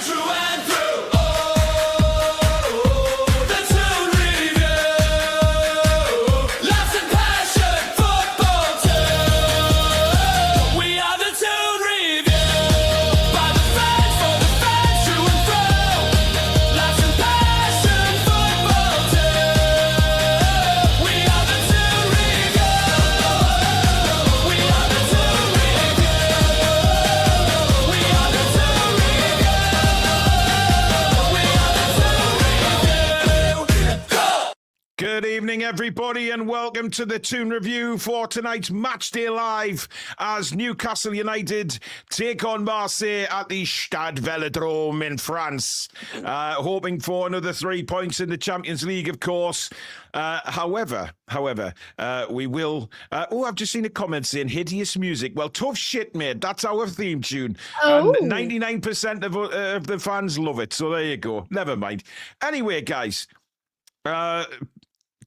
through and through. Oh, the Toon Review. Laughs and passion, football too. We are the Toon Review. By the fans, for the fans, through and through. Laughs and passion, football too. We are the Toon Review. We are the Toon Review. We are the Toon Review. We are the Toon Review. Go! Good evening, everybody, and welcome to the Toon Review for tonight's Matchday Live as Newcastle United take on Marseille at the Stade Velodrome in France. Hoping for another 3 points in the Champions League, of course. However, we will... I've just seen a comment saying hideous music. Well, tough shit, mate. That's our theme tune. Oh. And 99% of the fans love it. So there you go. Never mind. Anyway, guys...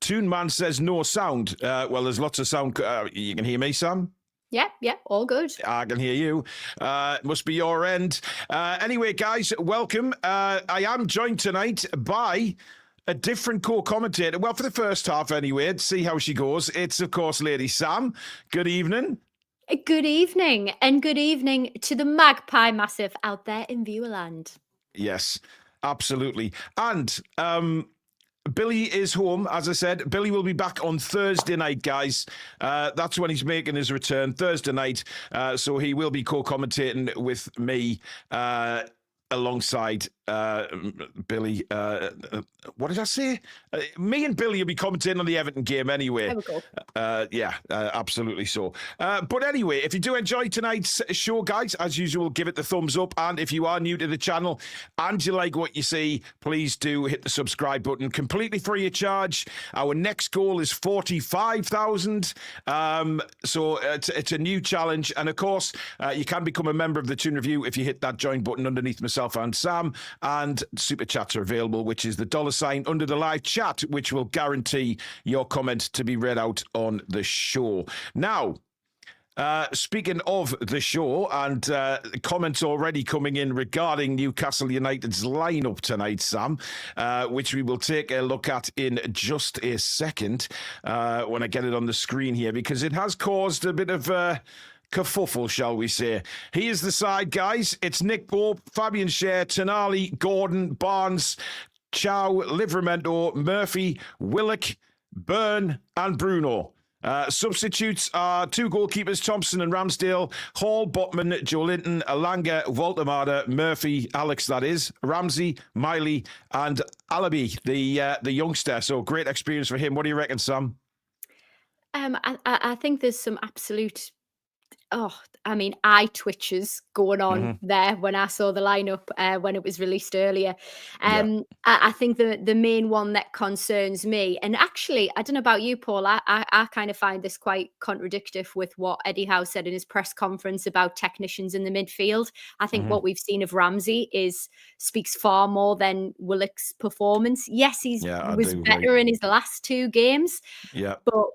Toon Man says no sound. Well, there's lots of sound. You can hear me, Sam? Yeah, all good. I can hear you. Must be your end. Anyway, guys, welcome. I am joined tonight by a different co-commentator. Well, for the first half anyway, to see how she goes. It's, of course, Lady Sam. Good evening. Good evening, and good evening to the Magpie Massive out there in Viewerland. Yes, absolutely. And... Billy is home, as I said. Billy will be back on Thursday night, guys. That's when he's making his return, Thursday night. So he will be co-commentating with me alongside Billy. What did I say? Me and Billy will be commentating on the Everton game anyway. There we go. Absolutely so. But anyway, if you do enjoy tonight's show, guys, as usual, give it the thumbs up. And if you are new to the channel and you like what you see, please do hit the subscribe button. Completely free of charge. Our next goal is 45,000. So it's a new challenge. And of course, you can become a member of the Toon Review if you hit that join button underneath myself and Sam. And super chats are available, which is the $ under the live chat, which will guarantee your comment to be read out on the show. Now, speaking of the show, and comments already coming in regarding Newcastle United's lineup tonight, Sam, which we will take a look at in just a second when I get it on the screen here, because it has caused a bit of... kerfuffle, shall we say. Here's the side, guys. It's Nick Pope, Fabian Scher, Tonali, Gordon, Barnes, Chow, Livramento, Murphy, Willock, Byrne, and Bruno. Substitutes are two goalkeepers, Thompson and Ramsdale, Hall, Botman, Joe Linton, Alanga, Voltemada, Murphy, Alex, that is, Ramsey, Miley, and Alabi, the youngster. So great experience for him. What do you reckon, Sam? I think there's some absolute... eye twitches going on there when I saw the lineup when it was released earlier. I think the main one that concerns me, and actually, I don't know about you, Paul, I kind of find this quite contradictory with what Eddie Howe said in his press conference about technicians in the midfield. I think what we've seen of Ramsey speaks far more than Willock's performance. Yes, was better in his last two games, but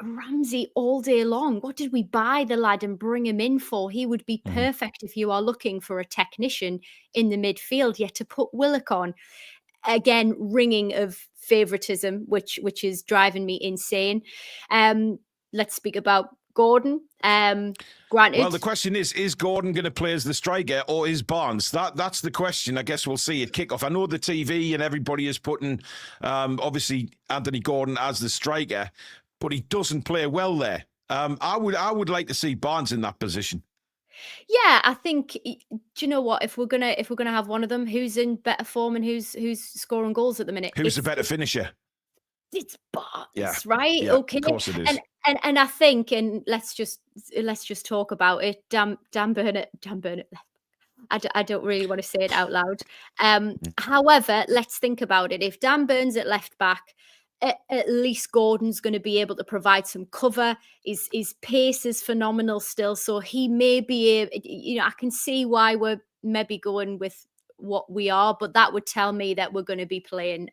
Ramsey all day long. What did we buy the lad and bring him in for? He would be perfect if you are looking for a technician in the midfield. Yet to put Willock on, again, ringing of favouritism, which is driving me insane. Let's speak about Gordon. Granted, well, the question is Gordon going to play as the striker or is Barnes? That's the question. I guess we'll see at kickoff. I know the TV and everybody is putting obviously Anthony Gordon as the striker, but he doesn't play well there. I would like to see Barnes in that position. Yeah, I think. Do you know what? If we're gonna have one of them, who's in better form and who's scoring goals at the minute? Who's a better finisher? It's Barnes, right? Yeah, okay, of course it is. And I think, and let's just talk about it. Dan Burnett. I don't really want to say it out loud. However, let's think about it. If Dan Burns at left back, at least Gordon's going to be able to provide some cover. His pace is phenomenal still, so he may be able, I can see why we're maybe going with what we are, but that would tell me that we're going to be playing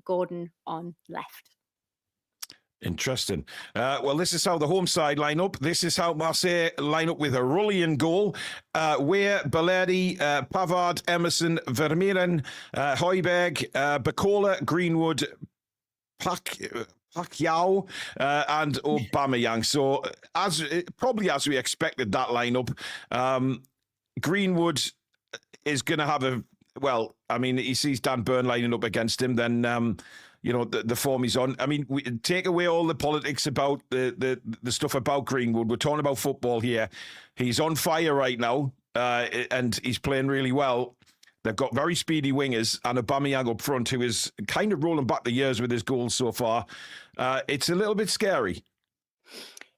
Gordon on left. Interesting. Well, this is how the home side line up. This is how Marseille line up with a Rullian goal. Weir, Belletti, Pavard, Emerson, Vermeeren, Højbjerg, Bacola, Greenwood, Pacquiao, and Aubameyang. So as we expected that lineup, Greenwood is going to have he sees Dan Burn lining up against him, then the form he's on. I mean, we take away all the politics about the stuff about Greenwood. We're talking about football here. He's on fire right now, and he's playing really well. They've got very speedy wingers and Aubameyang up front, who is kind of rolling back the years with his goals so far. It's a little bit scary.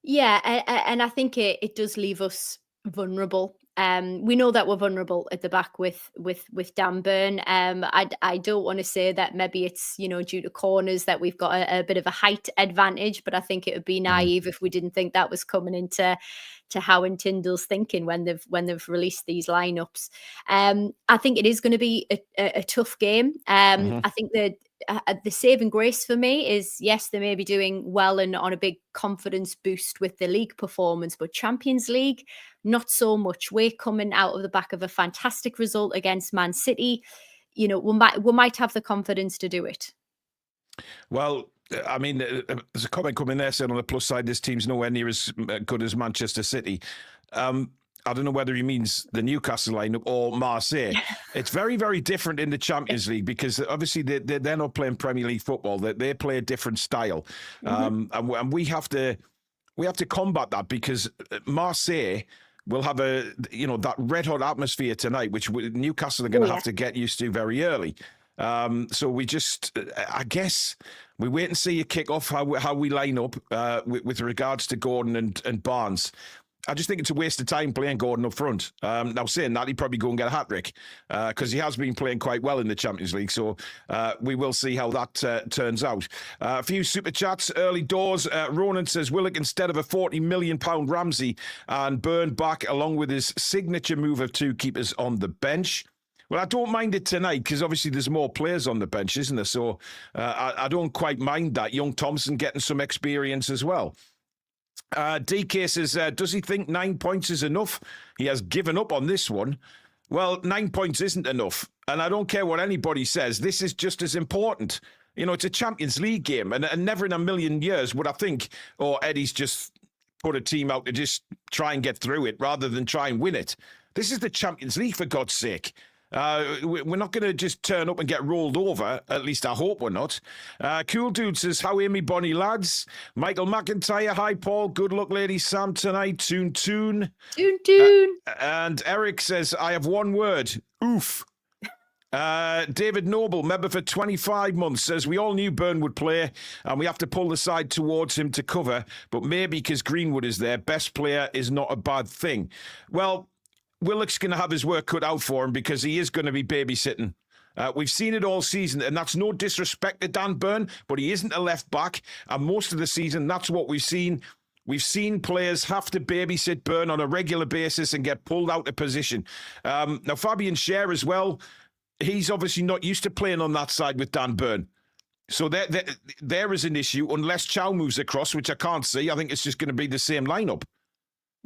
Yeah, and I think it does leave us vulnerable. We know that we're vulnerable at the back with Dan Burn. I don't want to say that maybe it's due to corners that we've got a bit of a height advantage, but I think it would be naive if we didn't think that was coming into Howe and Tyndall's thinking when they've released these lineups. I think it is going to be a tough game. I think that the saving grace for me is, yes, they may be doing well and on a big confidence boost with the league performance, but Champions League, not so much. We're coming out of the back of a fantastic result against Man City. We might have the confidence to do it. Well, I mean, there's a comment coming there saying on the plus side, this team's nowhere near as good as Manchester City. I don't know whether he means the Newcastle lineup or Marseille. It's very, very different in the Champions League because obviously they're not playing Premier League football. They play a different style, and we have to combat that because Marseille will have that red hot atmosphere tonight, which Newcastle are going to have to get used to very early. So we just, I guess, we wait and see a Kickoff how we line up with regards to Gordon and Barnes. I just think it's a waste of time playing Gordon up front. Now, saying that, he'd probably go and get a hat-trick because he has been playing quite well in the Champions League. So we will see how that turns out. A few super chats early doors. Ronan says, Willock instead of a £40 million Ramsey and Burn back along with his signature move of two keepers on the bench. Well, I don't mind it tonight because obviously there's more players on the bench, isn't there? So I don't quite mind that. Young Thompson getting some experience as well. DK says, does he think 9 points is enough? He has given up on this one. Well, 9 points isn't enough. And I don't care what anybody says. This is just as important. It's a Champions League game. And never in a million years would I think, Eddie's just put a team out to just try and get through it rather than try and win it. This is the Champions League, for God's sake. We're not going to just turn up and get rolled over. At least I hope we're not. Cool Dude says, how are me bonny lads? Michael McIntyre, hi Paul. Good luck, lady Sam tonight. Toon. And Eric says, I have one word. Oof. David Noble, member for 25 months, says, we all knew Burn would play and we have to pull the side towards him to cover, but maybe because Greenwood is there, best player is not a bad thing. Well, Willock's going to have his work cut out for him because he is going to be babysitting. We've seen it all season, and that's no disrespect to Dan Burn, but he isn't a left back. And most of the season, that's what we've seen. We've seen players have to babysit Burn on a regular basis and get pulled out of position. Now, Fabian Schär as well, he's obviously not used to playing on that side with Dan Burn. So there is an issue, unless Chow moves across, which I can't see. I think it's just going to be the same lineup.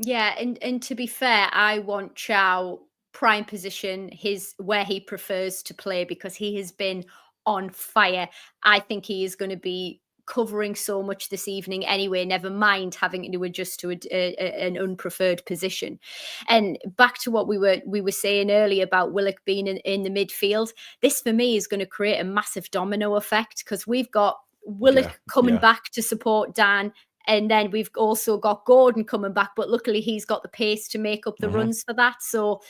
Yeah, and to be fair, I want Chow prime position, where he prefers to play, because he has been on fire. I think he is going to be covering so much this evening anyway, never mind having to adjust to an unpreferred position. And back to what we were saying earlier about Willock being in the midfield, this for me is going to create a massive domino effect because we've got Willock coming back to support Dan. And then we've also got Gordon coming back, but luckily he's got the pace to make up the runs for that. So,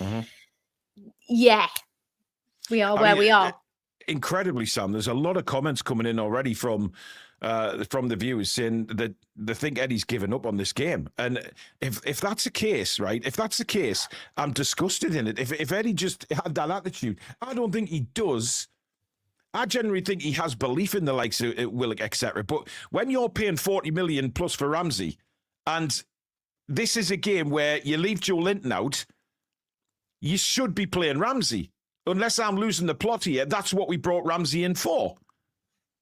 yeah, we are where we are. Incredibly, Sam, there's a lot of comments coming in already from the viewers saying that they think Eddie's given up on this game. And if that's the case, right, if that's the case, I'm disgusted in it. If Eddie just had that attitude, I don't think he does. I generally think he has belief in the likes of Willock, etc. But when you're paying 40 million plus for Ramsey, and this is a game where you leave Joe Linton out, you should be playing Ramsey. Unless I'm losing the plot here, that's what we brought Ramsey in for.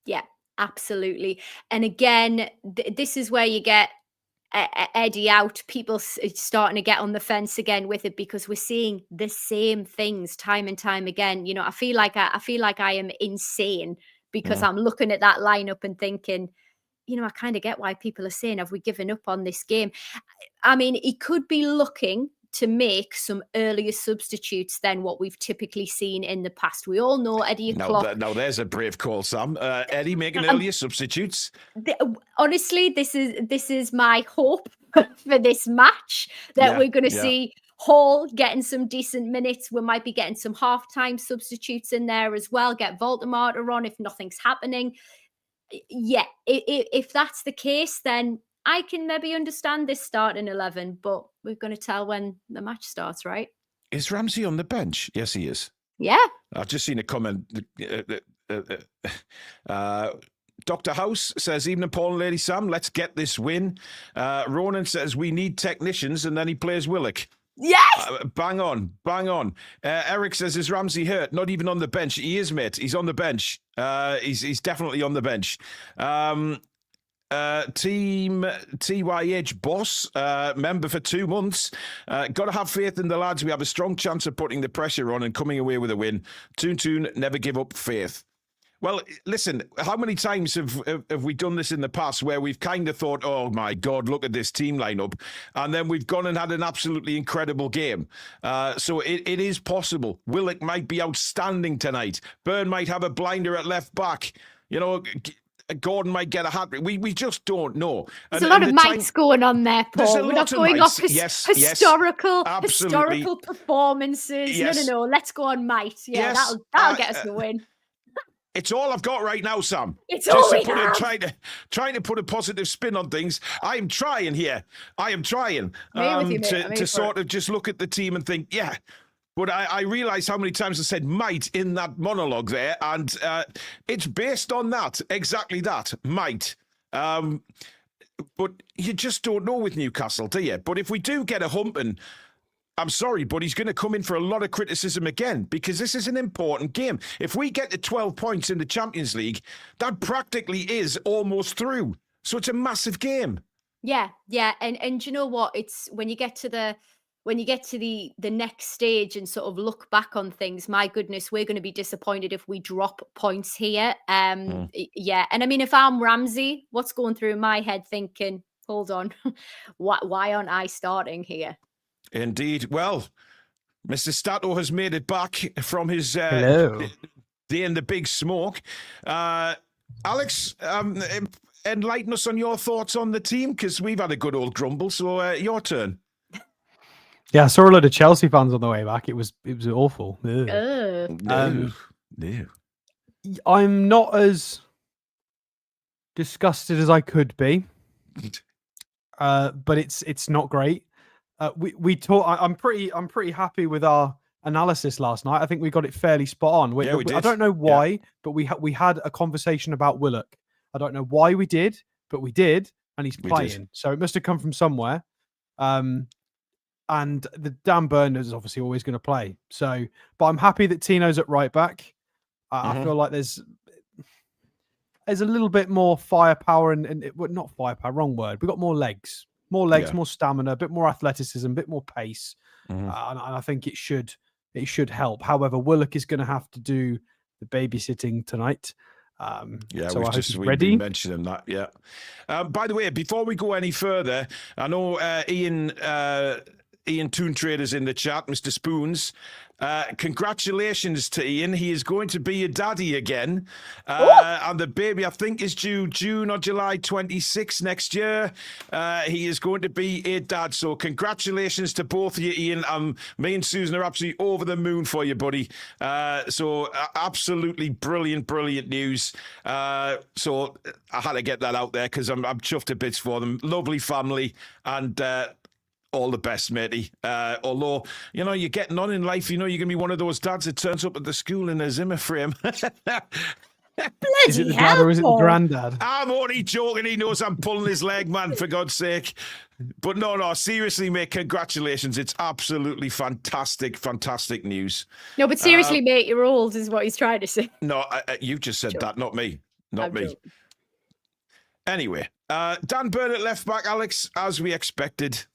Yeah. Absolutely. And again, this is where you get Eddie out, people starting to get on the fence again with it, because we're seeing the same things time and time again. You know, I feel like I am insane because I'm looking at that lineup and thinking, you know, I kind of get why people are saying, have we given up on this game? I mean, he could be looking to make some earlier substitutes than what we've typically seen in the past. We all know Eddie Howe. Now there's a brave call, Sam. Eddie making earlier substitutes. Honestly, this is my hope for this match, that we're going to see Hall getting some decent minutes. We might be getting some halftime substitutes in there as well. Get Voldemort on if nothing's happening. Yeah, if that's the case, then I can maybe understand this starting 11, but we're going to tell when the match starts, right? Is Ramsey on the bench? Yes, he is. Yeah. I've just seen a comment. Dr. House says, evening, Paul and Lady Sam, let's get this win. Ronan says, we need technicians, and then he plays Willock. Yes! Bang on, bang on. Eric says, is Ramsey hurt? Not even on the bench. He is, mate. He's on the bench. He's definitely on the bench. Team TYH boss, member for 2 months. Got to have faith in the lads. We have a strong chance of putting the pressure on and coming away with a win. Toon, never give up faith. Well, listen, how many times have we done this in the past where we've kind of thought, oh my God, look at this team lineup, and then we've gone and had an absolutely incredible game. So it is possible. Willock might be outstanding tonight. Byrne might have a blinder at left back. You know, Gordon might get a hat-trick. We just don't know. There's a lot of mites going on there, Paul. We're not going off historical performances. Yes. No. Let's go on might. Yeah, that'll get us the win. It's all I've got right now, Sam. It's all we have. Trying to put a positive spin on things. I am trying here. I am trying to sort of just look at the team and think, yeah. But I realise how many times I said might in that monologue there, and it's based on that, exactly that, might. But you just don't know with Newcastle, do you? But if we do get a humping, I'm sorry, but he's going to come in for a lot of criticism again, because this is an important game. If we get to 12 points in the Champions League, that practically is almost through. So it's a massive game. Yeah. And you know what? It's when you get to the next stage and sort of look back on things, my goodness, we're going to be disappointed if we drop points here. Yeah. And I mean, if I'm Ramsey, what's going through my head thinking, hold on, why aren't I starting here? Indeed. Well, Mr. Stato has made it back from his Hello. day in the big smoke. Alex, enlighten us on your thoughts on the team, because we've had a good old grumble. So your turn. Yeah, I saw a lot of Chelsea fans on the way back. It was awful. No. I'm not as disgusted as I could be, but it's not great. We talk. I'm pretty happy with our analysis last night. I think we got it fairly spot on. We did. I don't know why, but we had a conversation about Willock. I don't know why we did, but we did, and he's playing. So it must have come from somewhere. And the Dan Burner is obviously always going to play. So, but I'm happy that Tino's at right back. I feel like there's a little bit more firepower and not firepower, wrong word. We've got more legs, more stamina, a bit more athleticism, a bit more pace. And I think it should help. However, Willock is going to have to do the babysitting tonight. So we've been mentioning that. Yeah. By the way, before we go any further, I know Ian Toon Trader's in the chat, Mr. Spoons. Congratulations to Ian. He is going to be a daddy again. And the baby, I think, is due June or July 26 next year. He is going to be a dad. So congratulations to both of you, Ian. Me and Susan are absolutely over the moon for you, buddy. So absolutely brilliant news. So I had to get that out there because I'm chuffed to bits for them. Lovely family. And all the best, matey. Although, you know, you're getting on in life, you know, you're going to be one of those dads that turns up at the school in a Zimmer frame. Is it the dad or is it the granddad? I'm only joking. He knows I'm pulling his leg, man, for God's sake. But no, seriously, mate, congratulations. It's absolutely fantastic news. No, but seriously, mate, you're old is what he's trying to say. No, you just said that, not me. Not me. Anyway, Dan Burn at left back, Alex, as we expected.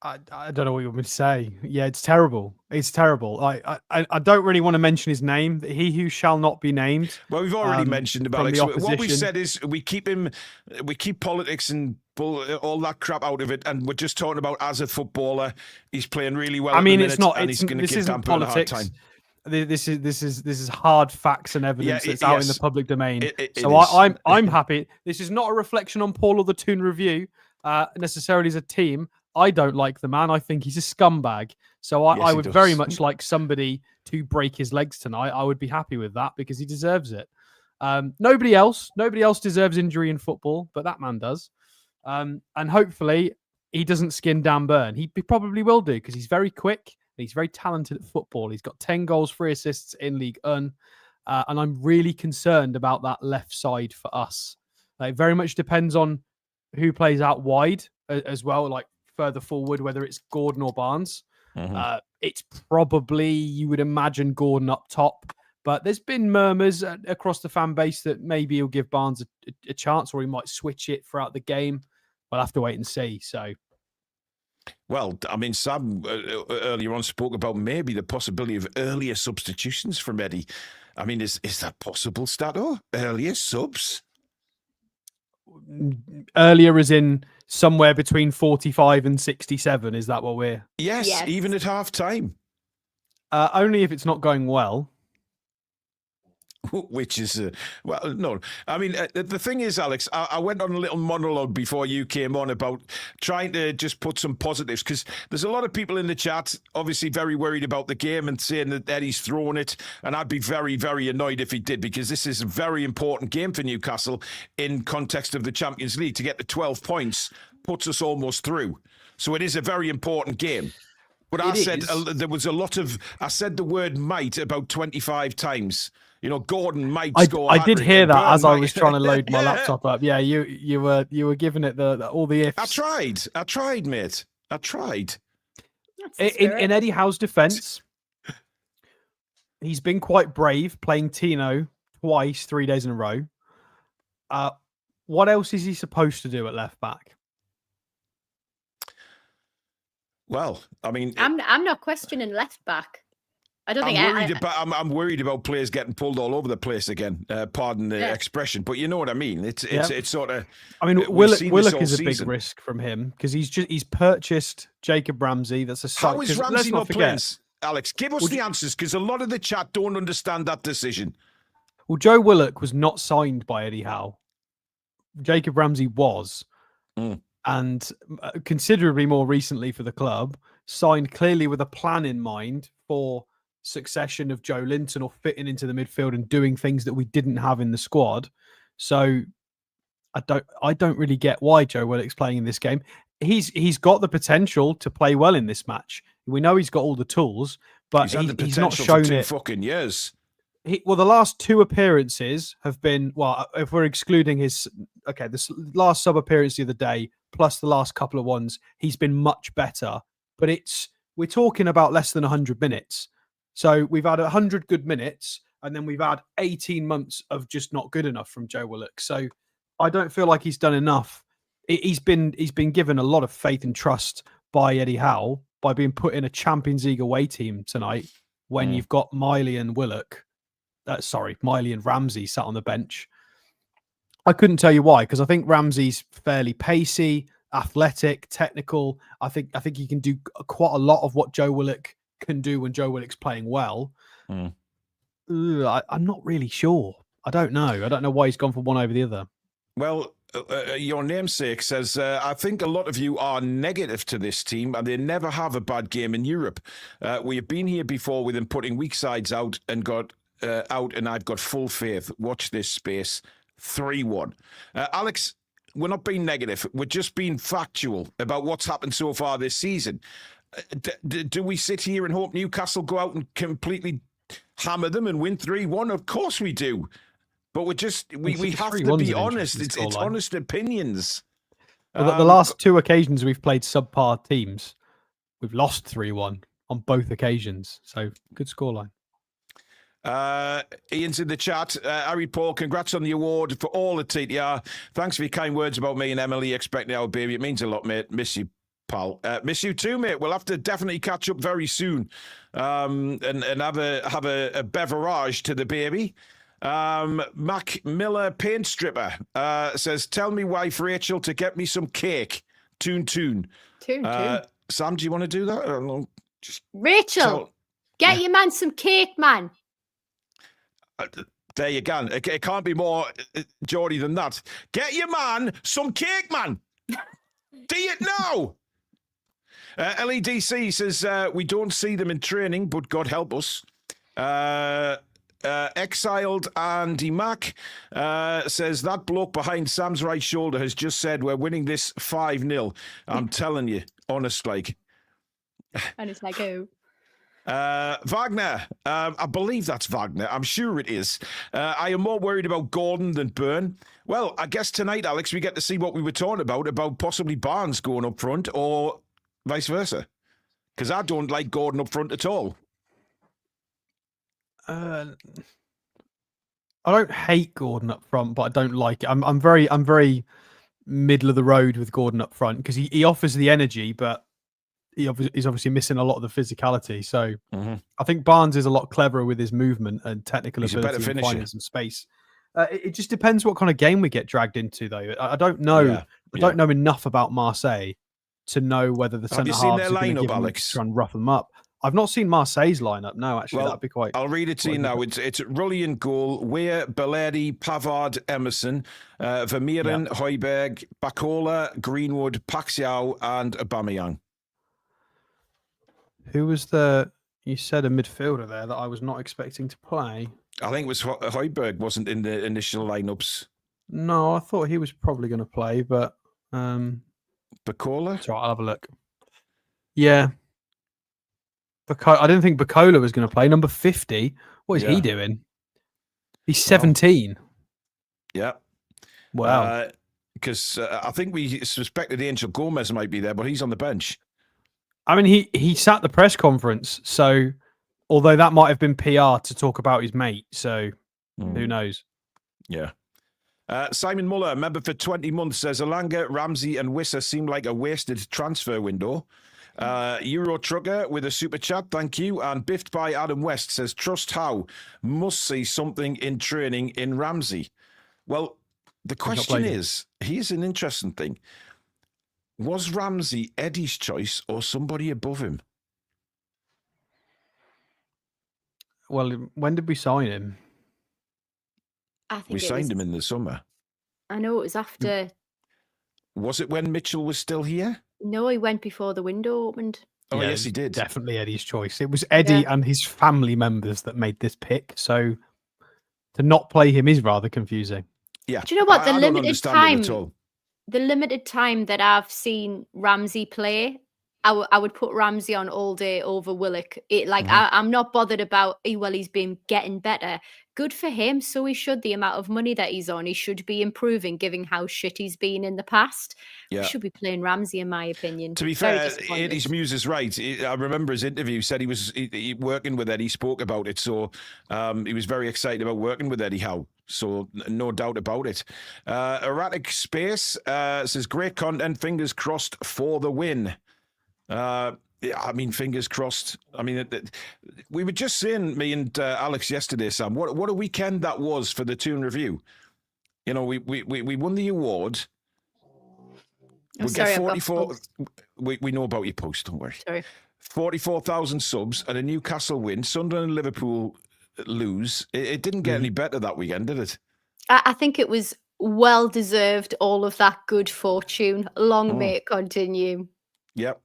I don't know what you want me to say. Yeah, it's terrible. It's terrible. I don't really want to mention his name. He who shall not be named. Well, we've already mentioned about from Alex. the What we've opposition. said is we keep politics and all that crap out of it, and we're just talking about as a footballer, he's playing really well. I mean, at the it's minute, not. and It's, he's going to this give isn't Dan Burn a hard politics. time. This is hard facts and evidence that's out in the yes. public domain. It So is. I'm happy. This is not a reflection on Paul or the Toon Review necessarily as a team. I don't like the man. I think he's a scumbag. So I Yes, would he very does. much like somebody to break his legs tonight. I would be happy with that because he deserves it. Nobody else deserves injury in football, but that man does. And hopefully he doesn't skin Dan Burn. He probably will do because he's very quick and he's very talented at football. He's got 10 goals, 3 assists in League One. And I'm really concerned about that left side for us. It very much depends on who plays out wide as well, like further forward, whether it's Gordon or Barnes. It's probably, you would imagine, Gordon up top. But there's been murmurs across the fan base that maybe he'll give Barnes a chance or he might switch it throughout the game. We'll have to wait and see. So, Well, I mean, Sam earlier on spoke about maybe the possibility of earlier substitutions from Eddie. I mean, is that possible, Stato? Earlier subs? earlier as in somewhere between 45 and 67. Is that what we're... Yes, even at half time. Only if it's not going well. Which is, well, no. I mean, the thing is, Alex, I went on a little monologue before you came on about trying to just put some positives, because there's a lot of people in the chat obviously very worried about the game and saying that Eddie's thrown it, and I'd be very, very annoyed if he did, because this is a very important game for Newcastle in context of the Champions League. To get the 12 points puts us almost through. So it is a very important game. But I said there was a lot of, I said the word might about 25 times. You know, Gordon might score. I did hear that as I was might. trying to load my laptop up. Yeah, you were giving it all the ifs. I tried, mate. I tried. In Eddie Howe's defense, he's been quite brave playing Tino twice, 3 days in a row. What else is he supposed to do at left back? Well, I mean, I'm not questioning left back. I don't think I'm worried about players getting pulled all over the place again. Pardon the expression, but you know what I mean. It's sort of. I mean, Willock is a big risk from him because he's purchased Jacob Ramsey. That's a How is Ramsey not playing? Alex, give us the answers, because a lot of the chat don't understand that decision. Well, Joe Willock was not signed by Eddie Howe. Jacob Ramsey was, and considerably more recently for the club, signed clearly with a plan in mind for succession of Joe Linton or fitting into the midfield and doing things that we didn't have in the squad. So I don't really get why Joe Willock's playing in this game. He's got the potential to play well in this match. We know he's got all the tools, but he's not shown for 2 it. fucking years. The last 2 appearances have been, well, if we're excluding this last sub appearance the other day, plus the last couple of ones, he's been much better. But we're talking about less than 100 minutes. So we've had 100 good minutes, and then we've had 18 months of just not good enough from Joe Willock. So I don't feel like he's done enough. He's been given a lot of faith and trust by Eddie Howe by being put in a Champions League away team tonight when you've got Miley and Ramsey sat on the bench. I couldn't tell you why, because I think Ramsey's fairly pacey, athletic, technical. I think he can do quite a lot of what Joe Willock can do when Joe Willock's playing well. I'm not really sure. I don't know why he's gone for one over the other. Well, your namesake says, I think a lot of you are negative to this team and they never have a bad game in Europe. We have been here before with them putting weak sides out and got out, and I've got full faith. Watch this space. 3-1. Alex, we're not being negative. We're just being factual about what's happened so far this season. Do we sit here and hope Newcastle go out and completely hammer them and win 3-1? Of course we do. But we have to be honest. It's honest opinions. Well, the last 2 occasions we've played subpar teams, we've lost 3-1 on both occasions. So good scoreline. Ian's in the chat. Harry Paul, congrats on the award for all at TTR. Thanks for your kind words about me and Emily expecting our baby. It means a lot, mate. Miss you, pal. Miss you too, mate. We'll have to definitely catch up very soon, and have a beverage to the baby. Mac Miller, paint stripper, says, "Tell me wife Rachel to get me some cake." Toon. Sam, do you want to do that? I don't know. Just Rachel, get your man some cake, man. There you go. It can't be more Geordie than that. Get your man some cake, man. Do it now. LEDC says, we don't see them in training, but God help us. Exiled Andy Mack says, that bloke behind Sam's right shoulder has just said we're winning this 5-0. I'm telling you, honest like. And it's like, oh. Wagner, I believe that's Wagner. I'm sure it is. I am more worried about Gordon than Byrne. Well, I guess tonight, Alex, we get to see what we were talking about possibly Barnes going up front or vice versa. Because I don't like Gordon up front at all. I don't hate Gordon up front, but I don't like it. I'm very middle of the road with Gordon up front because he offers the energy, but he's obviously missing a lot of the physicality. So I think Barnes is a lot cleverer with his movement and technical ability and finding some space. It just depends what kind of game we get dragged into, though. I don't know. I don't know enough about Marseille to know whether the centre halves are going to give them Alex? Try and rough them up. I've not seen Marseille's lineup. No, actually, that'd be quite. I'll read it to you now. It's Rulli in goal, Weir, Belletti, Pavard, Emerson, Vermeeren, Højbjerg, Bacola, Greenwood, Paxiao, and Aubameyang. Who was you said a midfielder there that I was not expecting to play? I think it was Højbjerg wasn't in the initial lineups. No, I thought he was probably going to play, but Bacola? Sorry, I'll have a look. Yeah. I didn't think Bacola was going to play. Number 50. What is he doing? He's 17. Yeah. Wow. Because I think we suspected Angel Gomez might be there, but he's on the bench. I mean, he sat the press conference, so although that might have been PR to talk about his mate, so who knows? Yeah. Simon Muller, member for 20 months, says Alanga, Ramsey and Wissa seem like a wasted transfer window. Euro Trucker with a super chat, thank you. And biffed by Adam West says, trust Howe, must see something in training in Ramsey. Well, the question is, here's an interesting thing. Was Ramsey Eddie's choice or somebody above him? Well, when did we sign him? I think we signed him in the summer. I know it was after. Was it when Mitchell was still here? No, he went before the window opened. Oh, yes, he did. Definitely Eddie's choice. It was Eddie and his family members that made this pick. So to not play him is rather confusing. Yeah. Do you know what? The limited time that I've seen Ramsey play, I would put Ramsey on all day over Willock. I'm not bothered about, he's been getting better. Good for him. So he should. The amount of money that he's on, he should be improving, given how shit he's been in the past. Yeah. He should be playing Ramsey, in my opinion. To be fair, Eddie's muse is right. I remember his interview said he was working with Eddie, spoke about it. So he was very excited about working with Eddie Howe. So no doubt about it. Erratic Space says, great content, fingers crossed for the win. I mean, fingers crossed. I mean, we were just saying, me and Alex yesterday, Sam, what a weekend that was for the Toon Review. You know, we won the award. We get 44. We know about your post, don't worry. Sorry. 44,000 subs and a Newcastle win. Sunderland and Liverpool lose. It didn't get any better that weekend, did it? I think it was well deserved, all of that good fortune. Long may it continue. Yep.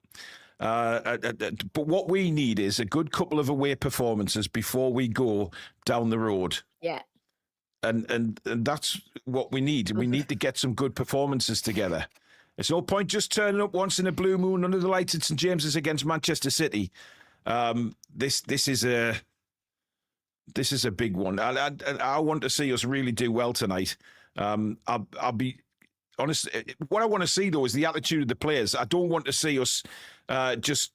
But what we need is a good couple of away performances before we go down the road. Yeah. And that's what we need. We need to get some good performances together. It's no point just turning up once in a blue moon under the lights at St James's against Manchester City. This is a big one. I want to see us really do well tonight. I'll be honest. What I want to see, though, is the attitude of the players. I don't want to see us just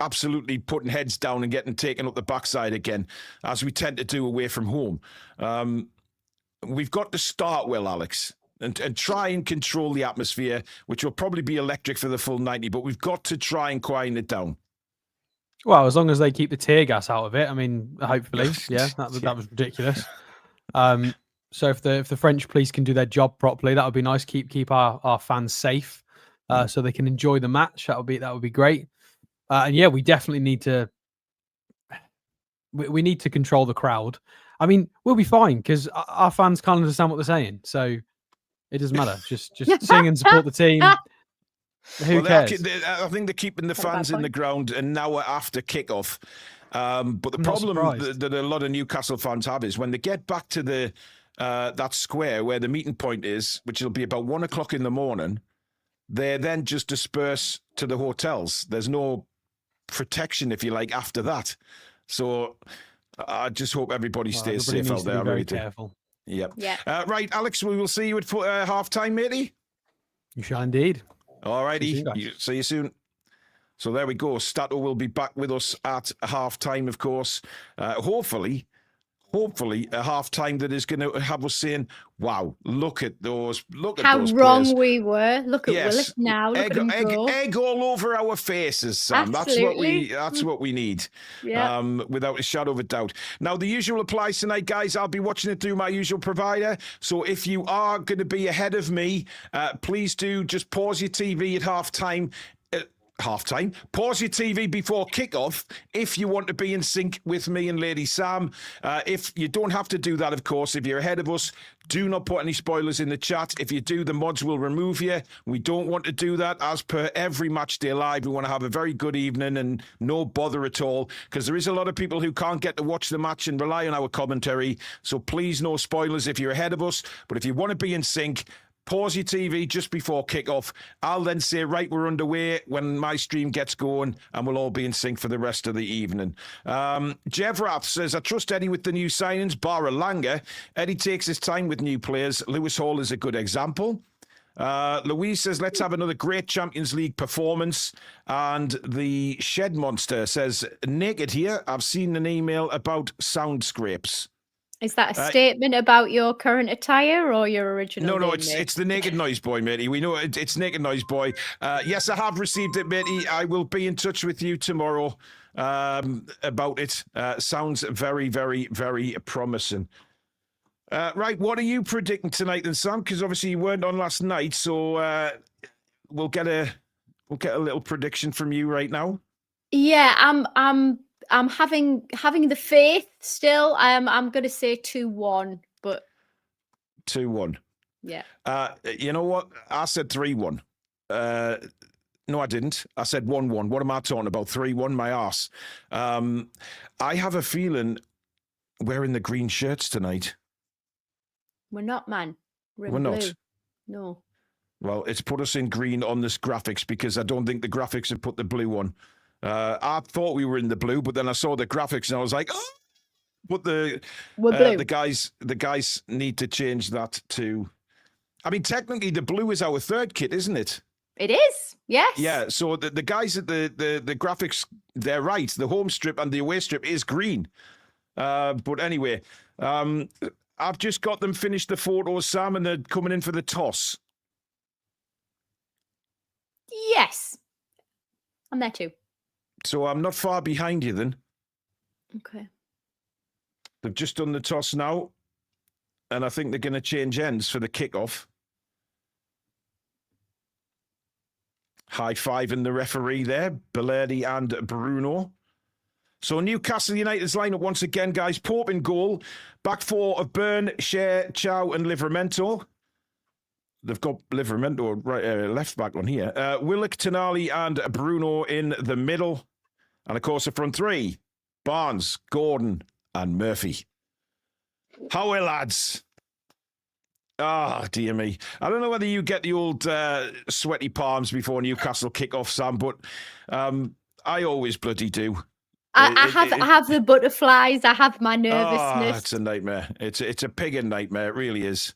absolutely putting heads down and getting taken up the backside again, as we tend to do away from home. We've got to start well, Alex, and try and control the atmosphere, which will probably be electric for the full 90, but we've got to try and quieten it down. Well, as long as they keep the tear gas out of it, I mean, hopefully, yeah, that was ridiculous. So if the French police can do their job properly, that would be nice. Keep our fans safe, so they can enjoy the match. That would be great. And yeah, we definitely need to. We need to control the crowd. I mean, we'll be fine because our fans can't understand what they're saying, so it doesn't matter. Just sing and support the team. Who cares? I think they're keeping the fans in the ground an hour after kickoff. But the problem that a lot of Newcastle fans have is when they get back to the that square where the meeting point is, which will be about 1 o'clock in the morning, they then just disperse to the hotels. There's no protection, if you like, after that. So I just hope everybody stays safe out there. Very careful. Yep. Yeah. Right, Alex, we will see you at half time, matey. You shall indeed. All righty. See you soon. So there we go. Stato will be back with us at half time, of course. Hopefully a half time that is going to have us saying, wow, look at those. Look at those wrong players. We were. Look at Willis now. Look at him go. Egg all over our faces, Sam. Absolutely. That's what we need. Yeah. Without a shadow of a doubt. Now, the usual applies tonight, guys. I'll be watching it through my usual provider. So if you are going to be ahead of me, please do just pause your TV at half time. Pause your TV before kickoff if you want to be in sync with me and Lady Sam. If you don't have to do that, of course, if you're ahead of us, do not put any spoilers in the chat. If you do, the mods will remove you. We don't want to do that. As per every Matchday Live, we want to have a very good evening and no bother at all, because there is a lot of people who can't get to watch the match and rely on our commentary. So please, no spoilers if you're ahead of us. But if you want to be in sync, pause your TV just before kickoff. I'll then say, right, we're underway when my stream gets going, and we'll all be in sync for the rest of the evening. Jevrath says, I trust Eddie with the new signings, bar Langer. Eddie takes his time with new players. Lewis Hall is a good example. Louise says, let's have another great Champions League performance. And the Shed Monster says, naked here, I've seen an email about sound scrapes. Is that a statement about your current attire or your original? No, it's the Naked Noise Boy, matey. We know it's Naked Noise Boy. Yes, I have received it, matey. I will be in touch with you tomorrow about it. Sounds very, very, very promising. Right, what are you predicting tonight then, Sam? Because obviously you weren't on last night, so we'll get a little prediction from you right now. Yeah, I'm having the faith still. I'm going to say 2-1, but 2-1. Yeah. You know what? I said 3-1. No, I didn't. I said 1-1. What am I talking about? 3-1, my arse. I have a feeling we're in the green shirts tonight. We're not, man. We're blue. Not. No. Well, it's put us in green on this graphics because I don't think the graphics have put the blue on. I thought we were in the blue, but then I saw the graphics and I was like, oh, but the guys need to change that to, I mean, technically the blue is our third kit, isn't it? It is, yes. Yeah, so the guys at the graphics, they're right. The home strip and the away strip is green. But anyway, I've just got them finished the photos, Sam, and they're coming in for the toss. Yes. I'm there too. So I'm not far behind you then. Okay. They've just done the toss now, and I think they're going to change ends for the kickoff. High-fiving the referee there, Bellardi and Bruno. So Newcastle United's lineup once again, guys. Pope in goal. Back four of Byrne, Cher, Chow and Livramento. They've got Livramento right, left back on here. Willock, Tonali and Bruno in the middle. And, of course, the front three, Barnes, Gordon and Murphy. How are lads? Ah, dear me. I don't know whether you get the old sweaty palms before Newcastle kick off, Sam, but I always bloody do. I have the butterflies. I have my nervousness. Oh, it's a nightmare. It's a pig nightmare. It really is.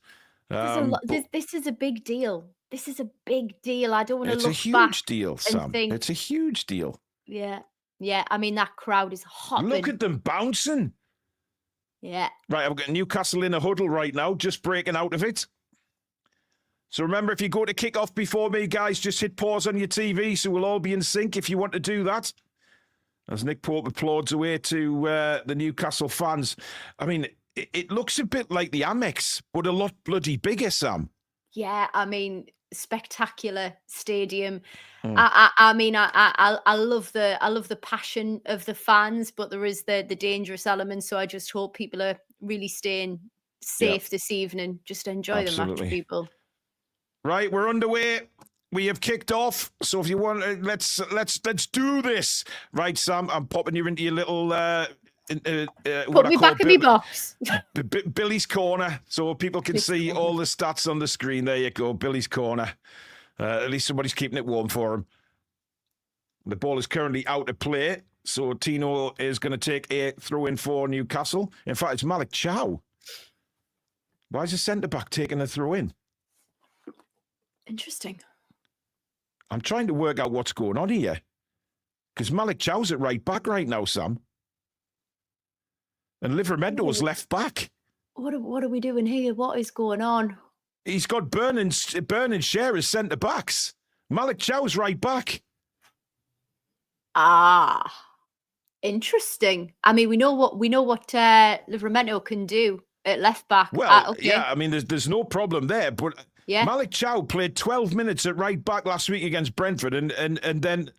This is a big deal. This is a big deal. I don't want to look back. It's a huge deal, Sam. Think, it's a huge deal. Yeah. Yeah, I mean, that crowd is hopping. Look at them bouncing. Yeah. Right, I've got Newcastle in a huddle right now, just breaking out of it. So remember, if you go to kick off before me, guys, just hit pause on your TV so we'll all be in sync if you want to do that. As Nick Pope applauds away to the Newcastle fans. I mean, it looks a bit like the Amex, but a lot bloody bigger, Sam. Yeah, I mean, spectacular stadium. I mean, I love the passion of the fans, but there is the dangerous element. So I just hope people are really staying safe this evening. Just enjoy the match, people. Right, we're underway. We have kicked off. So if you want, let's do this. Right, Sam, I'm popping you into your little put me back in my box. Billy's Corner, so people can see all the stats on the screen. There you go, Billy's Corner. At least somebody's keeping it warm for him. The ball is currently out of play, so Tino is going to take a throw-in for Newcastle. In fact, it's Malik Chow. Why is the centre-back taking a throw-in? Interesting. I'm trying to work out what's going on here. Because Malik Chow's at right back right now, Sam. And Livermedo's left back. What are we doing here? What is going on? He's got Burn and Share as centre backs. Malik Chow's right back. Ah, interesting. I mean, we know what Livermento can do at left back. Well, okay. yeah, I mean, there's no problem there, but yeah. Malik Chow played 12 minutes at right back last week against Brentford, and then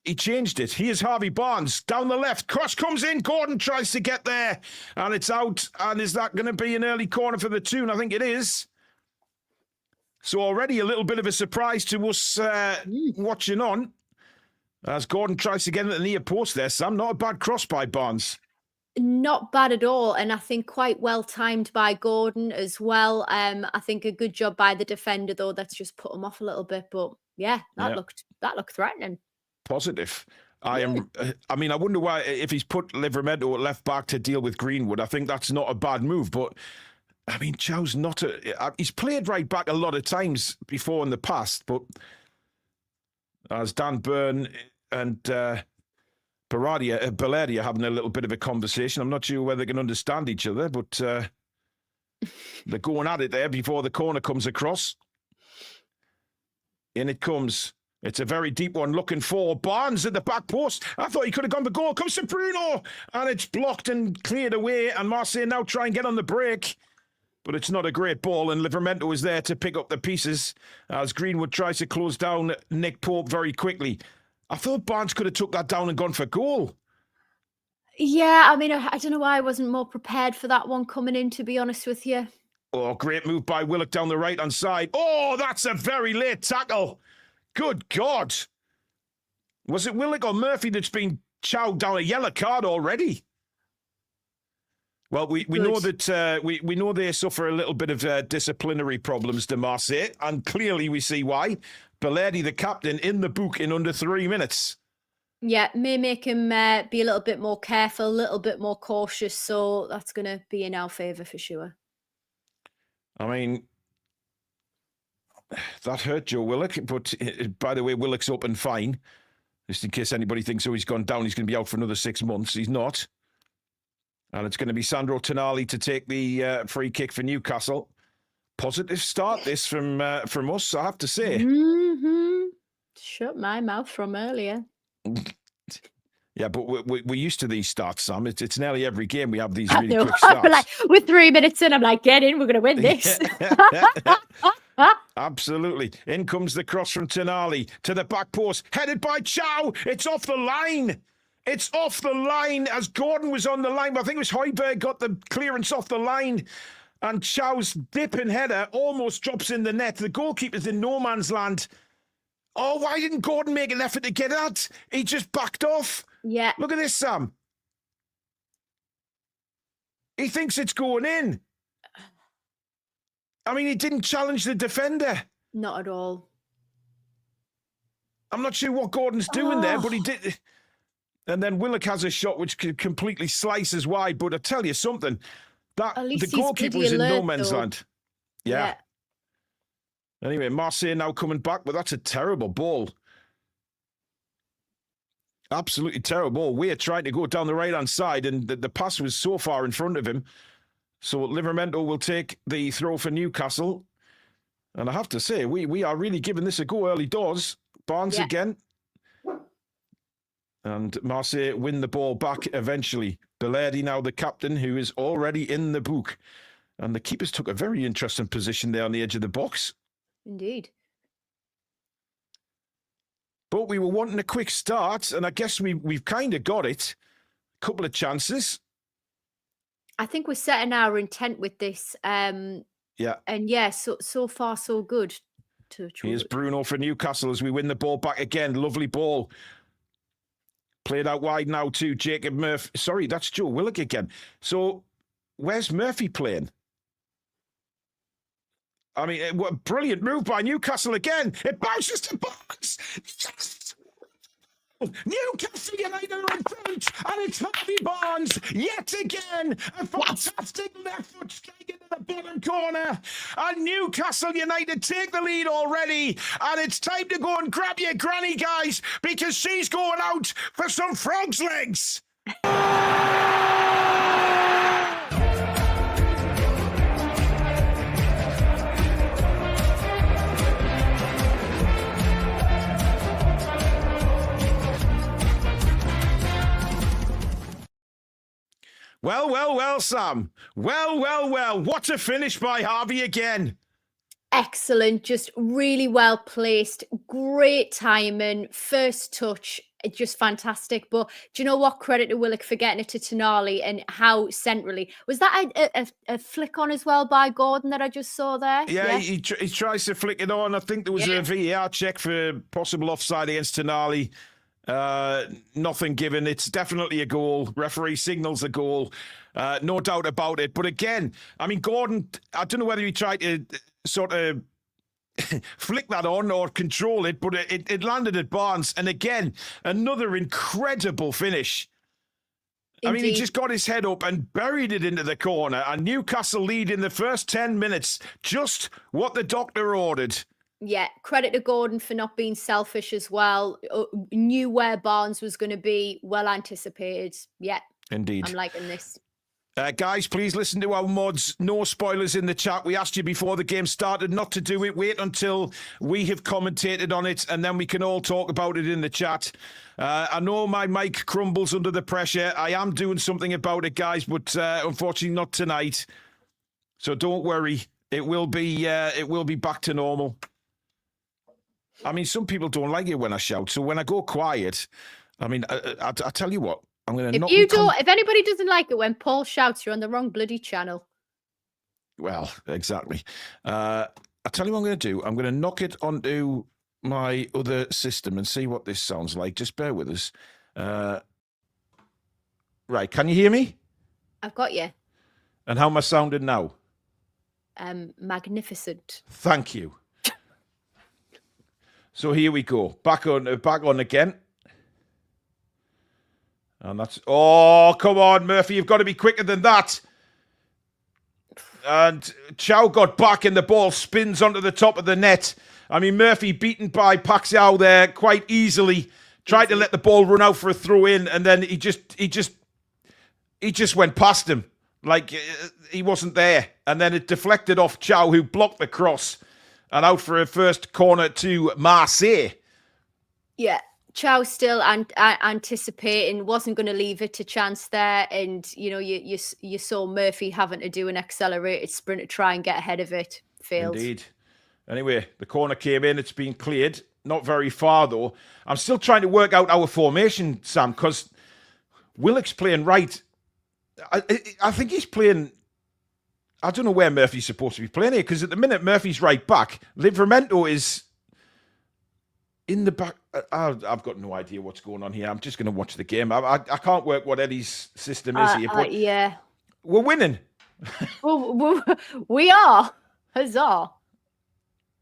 he changed it. Here's Harvey Barnes down the left. Cross comes in. Gordon tries to get there, and it's out. And is that going to be an early corner for the Toon? I think it is. So already a little bit of a surprise to us watching on. As Gordon tries to get in at the near post there, Sam. Not a bad cross by Barnes. Not bad at all, and I think quite well timed by Gordon as well. I think a good job by the defender, though. That's just put him off a little bit, but yeah, that looked threatening. Positive. I mean, I wonder why if he's put Livermento at left back to deal with Greenwood. I think that's not a bad move, but I mean, Chow's not he's played right back a lot of times before in the past, but as Dan Burn and Balaria having a little bit of a conversation. I'm not sure whether they can understand each other, but they're going at it there before the corner comes across. In it comes. It's a very deep one looking for Barnes at the back post. I thought he could have gone for goal. Comes to Bruno. And it's blocked and cleared away. And Marseille now try and get on the break. But it's not a great ball. And Livermento is there to pick up the pieces as Greenwood tries to close down Nick Pope very quickly. I thought Barnes could have took that down and gone for goal. Yeah, I mean, I don't know why I wasn't more prepared for that one coming in, to be honest with you. Oh, great move by Willock down the right-hand side. Oh, that's a very late tackle. Good God. Was it Willock or Murphy that's been chowed down a yellow card already? Well, we know that we know they suffer a little bit of disciplinary problems to Marseille, and clearly we see why. Belletti, the captain, in the book in under 3 minutes. Yeah, may make him be a little bit more careful, a little bit more cautious, so that's going to be in our favour for sure. I mean, that hurt Joe Willock, but by the way, Willock's up and fine. Just in case anybody thinks, oh, he's gone down, he's going to be out for another 6 months. He's not. And it's going to be Sandro Tonali to take the free kick for Newcastle. Positive start this from us, I have to say. Mm-hmm. Shut my mouth from earlier. Yeah, but we're used to these starts, Sam. It's nearly every game we have these really quick I'm starts. like, with 3 minutes in, I'm like, get in, we're going to win this. Absolutely. In comes the cross from Tonali to the back post, headed by Chow. It's off the line. It's off the line as Gordon was on the line. But I think it was Højbjerg got the clearance off the line. And Chow's dipping header almost drops in the net. The goalkeeper's in no man's land. Oh, why didn't Gordon make an effort to get that? He just backed off. Yeah. Look at this, Sam. He thinks it's going in. I mean, he didn't challenge the defender. Not at all. I'm not sure what Gordon's doing there, but he did. And then Willock has a shot which completely slices wide. But I tell you something, that the goalkeeper was in no man's land. Yeah. Anyway, Marseille now coming back, but that's a terrible ball. Absolutely terrible. We're trying to go down the right-hand side, and the pass was so far in front of him. So Livramento will take the throw for Newcastle. And I have to say, we are really giving this a go early doors. Barnes again. And Marseille win the ball back eventually. Belletti now the captain, who is already in the book. And the keepers took a very interesting position there on the edge of the box. Indeed. But we were wanting a quick start, and I guess we've kind of got it. A couple of chances. I think we're setting our intent with this. Yeah. And yeah, so far so good. Here's Bruno for Newcastle as we win the ball back again. Lovely ball. Played out wide now to Jacob Murphy. Sorry, that's Joe Willock again. So where's Murphy playing? I mean, what a brilliant move by Newcastle again. It bounces to Barnes. Yes! Newcastle United are in front, and it's Harvey Barnes yet again. A fantastic left foot strike into the bottom corner. And Newcastle United take the lead already. And it's time to go and grab your granny, guys, because she's going out for some frog's legs. Well, Sam. Well. What a finish by Harvey again. Excellent. Just really well placed. Great timing. First touch. Just fantastic. But do you know what? Credit to Willock for getting it to Tonali and how centrally. Was that a flick on as well by Gordon that I just saw there? Yeah. He tries to flick it on. I think there was a VAR check for possible offside against Tonali. Nothing given. It's definitely a goal. Referee signals a goal. No doubt about it. But again, I mean, Gordon, I don't know whether he tried to sort of flick that on or control it, but it landed at Barnes. And again, another incredible finish. Indeed. I mean, he just got his head up and buried it into the corner. And Newcastle lead in the first 10 minutes. Just what the doctor ordered. Yeah, credit to Gordon for not being selfish as well. Knew where Barnes was going to be, well anticipated. Yeah, indeed. I'm liking this. Guys, please listen to our mods. No spoilers in the chat. We asked you before the game started not to do it. Wait until we have commentated on it, and then we can all talk about it in the chat. I know my mic crumbles under the pressure. I am doing something about it, guys, but unfortunately not tonight. So don't worry. It will be back to normal. I mean, some people don't like it when I shout. So when I go quiet, I mean, I tell you what, I'm going to. If anybody doesn't like it when Paul shouts, you're on the wrong bloody channel. Well, exactly. I tell you what I'm going to do. I'm going to knock it onto my other system and see what this sounds like. Just bear with us. Right, can you hear me? I've got you. And how am I sounding now? Magnificent. Thank you. So here we go. Back on again. And that's... Oh, come on, Murphy. You've got to be quicker than that. And Chow got back and the ball spins onto the top of the net. I mean, Murphy beaten by Paxiao there quite easily. Tried to let the ball run out for a throw in, and then he just went past him. Like he wasn't there. And then it deflected off Chow, who blocked the cross. And out for a first corner to Marseille. Yeah. Chow still anticipating, wasn't going to leave it to chance there. And, you know, you saw Murphy having to do an accelerated sprint to try and get ahead of it. Failed. Indeed. Anyway, the corner came in. It's been cleared. Not very far, though. I'm still trying to work out our formation, Sam, because Willock's playing right. I think he's playing... I don't know where Murphy's supposed to be playing here, because at the minute Murphy's right back. Livramento is in the back. I've got no idea what's going on here. I'm just going to watch the game. I can't work what Eddie's system is here. But yeah. We're winning. We are. Huzzah.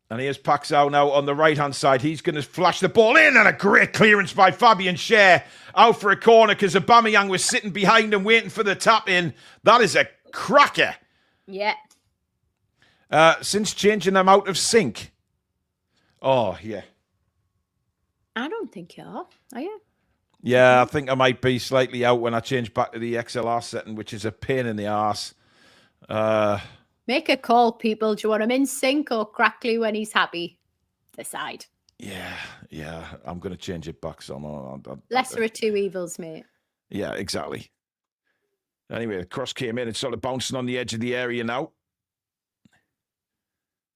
And here's Paxao now on the right-hand side. He's going to flash the ball in, and a great clearance by Fabian Schär. Out for a corner because Aubameyang was sitting behind him waiting for the tap in. That is a cracker. Yeah. Since changing them out of sync. Oh, yeah. I don't think you are you? Yeah, I think I might be slightly out when I change back to the XLR setting, which is a pain in the arse. Make a call, people. Do you want him in sync or crackly when he's happy? Decide. Yeah. I'm going to change it back somehow. Lesser of two evils, mate. Yeah, exactly. Anyway, the cross came in. It's sort of bouncing on the edge of the area now.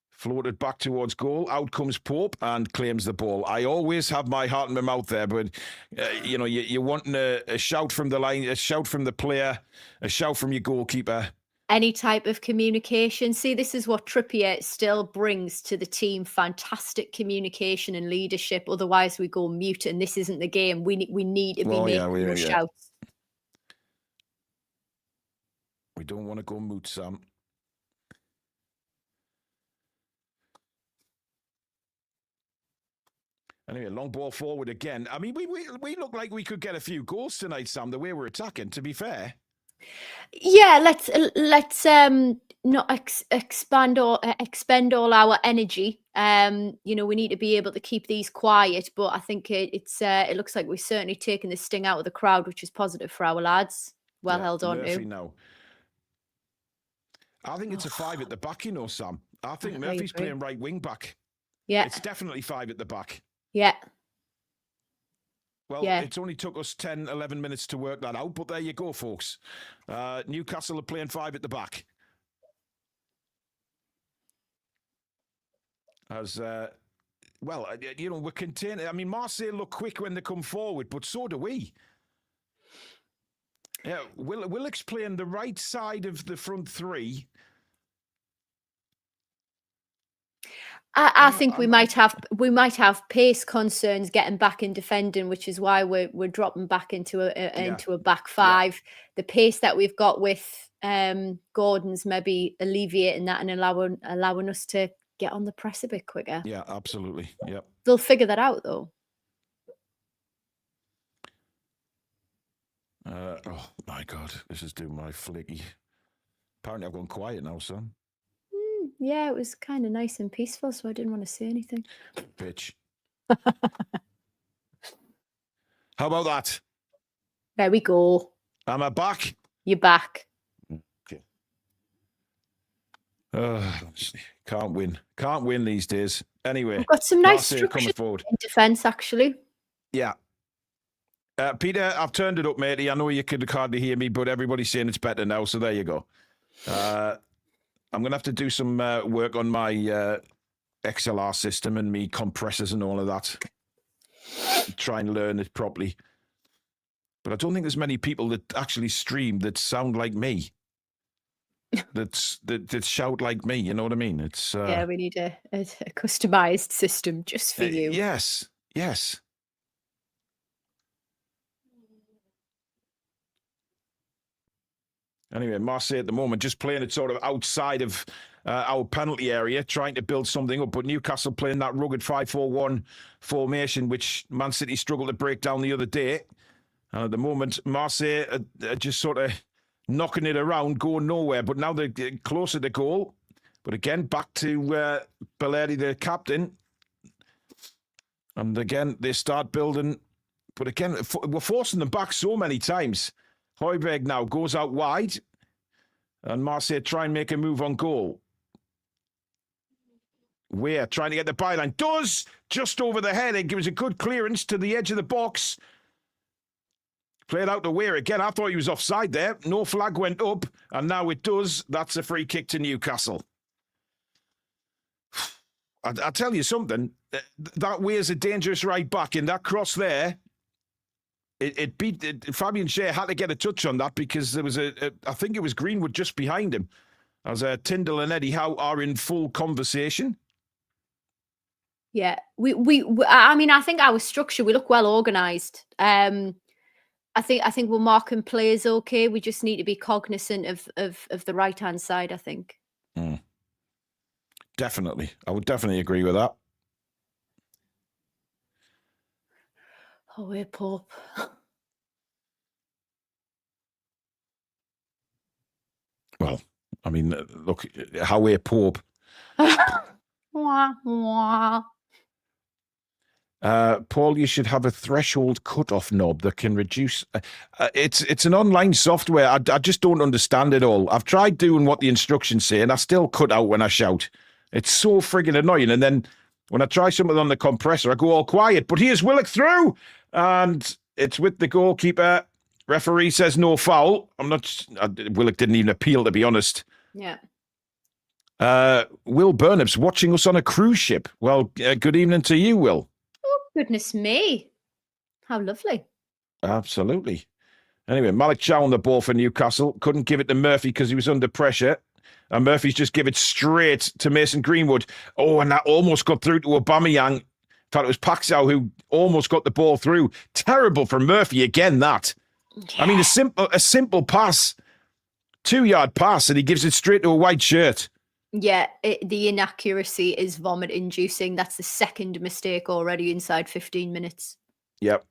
Floated back towards goal. Out comes Pope and claims the ball. I always have my heart in my mouth there, but you're wanting a shout from the line, a shout from the player, a shout from your goalkeeper. Any type of communication. See, this is what Trippier still brings to the team. Fantastic communication and leadership. Otherwise, we go mute, and this isn't the game. We need to be making those shouts. We don't want to go mute, Sam. Anyway, long ball forward again. I mean, we look like we could get a few goals tonight, Sam, the way we're attacking, to be fair. Yeah, let's not expend all our energy. We need to be able to keep these quiet, but I think it looks like we're certainly taking the sting out of the crowd, which is positive for our lads. Well held on Murphy to. now. I think it's a 5 at the back, Sam. I think I Murphy's agree. playing right wing back. Yeah. It's definitely 5 at the back. Yeah. Well, it's only took us 10, 11 minutes to work that out, but there you go, folks. Newcastle are playing 5 at the back. We're containing. I mean, Marseille look quick when they come forward, but so do we. Yeah, Willock's playing the right side of the front three. I think we might have pace concerns getting back in defending, which is why we're dropping back into a back five. Yeah. The pace that we've got with Gordon's maybe alleviating that and allowing us to get on the press a bit quicker. Yeah, absolutely. Yeah, they'll figure that out though. Oh my God, this is doing my flicky. Apparently, I've gone quiet now, son. Yeah, it was kind of nice and peaceful, so I didn't want to say anything. Bitch. How about that? There we go. Am I back? You're back. Okay. Can't win these days. Anyway, we've got some nice structure forward in defence, actually. Yeah. Peter, I've turned it up, matey. I know you could hardly hear me, but everybody's saying it's better now, so there you go. I'm going to have to do some work on my XLR system and me compressors and all of that. Try and learn it properly. But I don't think there's many people that actually stream that sound like me. that shout like me, you know what I mean? It's yeah, we need a customized system just for you. Yes. Anyway, Marseille at the moment just playing it sort of outside of our penalty area, trying to build something up. But Newcastle playing that rugged 5-4-1 formation, which Man City struggled to break down the other day. And at the moment, Marseille are just sort of knocking it around, going nowhere. But now they're closer to goal. But again, back to Belletti, the captain. And again, they start building. But again, we're forcing them back so many times. Højbjerg now goes out wide, and Marseille try and make a move on goal. We're trying to get the byline. Does just over the head. It gives a good clearance to the edge of the box. Played out to Weir again. I thought he was offside there. No flag went up, and now it does. That's a free kick to Newcastle. I'll tell you something. That Weir's a dangerous right back. In that cross there, It beat Fabian Schär had to get a touch on that because there was I think it was Greenwood just behind him. As Tyndall and Eddie Howe are in full conversation. Yeah, I mean, I think our structure, we look well organised. I think we're marking players okay. We just need to be cognizant of the right hand side, I think. Definitely, I would definitely agree with that. Oh, we're Pope. Well, I mean, look, how we're Pope. Wah, wah. Paul, you should have a threshold cutoff knob that can reduce. It's an online software. I just don't understand it all. I've tried doing what the instructions say, and I still cut out when I shout. It's so friggin' annoying. And then when I try something on the compressor, I go all quiet. But here's Willock through, and it's with the goalkeeper. Referee says no foul. Willock didn't even appeal, to be honest. Yeah. Will Burnham's watching us on a cruise ship. Well, good evening to you, Will. Oh, goodness me. How lovely. Absolutely. Anyway, Malik Chow on the ball for Newcastle. Couldn't give it to Murphy because he was under pressure. And Murphy's just give it straight to Mason Greenwood. Oh, and that almost got through to Aubameyang. In fact, it was Paxao who almost got the ball through. Terrible for Murphy again, that. Yeah. I mean, a simple pass. 2-yard pass, and he gives it straight to a white shirt. Yeah, the inaccuracy is vomit-inducing. That's the second mistake already inside 15 minutes. Yep,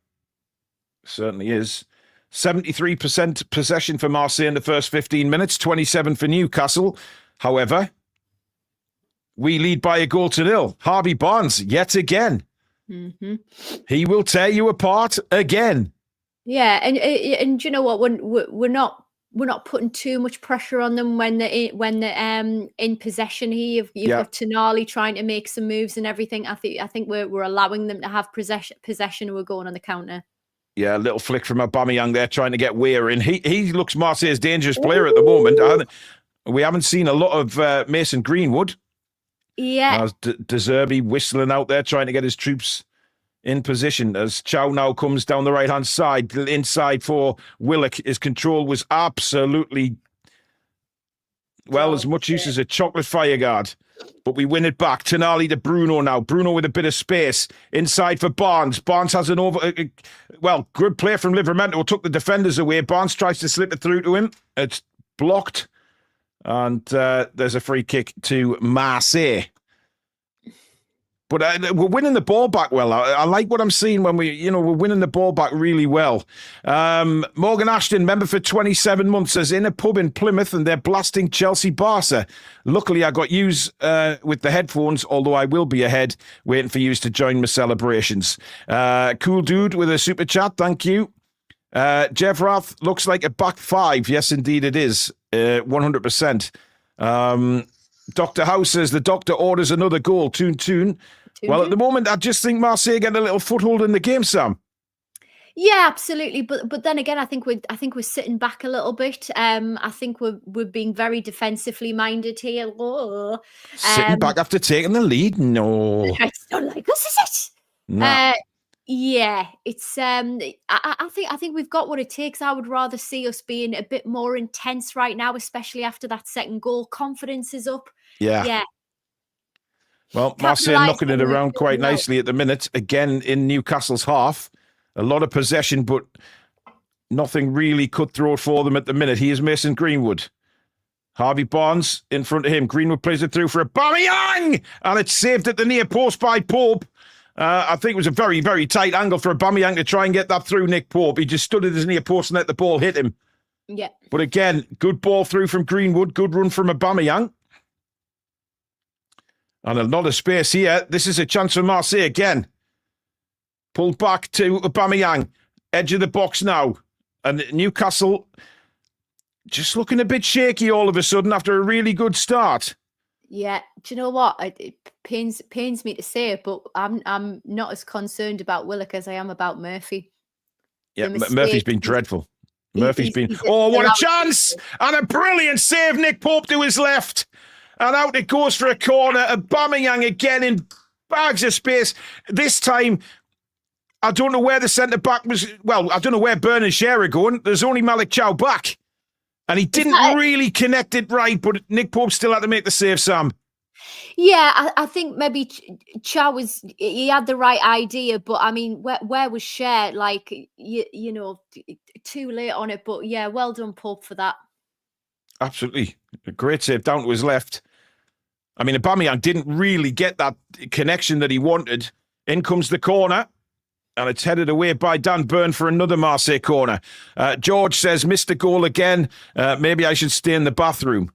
certainly is. 73% possession for Marseille in the first 15 minutes, 27 for Newcastle. However, we lead by a goal to nil. Harvey Barnes, yet again. Mm-hmm. He will tear you apart again. Yeah, and you know what? We're not putting too much pressure on them when they're in possession here. You've got Toon Army trying to make some moves and everything. I think we're allowing them to have possession and we're going on the counter. Yeah, a little flick from Aubameyang there trying to get Weir in. He looks Marseille's dangerous player at the moment. We haven't seen a lot of Mason Greenwood. Yeah. De Zerbi whistling out there trying to get his troops in position as Chow now comes down the right-hand side, inside for Willock. His control was absolutely, as much use as a chocolate fire guard. But we win it back. Tonali to Bruno now. Bruno with a bit of space. Inside for Barnes. Barnes has an good play from Livramento. Took the defenders away. Barnes tries to slip it through to him. It's blocked. And there's a free kick to Marseille. But we're winning the ball back well. I like what I'm seeing when we're winning the ball back really well. Morgan Ashton, member for 27 months, says in a pub in Plymouth and they're blasting Chelsea Barca. Luckily, I got yous with the headphones, although I will be ahead, waiting for yous to join my celebrations. Cool dude with a super chat, thank you. Jeff Rath looks like a back five. Yes, indeed it is. 100%. Dr. Howe says the doctor orders another goal. Toon. Well, at the moment, I just think Marseille get a little foothold in the game, Sam. Yeah, absolutely. But then again, I think we're sitting back a little bit. I think we're being very defensively minded here. Sitting back after taking the lead? No. It's not like us, is it? No. Yeah, it's. I think we've got what it takes. I would rather see us being a bit more intense right now, especially after that second goal. Confidence is up. Yeah. Well, Marseille knocking it around quite nicely at the minute. Again, in Newcastle's half. A lot of possession, but nothing really cut throat for them at the minute. He is Mason Greenwood. Harvey Barnes in front of him. Greenwood plays it through for Aubameyang! And it's saved at the near post by Pope. I think it was a very, very tight angle for Aubameyang to try and get that through Nick Pope. He just stood at his near post and let the ball hit him. Yeah. But again, good ball through from Greenwood. Good run from Aubameyang. And a lot of space here. This is a chance for Marseille again. Pulled back to Aubameyang. Edge of the box now. And Newcastle just looking a bit shaky all of a sudden after a really good start. Yeah. Do you know what? It pains me to say it, but I'm not as concerned about Willock as I am about Murphy. Yeah, Murphy's been dreadful. What a chance! And a brilliant save, Nick Pope to his left. And out it goes for a corner. Aubameyang again in bags of space. This time, I don't know where the centre-back was. Well, I don't know where Bernard Shearer going. There's only Malik Chow back. And he didn't really connect it right, but Nick Pope still had to make the save, Sam. Yeah, I think maybe Chow he had the right idea, but I mean, where was Shearer? Like, you know, too late on it. But yeah, well done, Pope, for that. Absolutely. A great save down to his left. I mean, Aubameyang didn't really get that connection that he wanted. In comes the corner. And it's headed away by Dan Burn for another Marseille corner. George says, missed a goal again. Maybe I should stay in the bathroom.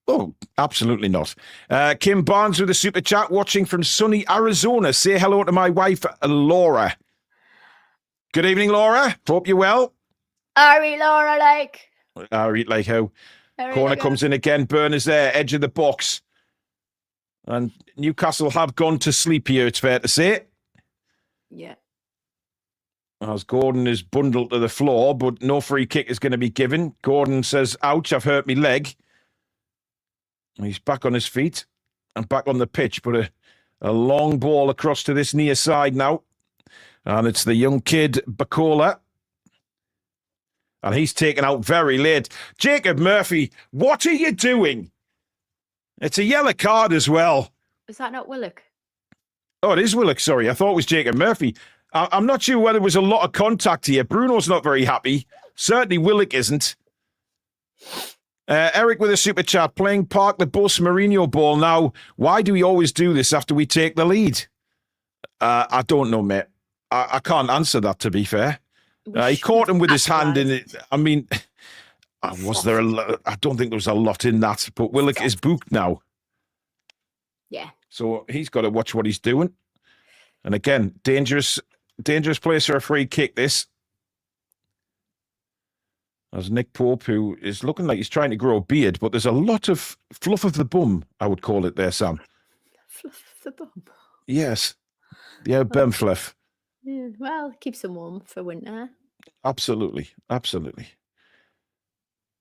Oh, absolutely not. Kim Barnes with a super chat, watching from sunny Arizona. Say hello to my wife, Laura. Good evening, Laura. Hope you're well. Ari, Laura, like. Ari, like how? Ari, Corner like comes in again. Burners there, edge of the box. And Newcastle have gone to sleep here, it's fair to say. Yeah. As Gordon is bundled to the floor, but no free kick is going to be given. Gordon says, ouch, I've hurt my leg. He's back on his feet and back on the pitch, but a long ball across to this near side now. And it's the young kid, Bacola. And he's taken out very late. Jacob Murphy, what are you doing? It's a yellow card as well. Is that not Willock? Oh, it is Willock, sorry. I thought it was Jacob Murphy. I'm not sure whether there was a lot of contact here. Bruno's not very happy. Certainly Willock isn't. Eric with a super chat, playing Park the Bus Mourinho ball now. Why do we always do this after we take the lead? I don't know, mate. I can't answer that, to be fair. He caught him with his hand in it. I mean, was there I don't think there was a lot in that, but Willock is booked now. Yeah. So he's got to watch what he's doing. And again, dangerous place for a free kick, this. As Nick Pope, who is looking like he's trying to grow a beard, but there's a lot of fluff of the bum, I would call it there, Sam. Fluff of the bum. Yes. Yeah, bum fluff. Yeah, well, keeps them warm for winter. Absolutely. Absolutely.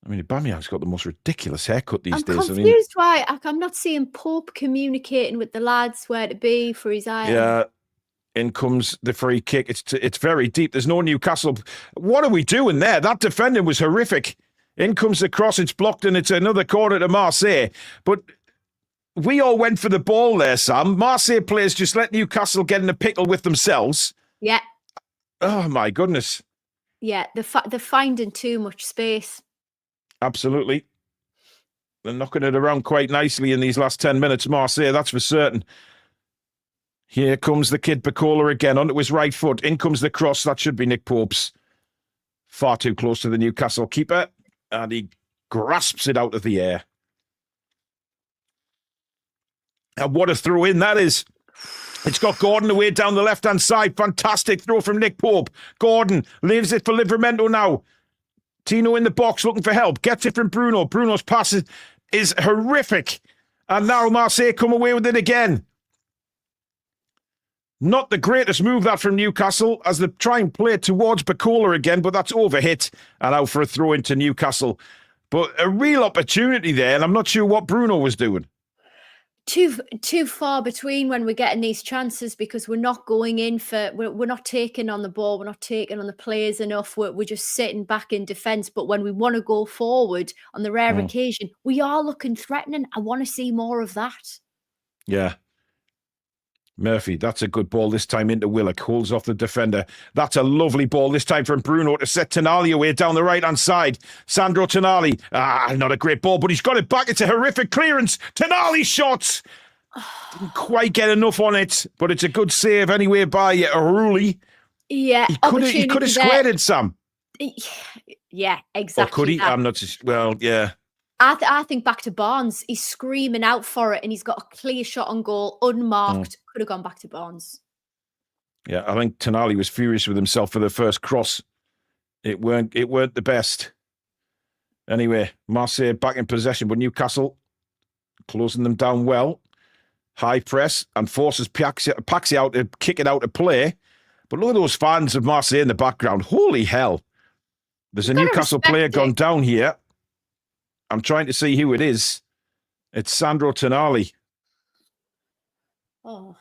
I mean, Aubameyang's got the most ridiculous haircut these days. I'm confused why I'm not seeing Pope communicating with the lads where to be for his eye. Yeah. In comes the free kick. It's very deep. There's no Newcastle. What are we doing there? That defending was horrific. In comes the cross. It's blocked, and it's another corner to Marseille. But we all went for the ball there, Sam. Marseille players just let Newcastle get in a pickle with themselves. Yeah. Oh, my goodness. Yeah, they're finding too much space. Absolutely. They're knocking it around quite nicely in these last 10 minutes, Marseille, that's for certain. Here comes the kid Bacola again onto his right foot. In comes the cross. That should be Nick Pope's. Far too close to the Newcastle keeper. And he grasps it out of the air. And what a throw in that is. It's got Gordon away down the left-hand side. Fantastic throw from Nick Pope. Gordon leaves it for Livramento now. Tino in the box looking for help. Gets it from Bruno. Bruno's pass is horrific. And now Marseille come away with it again. Not the greatest move that from Newcastle as they try and play it towards Bacola again, but that's overhit and out for a throw into Newcastle. But a real opportunity there, and I'm not sure what Bruno was doing. Too far between when we're getting these chances because we're not going in for we're not taking on the ball, we're not taking on the players enough. We're just sitting back in defence. But when we want to go forward on the rare occasion, we are looking threatening. I want to see more of that. Yeah. Murphy, that's a good ball this time into Willock. Holds off the defender. That's a lovely ball this time from Bruno to set Tonali away down the right-hand side. Sandro Tonali. Not a great ball, but he's got it back. It's a horrific clearance. Tonali shots. Didn't quite get enough on it, but it's a good save anyway by Aruli. Yeah. He could have squared it, Sam. Yeah, exactly. Or could he? That. I'm not... Well, yeah. I think back to Barnes. He's screaming out for it and he's got a clear shot on goal, unmarked. Could have gone back to Barnes. Yeah, I think Tonali was furious with himself for the first cross. It weren't the best. Anyway, Marseille back in possession, but Newcastle closing them down well. High press and forces Paxi out to kick it out of play. But look at those fans of Marseille in the background. Holy hell. There's a Newcastle player gone down here. I'm trying to see who it is. It's Sandro Tonali. Oh.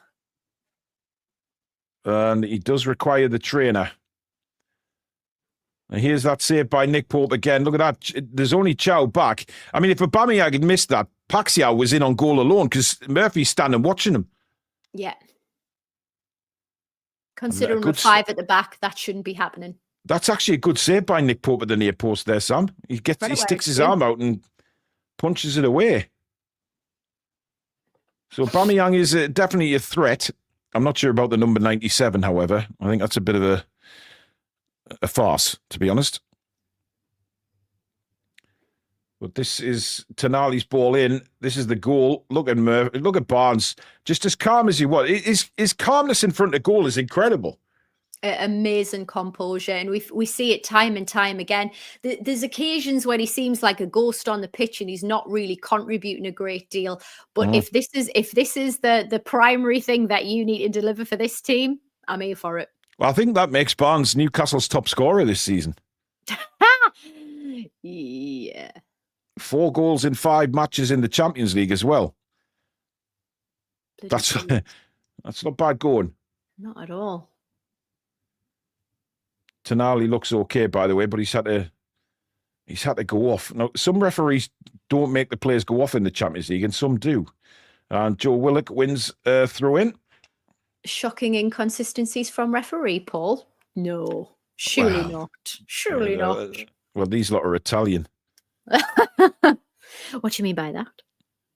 And he does require the trainer. And here's that save by Nick Pope again. Look at that. There's only Chow back. I mean, if Aubameyang had missed that, Paxiao was in on goal alone because Murphy's standing watching him. Yeah. Considering we're 5 at the back, that shouldn't be happening. That's actually a good save by Nick Pope at the near post there, Sam. He sticks his arm out and punches it away. So Aubameyang is definitely a threat. I'm not sure about the number 97, however. I think that's a bit of a farce, to be honest. But this is Tonali's ball in. This is the goal. Look at Look at Barnes. Just as calm as he was. His calmness in front of goal is incredible. Amazing composure, and we see it time and time again. There's occasions when he seems like a ghost on the pitch and he's not really contributing a great deal. But if this is the primary thing that you need to deliver for this team, I'm here for it. Well, I think that makes Barnes Newcastle's top scorer this season. Yeah. 4 goals in 5 matches in the Champions League as well. That's not bad going. Not at all. Tonali looks okay, by the way, but he's had to go off. Now, some referees don't make the players go off in the Champions League, and some do. And Joe Willock wins throw in. Shocking inconsistencies from referee, Paul. No, surely not. Surely not. Well, these lot are Italian. What do you mean by that?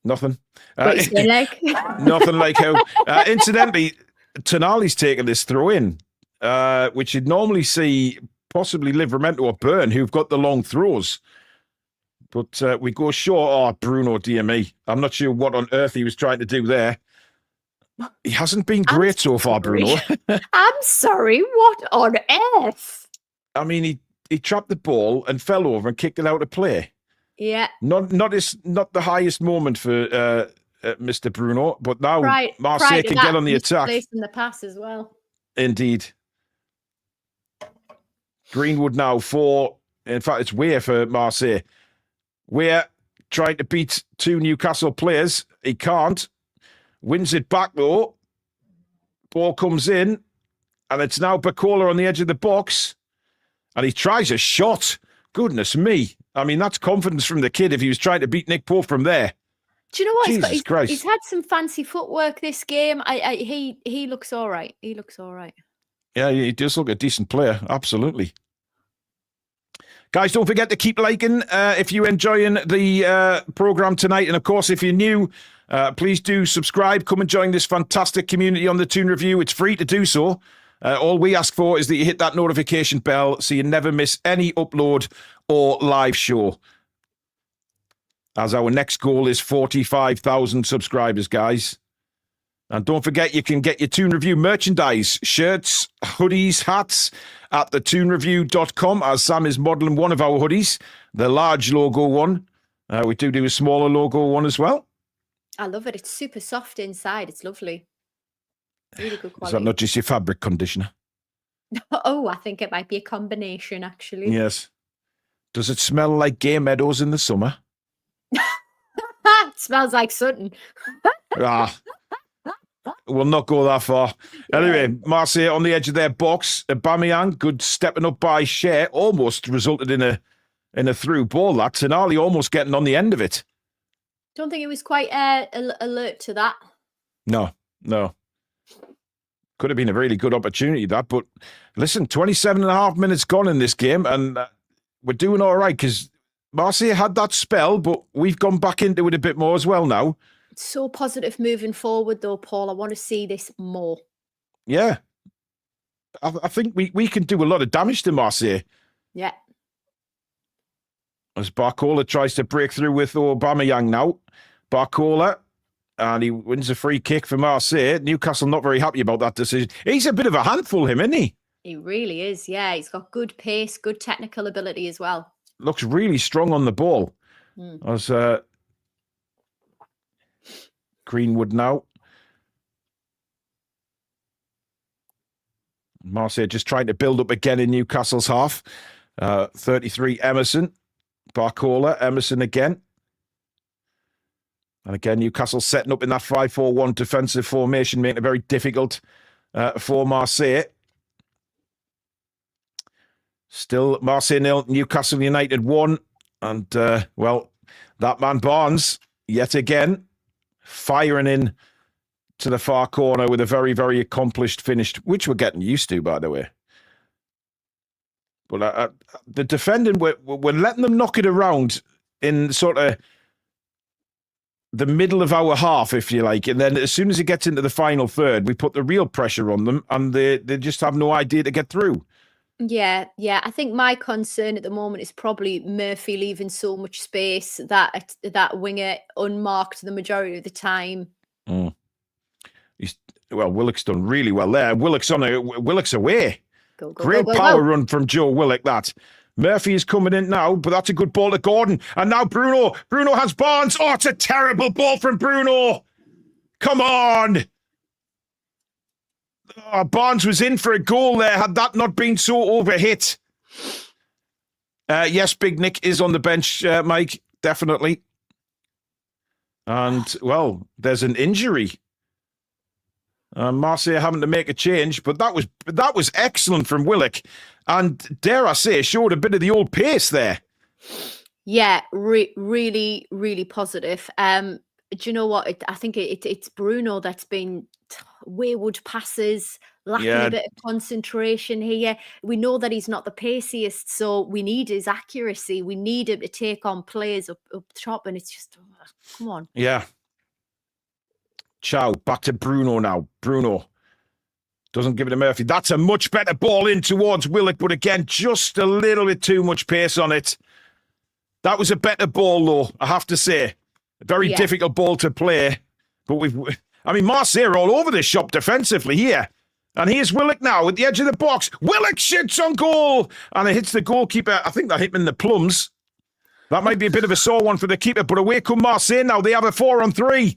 Nothing. Nothing like how. Incidentally, Tonali's taken this throw in. Which you'd normally see possibly Livramento or Byrne, who've got the long throws. But we go short. Oh, Bruno, dear me. I'm not sure what on earth he was trying to do there. He hasn't been great so far, Bruno. I'm sorry, what on earth? I mean, he trapped the ball and fell over and kicked it out of play. Yeah. Not the highest moment for Mr. Bruno, but now Marseille can get on the attack. In the pass as well. Indeed. Greenwood now in fact, it's Weir for Marseille. Weir trying to beat 2 Newcastle players. He can't. Wins it back, though. Ball comes in, and it's now Bacola on the edge of the box. And he tries a shot. Goodness me. I mean, that's confidence from the kid if he was trying to beat Nick Pope from there. Do you know what? Jesus Christ. He's had some fancy footwork this game. He looks all right. He looks all right. Yeah, he does look a decent player. Absolutely. Guys, don't forget to keep liking if you're enjoying the program tonight. And of course, if you're new, please do subscribe. Come and join this fantastic community on the Toon Review. It's free to do so. All we ask for is that you hit that notification bell so you never miss any upload or live show. As our next goal is 45,000 subscribers, guys. And don't forget, you can get your Toon Review merchandise, shirts, hoodies, hats at thetoonreview.com, as Sam is modelling one of our hoodies, the large logo one. We do a smaller logo one as well. I love it. It's super soft inside. It's lovely. Really good quality. Is that not just your fabric conditioner? Oh, I think it might be a combination, actually. Yes. Does it smell like Gay Meadows in the summer? It smells like Sutton. We'll not go that far. Anyway, Marseille on the edge of their box. Aubameyang, good stepping up by Cher, almost resulted in a through ball. That Tonali almost getting on the end of it. Don't think it was quite alert to that. No. Could have been a really good opportunity, that. But listen, 27 and a half minutes gone in this game, and we're doing all right because Marseille had that spell, but we've gone back into it a bit more as well now. So positive moving forward, though, Paul. I want to see this more. Yeah. I think we can do a lot of damage to Marseille. Yeah. As Barcola tries to break through with Aubameyang now. Barcola, and he wins a free kick for Marseille. Newcastle not very happy about that decision. He's a bit of a handful, him, isn't he? He really is, yeah. He's got good pace, good technical ability as well. Looks really strong on the ball. As Greenwood now. Marseille just trying to build up again in Newcastle's half. 33 Emerson. Barcola, Emerson again. And again, Newcastle setting up in that 5-4-1 defensive formation, making it very difficult for Marseille. Still Marseille 0, Newcastle United 1. And, that man Barnes, yet again, firing in to the far corner with a very, very accomplished finish, which we're getting used to, by the way. But the defending, we're letting them knock it around in sort of the middle of our half, if you like. And then as soon as it gets into the final third, we put the real pressure on them and they just have no idea to get through. Yeah, yeah. I think my concern at the moment is probably Murphy leaving so much space that winger unmarked the majority of the time. Mm. Willock's done really well there. Willock's away. Go, go, Great go, go, power go. run from Joe Willock, that. Murphy is coming in now, but that's a good ball to Gordon. And now Bruno. Bruno has Barnes. Oh, it's a terrible ball from Bruno. Come on. Oh, Barnes was in for a goal there had that not been so overhit. Yes, Big Nick is on the bench, Mike, definitely. And, well, there's an injury. Marseille having to make a change, but that was excellent from Willock. And dare I say, showed a bit of the old pace there. Yeah, really, really positive. Do you know what? I think it's Bruno that's been wayward passes, lacking a bit of concentration here. We know that he's not the paciest, so we need his accuracy. We need him to take on players up top, and it's just, come on. Yeah. Chow, back to Bruno now. Bruno doesn't give it to Murphy. That's a much better ball in towards Willock, but again, just a little bit too much pace on it. That was a better ball, though, I have to say. A very difficult ball to play. But Marseille are all over this shop defensively here. And here's Willock now at the edge of the box. Willock shits on goal. And it hits the goalkeeper. I think that hit him in the plums. That might be a bit of a sore one for the keeper, but away come Marseille now. They have a 4-on-3.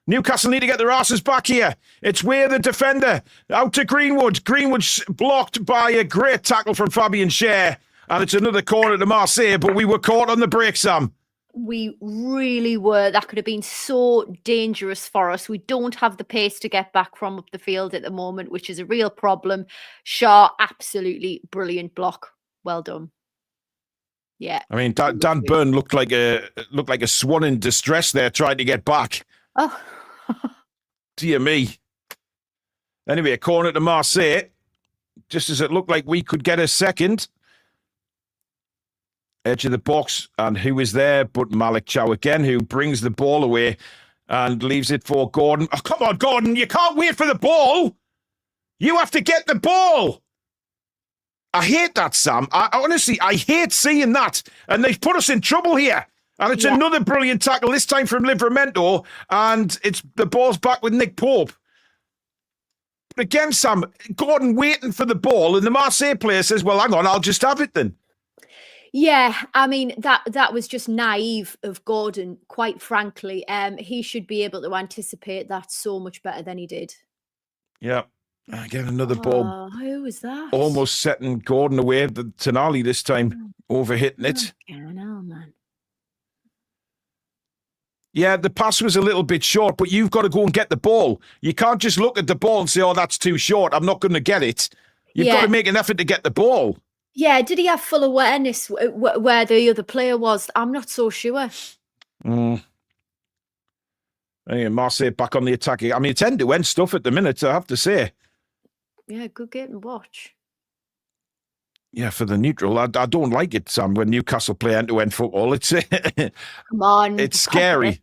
Newcastle need to get their asses back here. It's where the defender out to Greenwood. Greenwood's blocked by a great tackle from Fabian Schär. And it's another corner to Marseille, but we were caught on the break, Sam. We really were. That could have been so dangerous for us. We don't have the pace to get back from up the field at the moment, which is a real problem. Shaw, absolutely brilliant block. Well done. Yeah. I mean, Dan Burn looked like a swan in distress there, trying to get back. Oh. Dear me. Anyway, a corner to Marseille. Just as it looked like we could get a second. Edge of the box, and who is there but Malik Chow again, who brings the ball away and leaves it for Gordon. Oh, come on, Gordon, you can't wait for the ball. You have to get the ball. I hate that, Sam. Honestly, I hate seeing that. And they've put us in trouble here. And it's another brilliant tackle, this time from Livramento, and it's the ball's back with Nick Pope. But again, Sam, Gordon waiting for the ball, and the Marseille player says, well, hang on, I'll just have it then. Yeah, I mean, that was just naive of Gordon, quite frankly. He should be able to anticipate that so much better than he did. Yeah. Again, another ball. Who was that? Almost setting Gordon away. The Tonali this time, overhitting it. Oh, man. Yeah, the pass was a little bit short, but you've got to go and get the ball. You can't just look at the ball and say, oh, that's too short, I'm not going to get it. You've got to make an effort to get the ball. Yeah, did he have full awareness where the other player was? I'm not so sure. Anyway, Marseille back on the attack. I mean, it's end-to-end stuff at the minute, I have to say. Yeah, good game to watch. Yeah, for the neutral. I don't like it, Sam, when Newcastle play end-to-end football. It's come on. It's scary.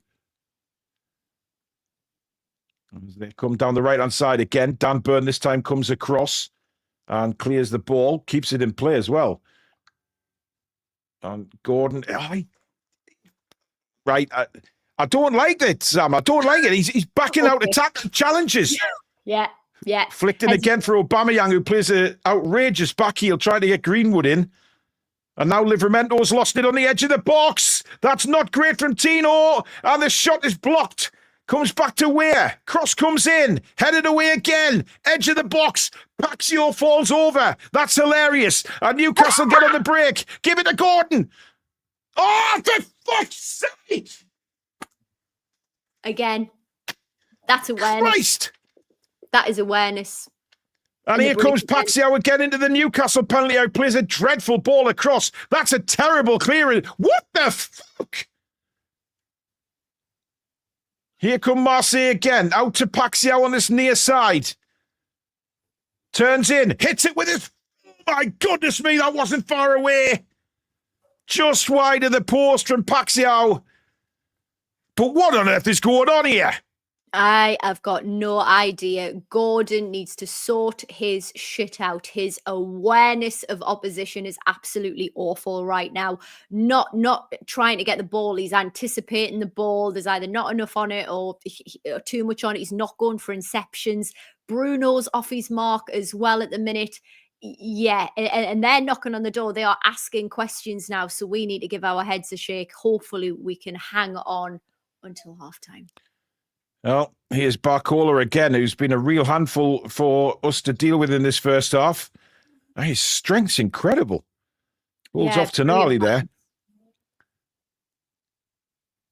As they come down the right-hand side again. Dan Burn this time comes across and clears the ball, keeps it in play as well. And Gordon, I don't like it, Sam. I don't like it. He's backing out attack challenges. Yeah. Flicked in again for Aubameyang, who plays an outrageous back heel, trying to get Greenwood in. And now Livramento's lost it on the edge of the box. That's not great from Tino. And the shot is blocked. Comes back to Weir. Cross comes in. Headed away again. Edge of the box. Paxio falls over. That's hilarious. And Newcastle get on the break. Give it to Gordon. Oh, for fuck's sake! Again, that's awareness. Christ! That is awareness. And here comes Paxio again into the Newcastle penalty area. Plays a dreadful ball across. That's a terrible clearance. What the fuck? Here come Marseille again. Out to Paxio on this near side. Turns in. Hits it with his... Oh my goodness me, that wasn't far away. Just wide of the post from Paxio. But what on earth is going on here? I have got no idea. Gordon needs to sort his shit out. His awareness of opposition is absolutely awful right now. Not trying to get the ball. He's anticipating the ball. There's either not enough on it or too much on it. He's not going for inceptions. Bruno's off his mark as well at the minute. Yeah, and they're knocking on the door. They are asking questions now. So we need to give our heads a shake. Hopefully we can hang on until halftime. Well, here's Barcola again, who's been a real handful for us to deal with in this first half. His strength's incredible. Holds off Tonali there.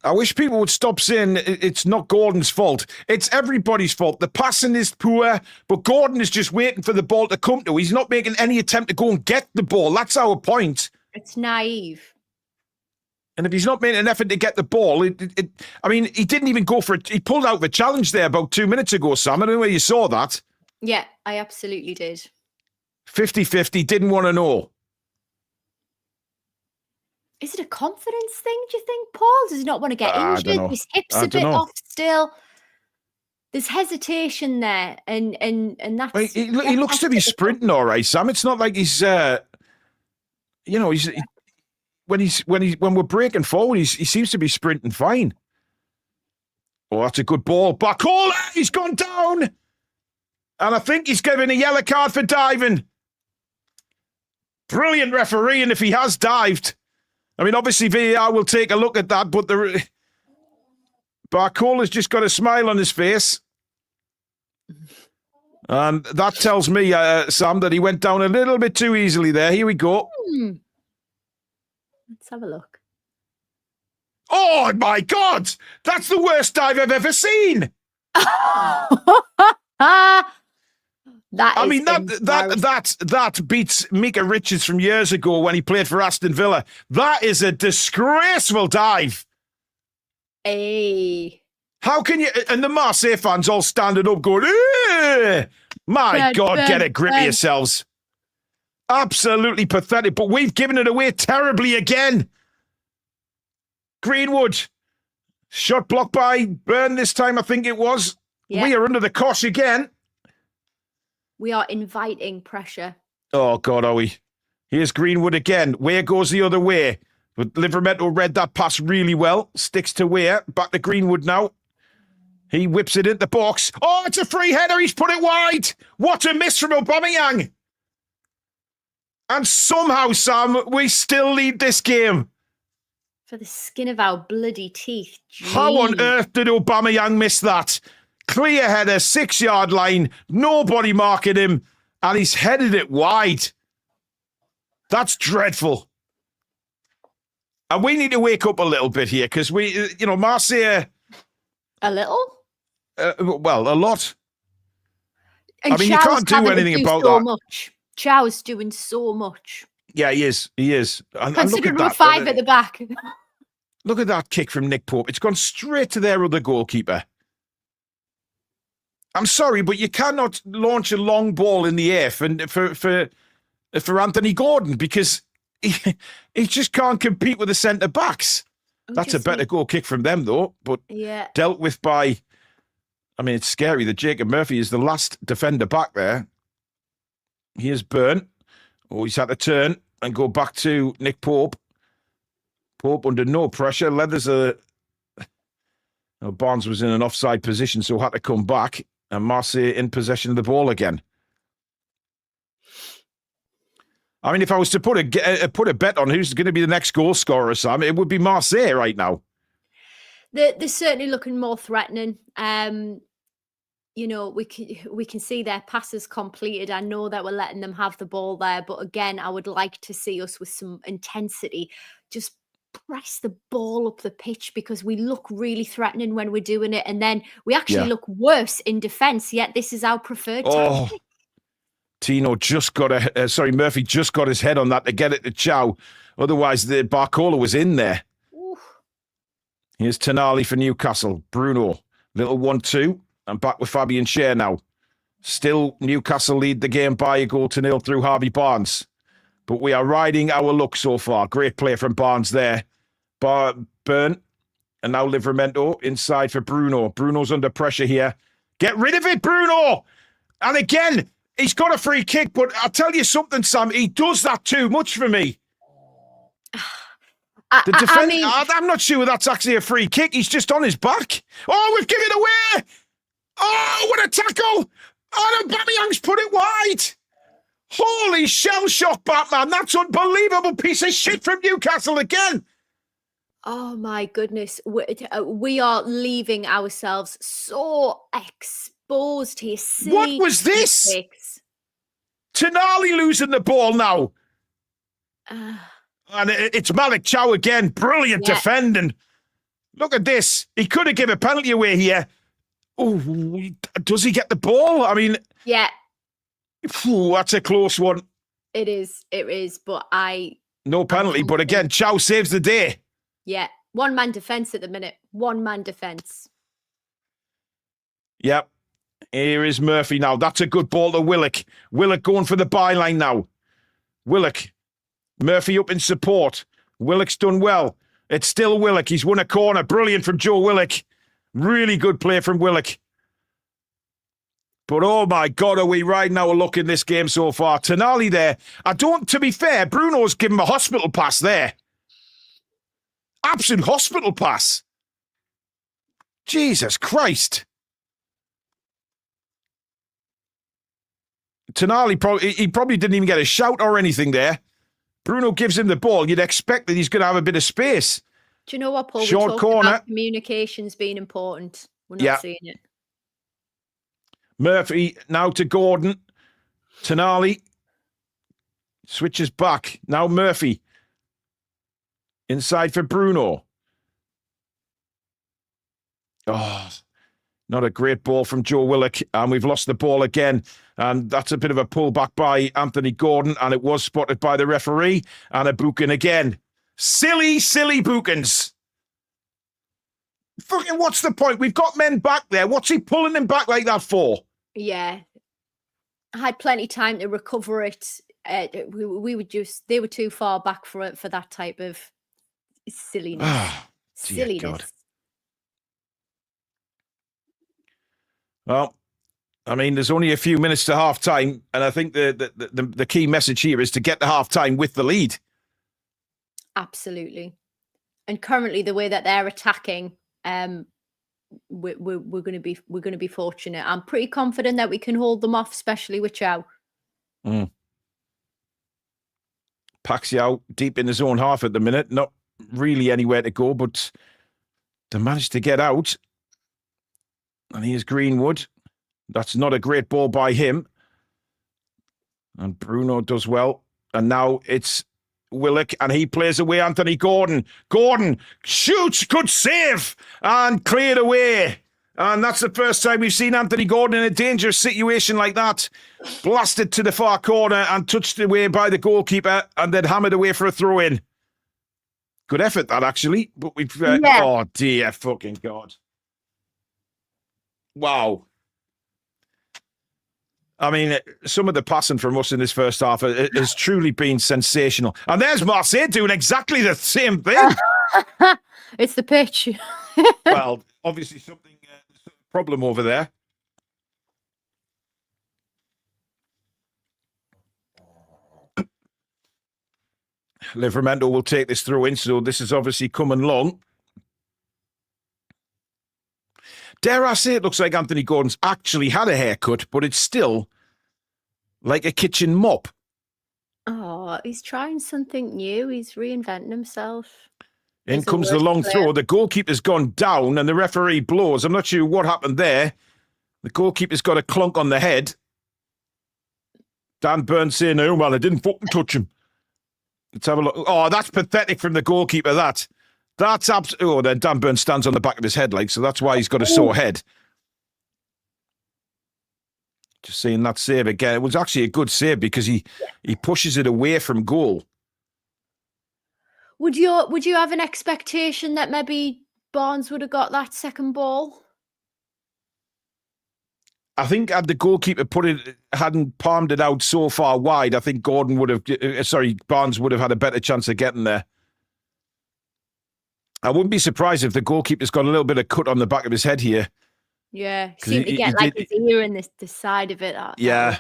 I wish people would stop saying it's not Gordon's fault. It's everybody's fault. The passing is poor, but Gordon is just waiting for the ball to come to him. He's not making any attempt to go and get the ball. That's our point. It's naive. And if he's not making an effort to get the ball, I mean, he didn't even go for it. He pulled out the challenge there about 2 minutes ago, Sam. I don't know where you saw that. Yeah, I absolutely did. 50-50, didn't want to know. Is it a confidence thing, do you think, Paul? Does he not want to get injured? His hips a bit off still. There's hesitation there, and that's... Well, he looks to be sprinting all right, Sam. It's not like he's... he's... When we're breaking forward, he seems to be sprinting fine. Oh, that's a good ball. Barcola, he's gone down. And I think he's given a yellow card for diving. Brilliant refereeing if he has dived. I mean, obviously VAR will take a look at that, but Barcola's just got a smile on his face. And that tells me, Sam, that he went down a little bit too easily there. Here we go. Let's have a look. Oh, my God! That's the worst dive I've ever seen! That beats Mika Richards from years ago when he played for Aston Villa. That is a disgraceful dive. Hey. How can you... And the Marseille fans all standing up going, eh! My God, get a grip of yourselves. Absolutely pathetic, but we've given it away terribly again. Greenwood. Shot blocked by Byrne this time, I think it was. Yeah. We are under the cosh again. We are inviting pressure. Oh, God, are we? Here's Greenwood again. Weir goes the other way. But Livramento read that pass really well. Sticks to Weir. Back to Greenwood now. He whips it into the box. Oh, it's a free header. He's put it wide. What a miss from Aubameyang. And somehow, Sam, we still lead this game. For the skin of our bloody teeth. Jeez. How on earth did Aubameyang miss that? Clear header, 6-yard line, nobody marking him, and he's headed it wide. That's dreadful. And we need to wake up a little bit here, because Marseille... A little? Well, a lot. And I mean, you can't do anything about that. Much. Chow's doing so much. Yeah, he is. He is. And look at that. 5 at the back. Look at that kick from Nick Pope. It's gone straight to their other goalkeeper. I'm sorry, but you cannot launch a long ball in the air for Anthony Gordon because he just can't compete with the centre-backs. That's a better goal kick from them, though. But dealt with by... I mean, it's scary that Jacob Murphy is the last defender back there. Here's Byrne. Oh, he's had to turn and go back to Nick Pope. Pope under no pressure. Barnes was in an offside position, so had to come back. And Marseille in possession of the ball again. I mean, if I was to put a bet on who's going to be the next goal scorer, Sam, it would be Marseille right now. They're certainly looking more threatening. We can see their passes completed. I know that we're letting them have the ball there, but again, I would like to see us with some intensity. Just press the ball up the pitch because we look really threatening when we're doing it, and then we actually look worse in defence. Yet this is our preferred tactic. Murphy just got his head on that to get it to Chow. Otherwise, the Barcola was in there. Oof. Here's Tonali for Newcastle. Bruno, little 1-2. I'm back with Fabian Schär now. Still, Newcastle lead the game by 1-0 through Harvey Barnes. But we are riding our luck so far. Great play from Barnes there. Byrne And now Livramento inside for Bruno. Bruno's under pressure here. Get rid of it, Bruno! And again, he's got a free kick, but I'll tell you something, Sam, he does that too much for me. I'm not sure that's actually a free kick. He's just on his back. Oh, we've given it away! Oh, what a tackle! Oh, no, Aubameyang's put it wide! Holy shell shock, Batman! That's unbelievable piece of shit from Newcastle again! Oh my goodness, we are leaving ourselves so exposed here. What was this? Tonali losing the ball now. And it's Malik Chow again. Brilliant defending. Look at this. He could have given a penalty away here. Oh, does he get the ball? I mean... Yeah. That's a close one. It is, but No penalty, but again, Chow saves the day. Yeah, one-man defence at the minute. One-man defence. Yep. Here is Murphy now. That's a good ball to Willock. Willock going for the byline now. Willock. Murphy up in support. Willock's done well. It's still Willock. He's won a corner. Brilliant from Joe Willock. Really good play from Willock. But oh my God, are we riding our luck in this game so far? Tonali there. To be fair, Bruno's given him a hospital pass there. Absolute hospital pass. Jesus Christ. Tonali probably didn't even get a shout or anything there. Bruno gives him the ball. You'd expect that he's going to have a bit of space. Do you know what, Paul? Short we corner. about communications being important. We're not seeing it. Murphy now to Gordon. Tonali switches back. Now Murphy. Inside for Bruno. Oh, not a great ball from Joe Willock. And we've lost the ball again. And that's a bit of a pullback by Anthony Gordon. And it was spotted by the referee. And a booking again. Silly bookings. Fucking what's the point? We've got men back there. What's he pulling them back like that for? Yeah. I had plenty of time to recover it. They were too far back for that type of silliness. Silliness. God. Well, I mean, there's only a few minutes to half time, and I think the key message here is to get to half time with the lead. Absolutely. And currently, the way that they're attacking, we're going to be fortunate. I'm pretty confident that we can hold them off, especially with Chow. Paxiao deep in his own half at the minute, not really anywhere to go, but they managed to get out. And here's Greenwood. That's not a great ball by him. And Bruno does well. And now it's Willock, and he plays away Anthony Gordon. Gordon shoots, good save, and cleared away. And that's the first time we've seen Anthony Gordon in a dangerous situation like that. Blasted to the far corner and touched away by the goalkeeper, and then hammered away for a throw-in. Good effort, that, actually. But we've... Oh, dear fucking God. Wow. I mean, some of the passing from us in this first half has truly been sensational. And there's Marseille doing exactly the same thing. It's the pitch. Well, obviously something problem over there. Livramento will take this throw in, so this is obviously coming long. Dare I say it looks like Anthony Gordon's actually had a haircut, but it's still like a kitchen mop. Oh, he's trying something new. He's reinventing himself. In comes the long throw. The goalkeeper's gone down and the referee blows. I'm not sure what happened there. The goalkeeper's got a clunk on the head. Dan Burns saying, oh, well, I didn't fucking touch him. Let's have a look. Oh, that's pathetic from the goalkeeper, that. That's absolutely... Oh, then Dan Burns stands on the back of his head, like, so that's why he's got a sore head. Just seeing that save again. It was actually a good save because he pushes it away from goal. Would you have an expectation that maybe Barnes would have got that second ball? I think had the goalkeeper hadn't palmed it out so far wide, I think Barnes would have had a better chance of getting there. I wouldn't be surprised if the goalkeeper's got a little bit of cut on the back of his head here. Yeah, 'Cause seemed to he get like did- his ear and the side of it. Yeah.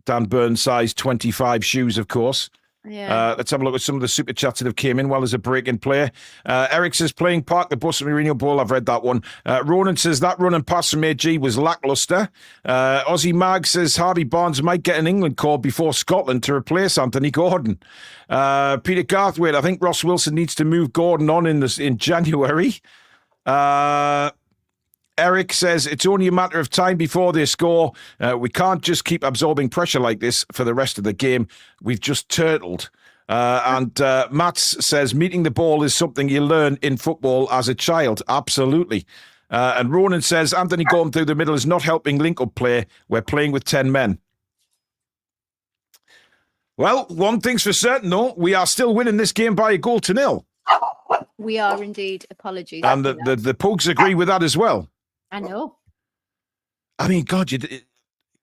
Dan Burns size 25 shoes, of course. Yeah. Let's have a look at some of the super chats that have came in while there's a break in play. Eric says, playing Park the Bus and Mourinho ball. I've read that one. Ronan says, that run and pass from AG was lacklustre. Aussie Mag says, Harvey Barnes might get an England call before Scotland to replace Anthony Gordon. Peter Garthwaite, I think Ross Wilson needs to move Gordon on in January. Eric says, it's only a matter of time before they score. We can't just keep absorbing pressure like this for the rest of the game. We've just turtled. And Mats says, meeting the ball is something you learn in football as a child. Absolutely. And Ronan says, Anthony Gordon through the middle is not helping link-up play. We're playing with 10 men. Well, one thing's for certain, though. We are still winning this game by 1-0. We are indeed. Apologies. And the Pugs agree with that as well. I know. I mean, God,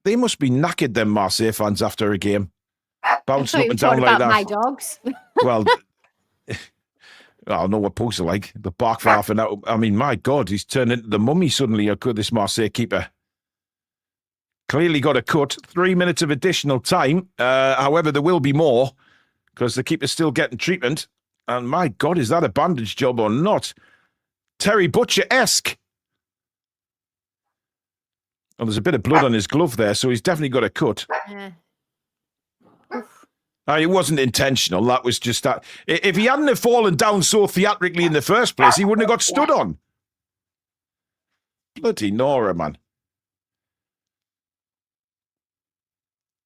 they must be knackered, them Marseille fans, after a game. Bouncing up and down like that. My dogs. Well, I know what Pugs are like. The bark for half an hour. I mean, my God, he's turned into the mummy suddenly, this Marseille keeper. Clearly got a cut. 3 minutes of additional time. However, there will be more because the keeper's still getting treatment. And my God, is that a bandage job or not? Terry Butcher-esque. Well, there's a bit of blood on his glove there, so he's definitely got a cut. Yeah. It wasn't intentional. That was just that. If he hadn't have fallen down so theatrically in the first place, he wouldn't have got stood on. Bloody Nora, man.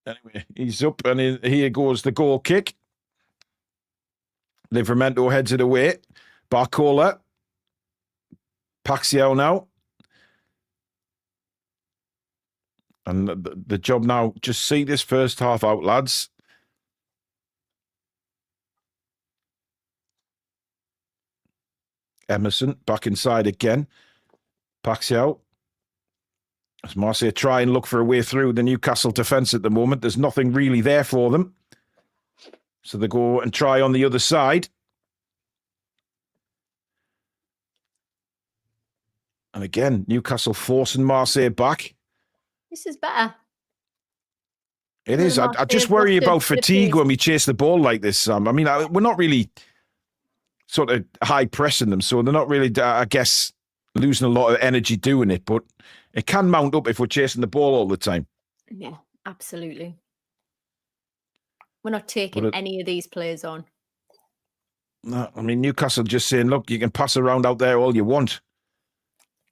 Anyway, he's up, and here goes the goal kick. Livramento heads it away. Barcola. Paxiao now. And the job now, just see this first half out, lads. Emerson back inside again. Paxiao. As Marseille try and look for a way through the Newcastle defence at the moment, there's nothing really there for them. So they go and try on the other side. And again, Newcastle forcing Marseille back. This is better. It is. I just worry about fatigue when we chase the ball like this, Sam. I mean, we're not really sort of high pressing them, so they're not really, I guess, losing a lot of energy doing it, but it can mount up if we're chasing the ball all the time. Yeah, absolutely. We're not taking any of these players on. No, I mean, Newcastle just saying, look, you can pass around out there all you want.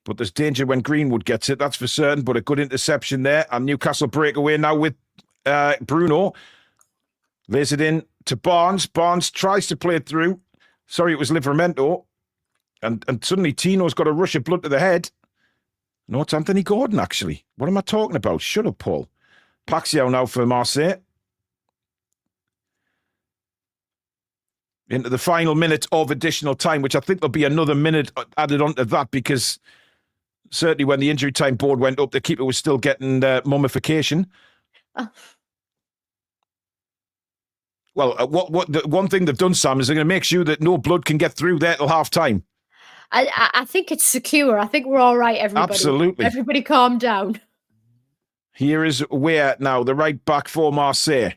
But there's danger when Greenwood gets it, that's for certain. But a good interception there. And Newcastle break away now with Bruno. Lays it in to Barnes. Barnes tries to play it through. Sorry, it was Livramento. And suddenly Tino's got a rush of blood to the head. No, it's Anthony Gordon, actually. What am I talking about? Shut up, Paul. Paxiao now for Marseille. Into the final minute of additional time, which I think there'll be another minute added onto that because certainly when the injury time board went up, the keeper was still getting mummification. Well, the one thing they've done, Sam, is they're going to make sure that no blood can get through there till half time. I think it's secure. I think we're all right, everybody. Absolutely. Everybody calm down. Here is Weah now, the right back for Marseille,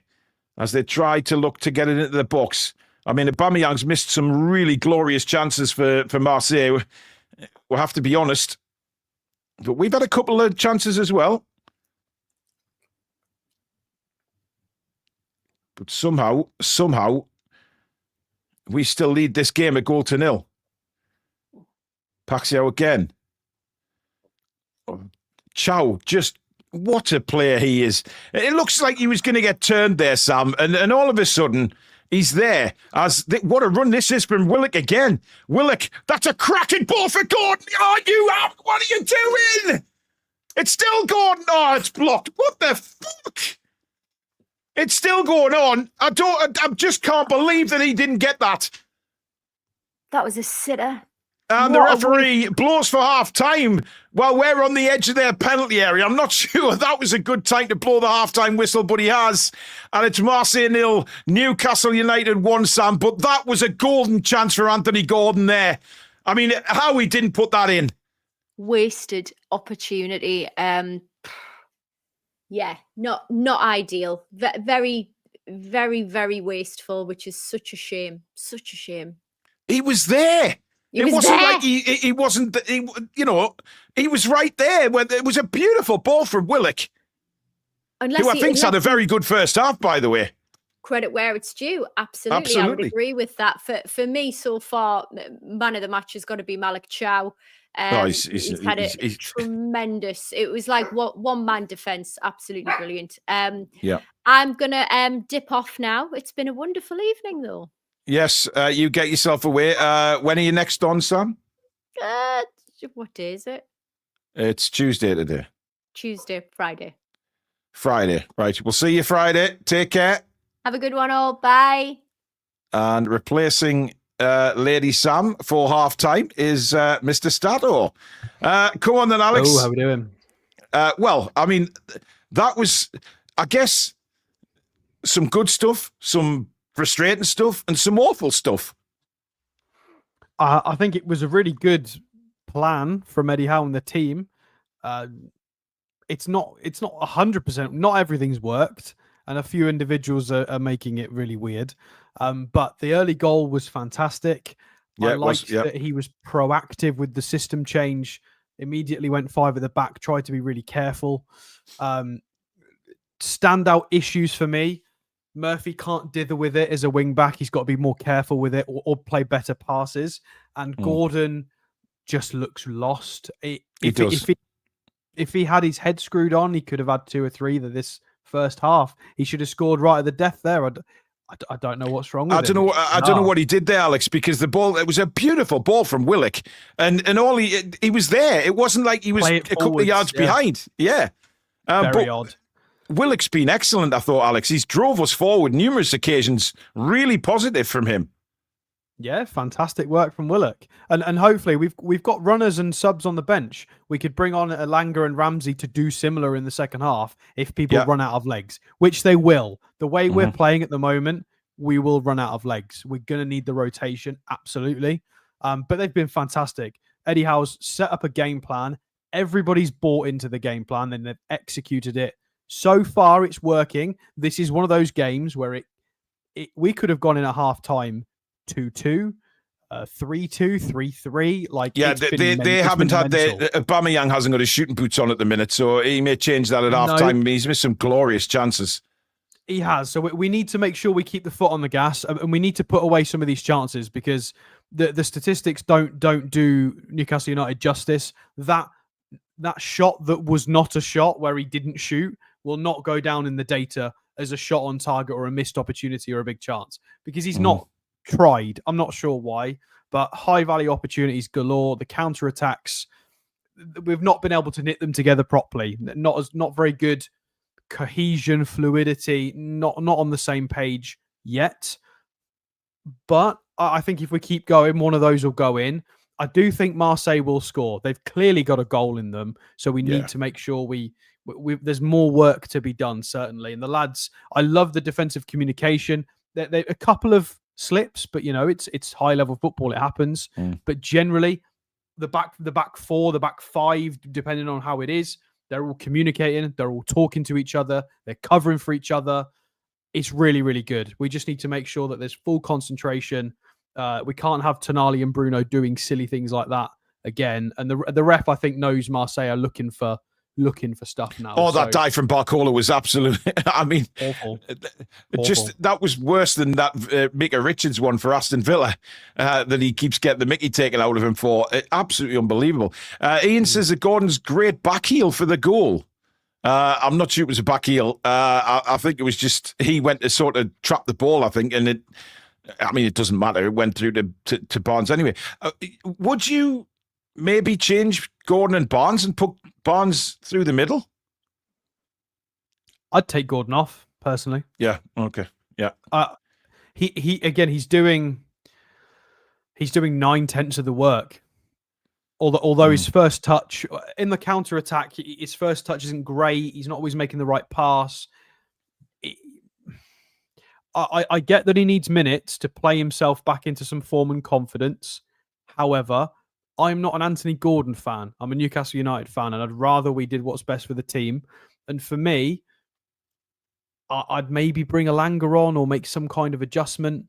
as they try to look to get it into the box. I mean, Aubameyang's missed some really glorious chances for Marseille. We'll have to be honest. But we've had a couple of chances as well. But somehow, we still lead this game 1-0. Paxiao again. Chow, just what a player he is. It looks like he was going to get turned there, Sam. And all of a sudden, he's there. What a run this is from Willock again. Willock, that's a cracking ball for Gordon. What are you doing? It's still Gordon. Oh, it's blocked. What the fuck? It's still going on. I just can't believe that he didn't get that. That was a sitter. And the What a referee blows for half time while we're on the edge of their penalty area. I'm not sure that was a good time to blow the half time whistle, but he has. And it's Marseille 0, Newcastle United 1, Sam. But that was a golden chance for Anthony Gordon there. I mean, how he didn't put that in. Wasted opportunity. Yeah, not ideal. Very, very, very wasteful, which is such a shame. Such a shame. He was there. He It was wasn't there. like he wasn't, he was right there. It was a beautiful ball from Willock, Unless who I he- think's had a unless very good first half, by the way. credit where it's due. Absolutely. I would Absolutely. agree with that. For me, so far, man of the match has got to be Malik Chow. He's had a tremendous. It was like one man defense. Absolutely brilliant. Yeah. I'm gonna dip off now. It's been a wonderful evening, though. Yes, you get yourself away. When are you next on, Sam? What day is it? It's Tuesday today. Tuesday, Friday. Friday. Right. We'll see you Friday. Take care. Have a good one, all. Bye. And replacing Lady Sam for half time is Mr. Stato. Come on then, Alex. Oh, how we doing? Well, I mean, that was, I guess, some good stuff, some frustrating stuff, and some awful stuff. I think it was a really good plan from Eddie Howe and the team. It's not 100%. Not everything's worked, and a few individuals are making it really weird. But the early goal was fantastic. Yeah, I liked that he was proactive with the system change. Immediately went 5 at the back. Tried to be really careful. Standout issues for me. Murphy can't dither with it as a wing back. He's got to be more careful with it or play better passes. And Gordon just looks lost. He does. If he had his head screwed on, he could have had 2 or 3 this first half. He should have scored right at the death there. I don't know what's wrong with I don't know. I don't know what he did there, Alex, because the ball, it was a beautiful ball from Willock, and all he was there. It wasn't like he was a couple of yards behind. Yeah. Very odd. Willock's been excellent, I thought, Alex. He's drove us forward numerous occasions. Really positive from him. Yeah, fantastic work from Willock. And hopefully we've got runners and subs on the bench. We could bring on Elanga and Ramsey to do similar in the second half if people run out of legs, which they will. The way we're playing at the moment, we will run out of legs. We're going to need the rotation, absolutely. But they've been fantastic. Eddie Howe's set up a game plan. Everybody's bought into the game plan and they've executed it. So far, it's working. This is one of those games where we could have gone in at half time 2-2, 3-2, 3-3. Like, yeah, they haven't had their Aubameyang hasn't got his shooting boots on at the minute, so he may change that at half time. He's missed some glorious chances. He has. So we need to make sure we keep the foot on the gas, and we need to put away some of these chances because the statistics don't do Newcastle United justice. That shot that was not a shot where he didn't shoot will not go down in the data as a shot on target or a missed opportunity or a big chance because he's not tried. I'm not sure why, but high value opportunities galore. The counter attacks, we've not been able to knit them together properly. Not very good cohesion, fluidity. Not on the same page yet. But I think if we keep going, one of those will go in. I do think Marseille will score. They've clearly got a goal in them, so we need to make sure we there's more work to be done, certainly. And the lads, I love the defensive communication. They a couple of slips, but it's high level football. It happens. But generally, the back 4, the back 5, depending on how it is, they're all communicating. They're all talking to each other. They're covering for each other. It's really, really good. We just need to make sure that there's full concentration. We can't have Tonali and Bruno doing silly things like that again. And the ref, I think, knows Marseille are looking for stuff now. Oh, that dive from Barcola was absolutely, I mean, awful. That was worse than that Micah Richards one for Aston Villa that he keeps getting the Mickey taken out of him for. Absolutely unbelievable. Ian says that Gordon's great back heel for the goal. I'm not sure it was a back heel. I think it was just he went to sort of trap the ball, I think, and it doesn't matter. It went through to Barnes anyway. Would you maybe change Gordon and Barnes and put Barnes through the middle? I'd take Gordon off personally. Yeah. Okay. Yeah. He's doing 9/10 of the work. Although his first touch in the counter attack, his first touch isn't great. He's not always making the right pass. I get that he needs minutes to play himself back into some form and confidence. However, I'm not an Anthony Gordon fan. I'm a Newcastle United fan, and I'd rather we did what's best for the team. And for me, I'd maybe bring Alanga on or make some kind of adjustment.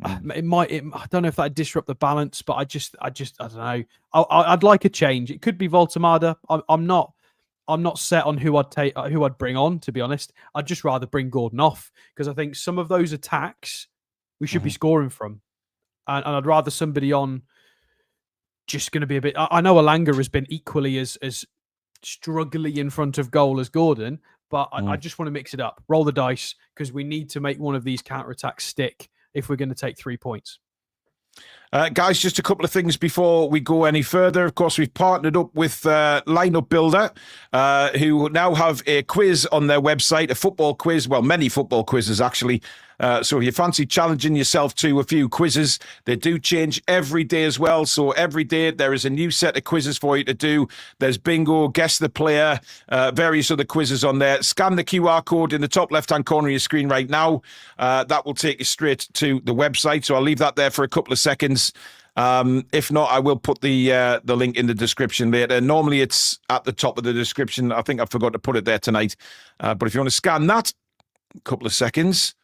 I don't know if that'd disrupt the balance, but I don't know. I'd like a change. It could be Voltemada. I'm not set on who I'd bring on, to be honest. I'd just rather bring Gordon off because I think some of those attacks we should be scoring from, and I'd rather somebody on. Just going to be a bit. I know Alanga has been equally as struggling in front of goal as Gordon, but I just want to mix it up, roll the dice because we need to make one of these counterattacks stick if we're going to take 3 points. Guys, just a couple of things before we go any further. Of course, we've partnered up with Lineup Builder, who now have a quiz on their website, a football quiz. Well, many football quizzes, actually. So if you fancy challenging yourself to a few quizzes, they do change every day as well. So every day there is a new set of quizzes for you to do. There's bingo, guess the player, various other quizzes on there. Scan the QR code in the top left-hand corner of your screen right now. That will take you straight to the website. So I'll leave that there for a couple of seconds. If not, I will put the link in the description later. Normally it's at the top of the description. I think I forgot to put it there tonight. But if you want to scan that, a couple of seconds.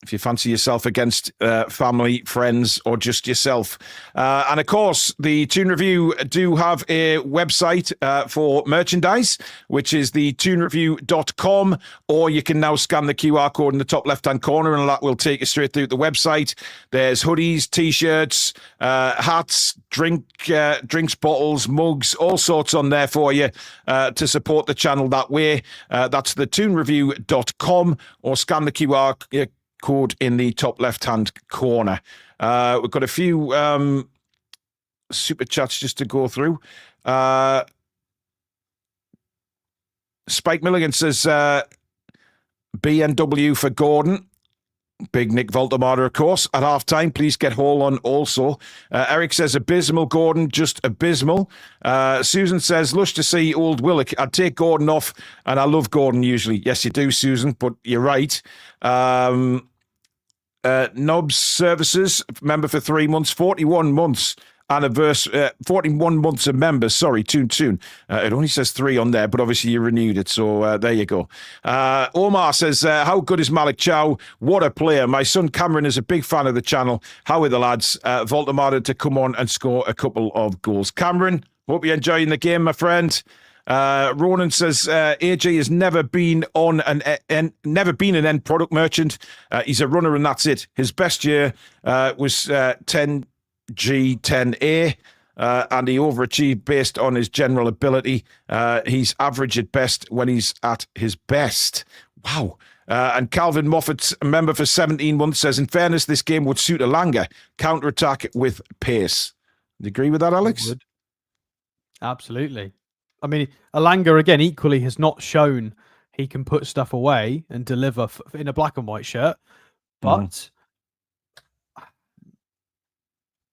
If you fancy yourself against family, friends, or just yourself. And of course, the Toon Review do have a website for merchandise, which is the toonreview.com, or you can now scan the QR code in the top left-hand corner, and that will take you straight through the website. There's hoodies, T-shirts, hats, drinks bottles, mugs, all sorts on there for you to support the channel that way. That's the toonreview.com, or scan the QR code in the top left-hand corner. We've got a few super chats just to go through. Spike Milligan says BNW for Gordon. Big Nick Voltemada, of course. At half-time, please get Hall on also. Eric says abysmal Gordon, just abysmal. Susan says, lush to see old Willock. I'd take Gordon off, and I love Gordon usually. Yes, you do, Susan, but you're right. Nobs Services, member for 3 months, 41 months anniversary, 41 months of members. Sorry, Toon. It only says 3 on there, but obviously you renewed it, so there you go. Omar says, how good is Malik Chow? What a player. My son Cameron is a big fan of the channel. How are the lads? Voltemada to come on and score a couple of goals. Cameron, hope you're enjoying the game, my friend. Ronan says AJ has never been never been an end product merchant. He's a runner and that's it. His best year was 10G 10A, and he overachieved based on his general ability. He's average at best when he's at his best. Wow. And Calvin Moffat's a member for 17 months says, in fairness, this game would suit Alanga. Counter-attack with pace. Do you agree with that, Alex? Absolutely. I mean, Alanga, again, equally has not shown he can put stuff away and deliver in a black and white shirt. But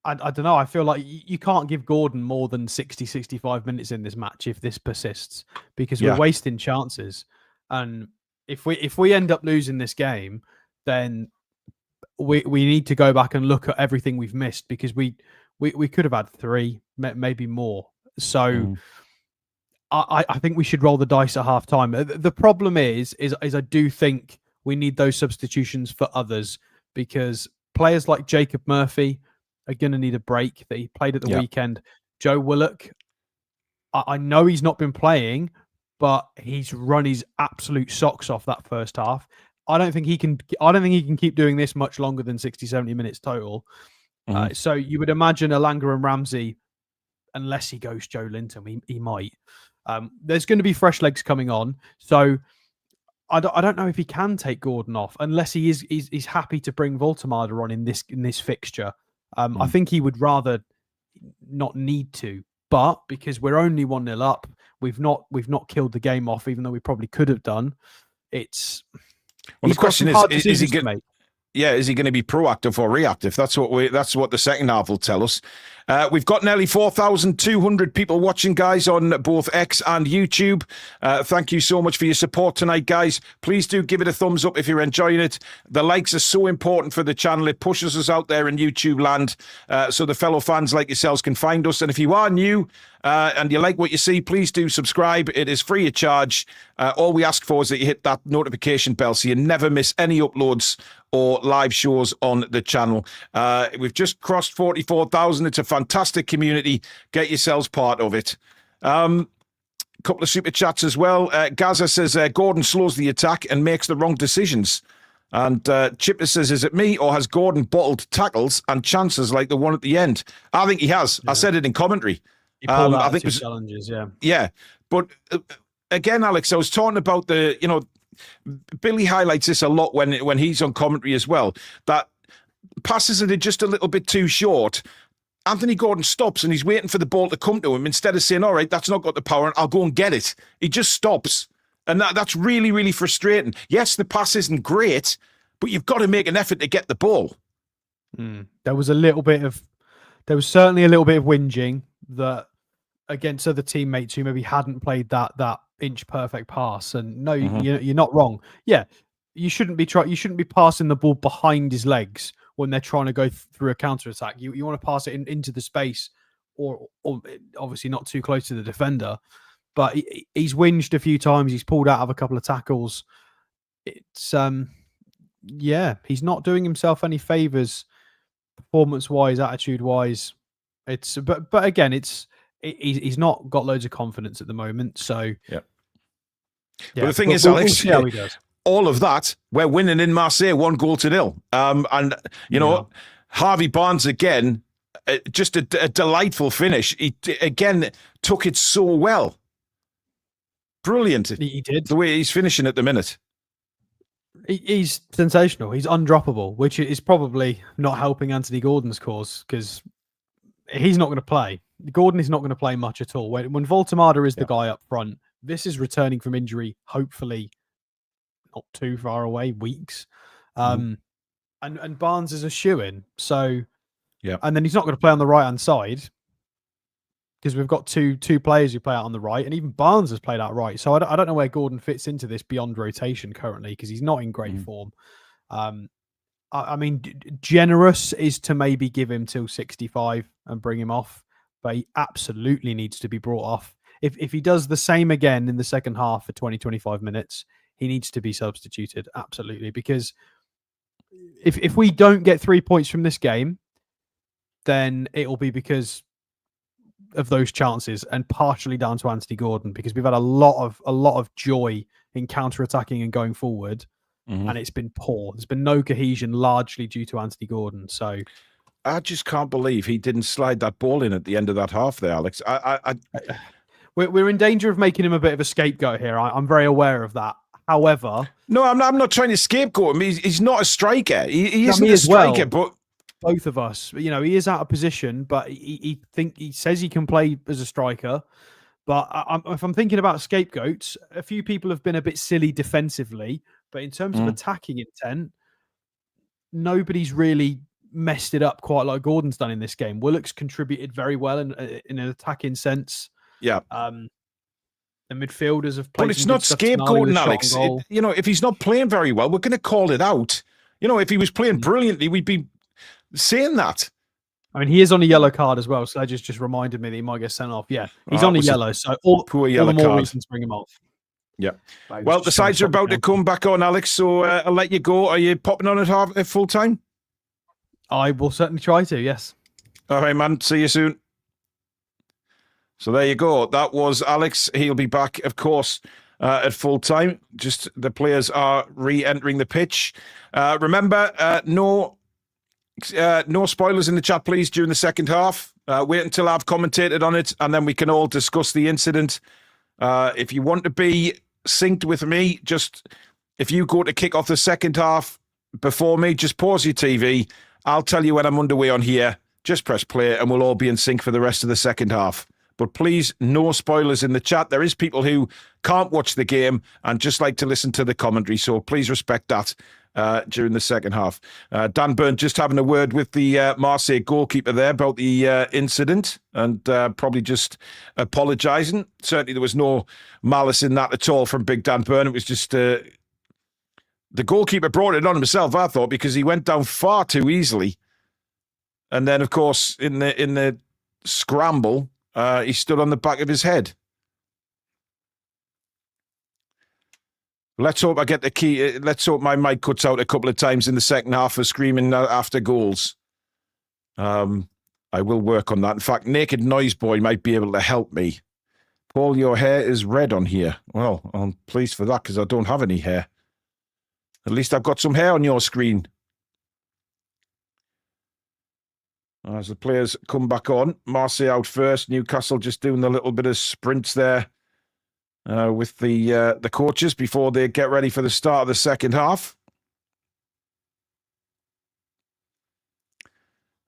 I don't know. I feel like you can't give Gordon more than 60, 65 minutes in this match if this persists, because we're wasting chances. And if we end up losing this game, then we need to go back and look at everything we've missed, because we could have had 3, maybe more. So I think we should roll the dice at half time. The problem is I do think we need those substitutions for others, because players like Jacob Murphy are going to need a break. That he played at the weekend. Joe Willock, I know he's not been playing, but he's run his absolute socks off that first half. I don't think he can keep doing this much longer than 60, 70 minutes total. So you would imagine Alanga and Ramsey, unless he goes Joe Linton, he might. There's going to be fresh legs coming on, so I don't know if he can take Gordon off unless he's happy to bring Voltemada on in this fixture. I think he would rather not need to, but because we're only 1-0 up, we've not killed the game off, even though we probably could have done. The question is he going? Yeah, is he going to be proactive or reactive? That's what the second half will tell us. We've got nearly 4,200 people watching, guys, on both X and YouTube. Thank you so much for your support tonight, guys. Please do give it a thumbs up if you're enjoying it. The likes are so important for the channel. It pushes us out there in YouTube land so the fellow fans like yourselves can find us. And if you are new and you like what you see, please do subscribe. It is free of charge. All we ask for is that you hit that notification bell so you never miss any uploads or live shows on the channel. We've just crossed 44,000. It's a fantastic community. Get yourselves part of it. Couple of super chats as well. Gaza says Gordon slows the attack and makes the wrong decisions. And Chipper says, is it me or has Gordon bottled tackles and chances like the one at the end? I think he has. Yeah. I said it in commentary. He pulled out I think challenges, yeah. Yeah. But again, Alex, I was talking about Billy highlights this a lot when he's on commentary as well, that passes that are just a little bit too short. Anthony Gordon stops and he's waiting for the ball to come to him instead of saying, all right, that's not got the power, I'll go and get it. He just stops. And that's really, really frustrating. Yes, the pass isn't great, but you've got to make an effort to get the ball. There was certainly a little bit of whinging that against other teammates who maybe hadn't played that inch perfect pass. And no, you're not wrong. Yeah, you shouldn't be passing the ball behind his legs when they're trying to go through a counter attack. You want to pass it into the space, or obviously not too close to the defender. But he's whinged a few times. He's pulled out of a couple of tackles. It's he's not doing himself any favors, performance-wise, attitude-wise. But again, he's not got loads of confidence at the moment. So yeah. But the thing is, Alex, see how he does. All of that, we're winning in Marseille 1-0. And Harvey Barnes again, just a delightful finish. He again took it so well. Brilliant. He did. The way he's finishing at the minute. He's sensational. He's undroppable, which is probably not helping Anthony Gordon's cause because he's not going to play. Gordon is not going to play much at all. When Voltemada is the guy up front, this is returning from injury, hopefully not too far away, weeks. And Barnes is a shoo-in. So, and then he's not going to play on the right-hand side because we've got two players who play out on the right, and even Barnes has played out right. So I don't know where Gordon fits into this beyond rotation currently because he's not in great form. I mean, generous is to maybe give him till 65 and bring him off, but he absolutely needs to be brought off. If he does the same again in the second half for 20-25 minutes, he needs to be substituted, absolutely, because if we don't get 3 points from this game, then it will be because of those chances and partially down to Anthony Gordon, because we've had a lot of joy in counter-attacking and going forward, and it's been poor. There's been no cohesion, largely due to Anthony Gordon. So I just can't believe he didn't slide that ball in at the end of that half there, Alex. We're in danger of making him a bit of a scapegoat here. I'm very aware of that. However, no, I'm not trying to scapegoat him. He's not a striker. He isn't a striker, but both of us, he is out of position, but he says he can play as a striker. But if I'm thinking about scapegoats, a few people have been a bit silly defensively, but in terms of attacking intent, nobody's really messed it up quite like Gordon's done in this game. Willock's contributed very well in an attacking sense. Yeah. The midfielders have played. But it's not scapegoating, Alex. If he's not playing very well, we're going to call it out. If he was playing brilliantly, we'd be saying that. I mean, he is on a yellow card as well. So that just reminded me that he might get sent off. Yeah, he's on a yellow. So all the more reasons to bring him off. Yeah. Well, the sides are about to come back on, Alex. So I'll let you go. Are you popping on at full time? I will certainly try to. Yes. All right, man. See you soon. So there you go. That was Alex. He'll be back, of course, at full time. Just the players are re-entering the pitch. Remember, no spoilers in the chat, please, during the second half. Wait until I've commentated on it, and then we can all discuss the incident. If you want to be synced with me, if you go to kick off the second half before me, just pause your TV. I'll tell you when I'm underway on here. Just press play, and we'll all be in sync for the rest of the second half. But please, no spoilers in the chat. There is people who can't watch the game and just like to listen to the commentary. So please respect that during the second half. Dan Burn just having a word with the Marseille goalkeeper there about the incident and probably just apologising. Certainly there was no malice in that at all from Big Dan Burn. It was just the goalkeeper brought it on himself, I thought, because he went down far too easily. And then, of course, in the scramble, he stood on the back of his head. Let's hope I get the key. Let's hope my mic cuts out a couple of times in the second half for screaming after goals. I will work on that. In fact, Naked Noise Boy might be able to help me. Paul, your hair is red on here. Well, I'm pleased for that because I don't have any hair. At least I've got some hair on your screen. As the players come back on, Marseille out first. Newcastle just doing a little bit of sprints there. With the coaches before they get ready for the start of the second half.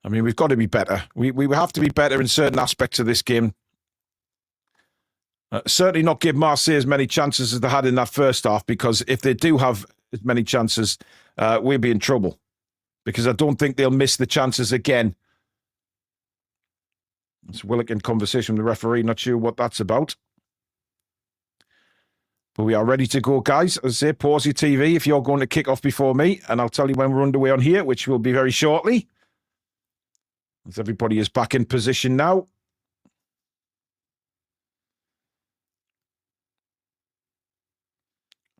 I mean, we've got to be better. We have to be better in certain aspects of this game. Certainly not give Marseille as many chances as they had in that first half, because if they do have as many chances, we'll be in trouble. Because I don't think they'll miss the chances again. It's Willock in conversation with the referee. Not sure what that's about. But we are ready to go, guys. As I say, pause your TV if you're going to kick off before me, and I'll tell you when we're underway on here, which will be very shortly. As everybody is back in position now.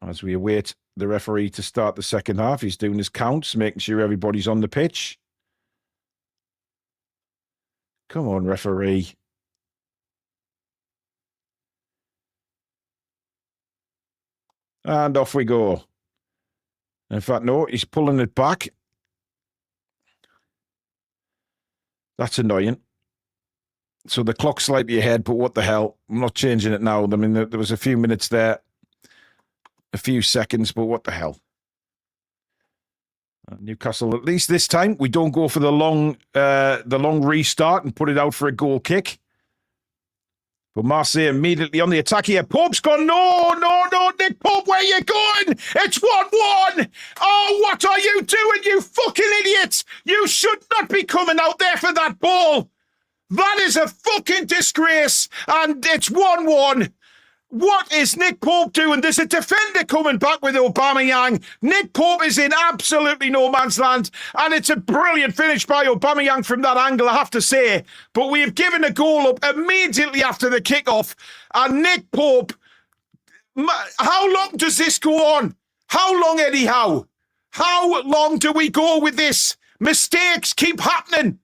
As we await the referee to start the second half, he's doing his counts, making sure everybody's on the pitch. Come on, referee. And off we go. In fact, no, he's pulling it back. That's annoying. So the clock's slightly ahead, but what the hell? I'm not changing it now. I mean, there was a few minutes there, a few seconds, but what the hell? Newcastle, at least this time, we don't go for the long restart and put it out for a goal kick. But Marseille immediately on the attack here. Pope's gone, no, Nick Pope, where you going? It's 1-1. Oh, what are you doing, you fucking idiot? You should not be coming out there for that ball. That is a fucking disgrace. And it's 1-1. What is Nick Pope doing? There's a defender coming back with Aubameyang. Nick Pope is in absolutely no man's land. And it's a brilliant finish by Aubameyang from that angle, I have to say. But we have given a goal up immediately after the kickoff. And Nick Pope, how long does this go on? How long, Eddie Howe? How long do we go with this? Mistakes keep happening.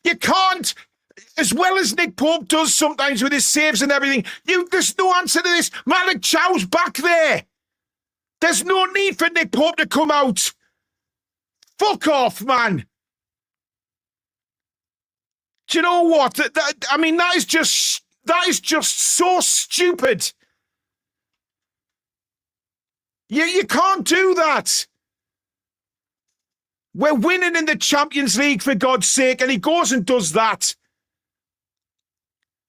You can't... As well as Nick Pope does sometimes with his saves and everything, there's no answer to this. Malik Chow's back there. There's no need for Nick Pope to come out. Fuck off, man. Do you know what? That is just so stupid. You can't do that. We're winning in the Champions League, for God's sake, and he goes and does that.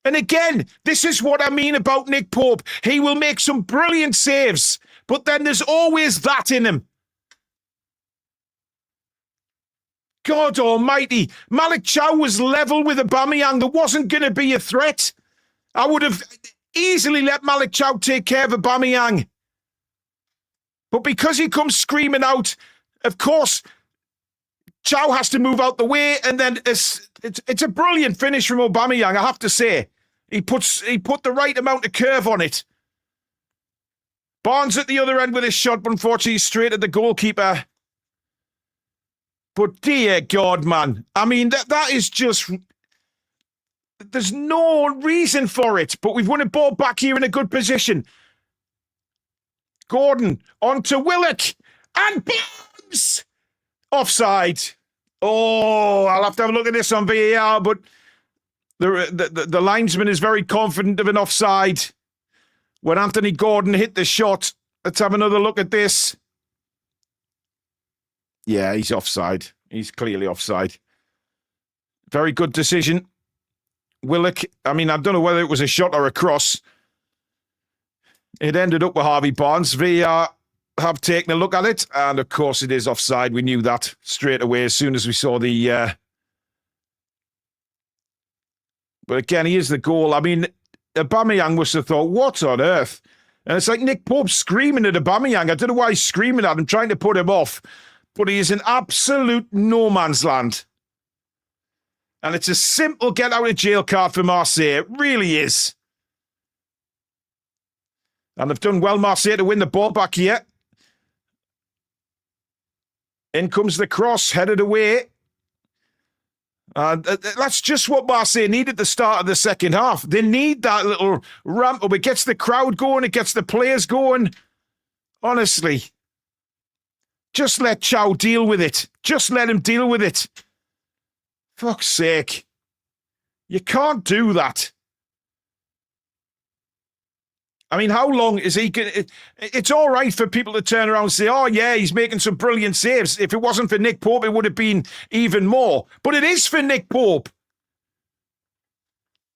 And again, this is what I mean about Nick Pope. He will make some brilliant saves, but then there's always that in him. God almighty. Malik Chow was level with Aubameyang. There wasn't going to be a threat. I would have easily let Malik Chow take care of Aubameyang. But because he comes screaming out, of course, Chow has to move out the way, and then it's a brilliant finish from Aubameyang, I have to say. He put the right amount of curve on it. Barnes at the other end with his shot, but unfortunately straight at the goalkeeper. But dear God, man. I mean, that is just... There's no reason for it, but we've won a ball back here in a good position. Gordon onto Willock, and Barnes! Offside. Oh, I'll have to have a look at this on VAR, but the linesman is very confident of an offside. When Anthony Gordon hit the shot, let's have another look at this. Yeah, he's offside. He's clearly offside. Very good decision. Willock, I mean, I don't know whether it was a shot or a cross. It ended up with Harvey Barnes. VAR have taken a look at it, and of course it is offside. We knew that straight away as soon as we saw the... But again, he is the goal. I mean, Aubameyang must have thought, what on earth? And it's like Nick Pope screaming at Aubameyang. I don't know why he's screaming at him, trying to put him off. But he is in absolute no man's land. And it's a simple get out of jail card for Marseille. It really is. And they've done well, Marseille, to win the ball back here. In comes the cross, headed away. That's just what Marseille need at the start of the second half. They need that little ramp up. It gets the crowd going. It gets the players going. Honestly, just let Chow deal with it. Just let him deal with it. Fuck's sake. You can't do that. I mean, how long is he going to... It's all right for people to turn around and say, oh, yeah, he's making some brilliant saves. If it wasn't for Nick Pope, it would have been even more. But it is for Nick Pope.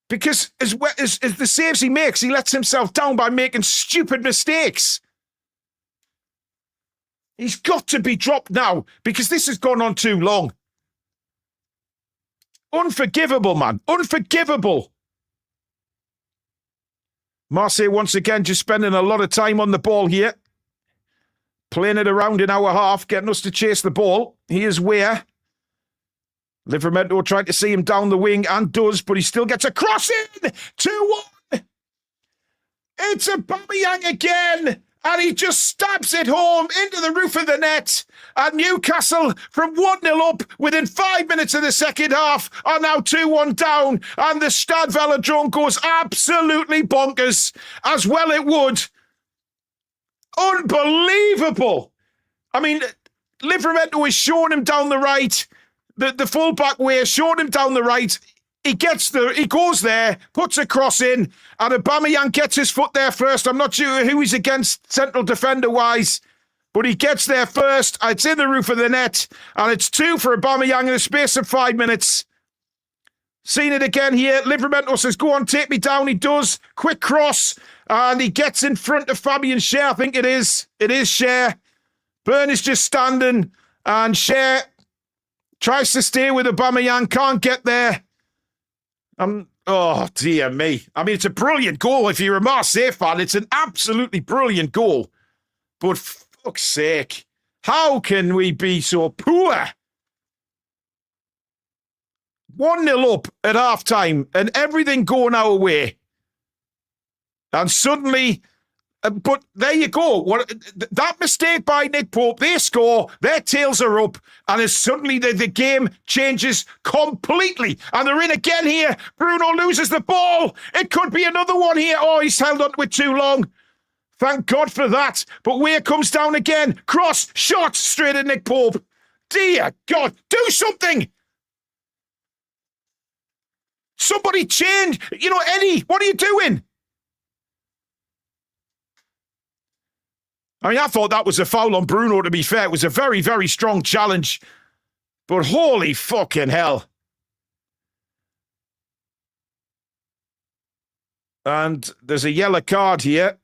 Because as the saves he makes, he lets himself down by making stupid mistakes. He's got to be dropped now because this has gone on too long. Unforgivable, man. Unforgivable. Marseille once again just spending a lot of time on the ball here. Playing it around in our half, getting us to chase the ball. Here's Weah. Livramento trying to see him down the wing and does, but he still gets a cross in. 2-1. It's Aubameyang again. And he just stabs it home into the roof of the net. And Newcastle, from 1-0 up within 5 minutes of the second half, are now 2-1 down. And the Stade Velodrome goes absolutely bonkers, as well it would. Unbelievable. I mean, Livramento is showing him down the right. The full-back way is showing him down the right. He goes there, puts a cross in, and Aubameyang gets his foot there first. I'm not sure who he's against central defender-wise, but he gets there first. It's in the roof of the net, and it's 2 for Aubameyang in the space of 5 minutes. Seen it again here. Livramento says, go on, take me down. He does. Quick cross, and he gets in front of Fabian Schär. I think it is. It is Schär. Byrne is just standing, and Schär tries to stay with Aubameyang, can't get there. Oh, dear me. I mean, it's a brilliant goal. If you're a Marseille fan, it's an absolutely brilliant goal. But fuck's sake, how can we be so poor? 1-0 up at half-time and everything going our way. And suddenly... But there you go. That mistake by Nick Pope, they score, their tails are up, and as suddenly the game changes completely. And they're in again here. Bruno loses the ball. It could be another one here. Oh, he's held on to it too long. Thank God for that. But Weah comes down again. Cross, shot, straight at Nick Pope. Dear God, do something. Somebody change. You know, Eddie, what are you doing? I mean, I thought that was a foul on Bruno, to be fair. It was a very, very strong challenge. But holy fucking hell. And there's a yellow card here.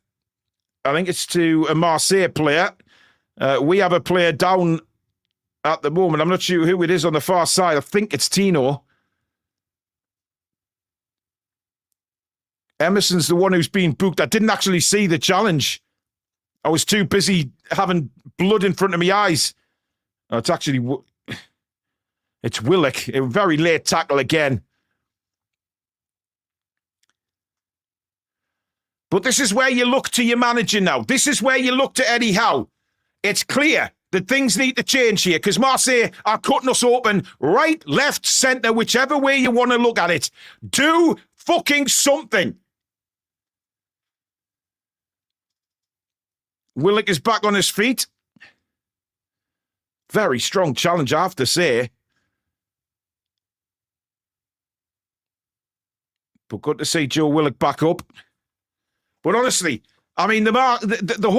I think it's to a Marseille player. We have a player down at the moment. I'm not sure who it is on the far side. I think it's Tino. Emerson's the one who's been booked. I didn't actually see the challenge. I was too busy having blood in front of my eyes. Oh, it's actually... It's Willock. A very late tackle again. But this is where you look to your manager now. This is where you look to Eddie Howe. It's clear that things need to change here because Marseille are cutting us open right, left, centre, whichever way you want to look at it. Do fucking something. Willock is back on his feet. Very strong challenge, I have to say. But good to see Joe Willock back up. But honestly, I mean, the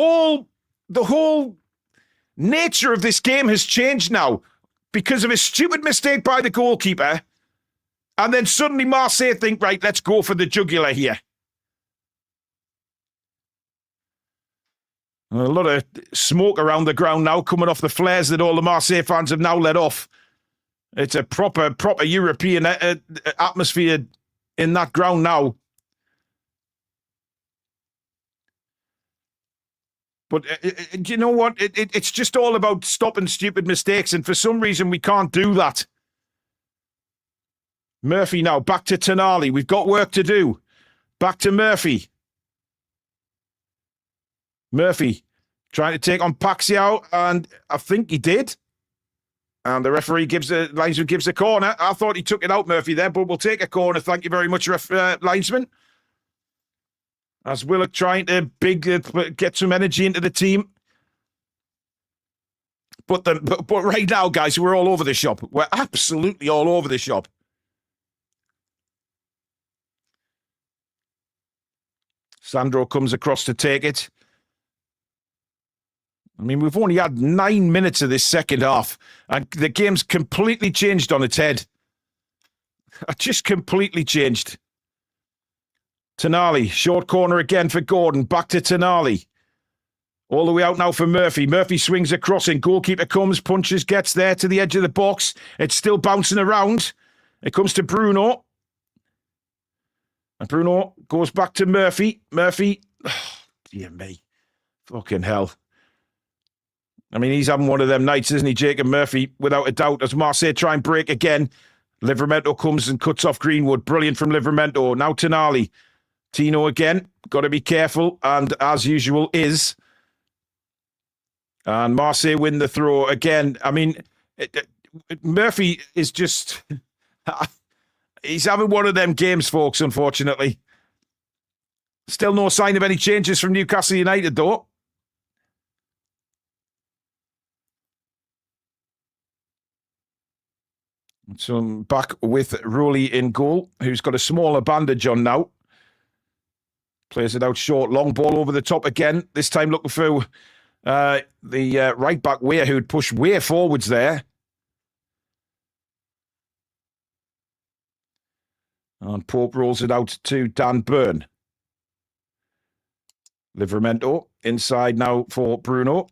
whole nature of this game has changed now because of a stupid mistake by the goalkeeper. And then suddenly Marseille think, right, let's go for the jugular here. A lot of smoke around the ground now, coming off the flares that all the Marseille fans have now let off. It's a proper European atmosphere in that ground now. But you know what? It's just all about stopping stupid mistakes, and for some reason we can't do that. Murphy now, back to Tonali. We've got work to do. Back to Murphy. Murphy trying to take on Paxiao, and I think he did. And the referee linesman gives a corner. I thought he took it out, Murphy, there, but we'll take a corner. Thank you very much, linesman. As Willock trying to get some energy into the team. But right now, guys, we're all over the shop. We're absolutely all over the shop. Sandro comes across to take it. I mean, we've only had 9 minutes of this second half, and the game's completely changed on its head. Just completely changed. Tonali, short corner again for Gordon. Back to Tonali. All the way out now for Murphy. Murphy swings across in. Goalkeeper comes, punches, gets there to the edge of the box. It's still bouncing around. It comes to Bruno. And Bruno goes back to Murphy. Murphy, oh, dear me. Fucking hell. I mean, he's having one of them nights, isn't he, Jacob Murphy? Without a doubt. As Marseille try and break again. Livramento comes and cuts off Greenwood. Brilliant from Livramento. Now Tonali. Tino again. Got to be careful. And as usual is. And Marseille win the throw again. I mean, Murphy is just... he's having one of them games, folks, unfortunately. Still no sign of any changes from Newcastle United, though. So I'm back with Rowley in goal, who's got a smaller bandage on now. Plays it out short, long ball over the top again. This time looking for the right back Weir, who'd push way forwards there. And Pope rolls it out to Dan Burn. Livramento inside now for Bruno.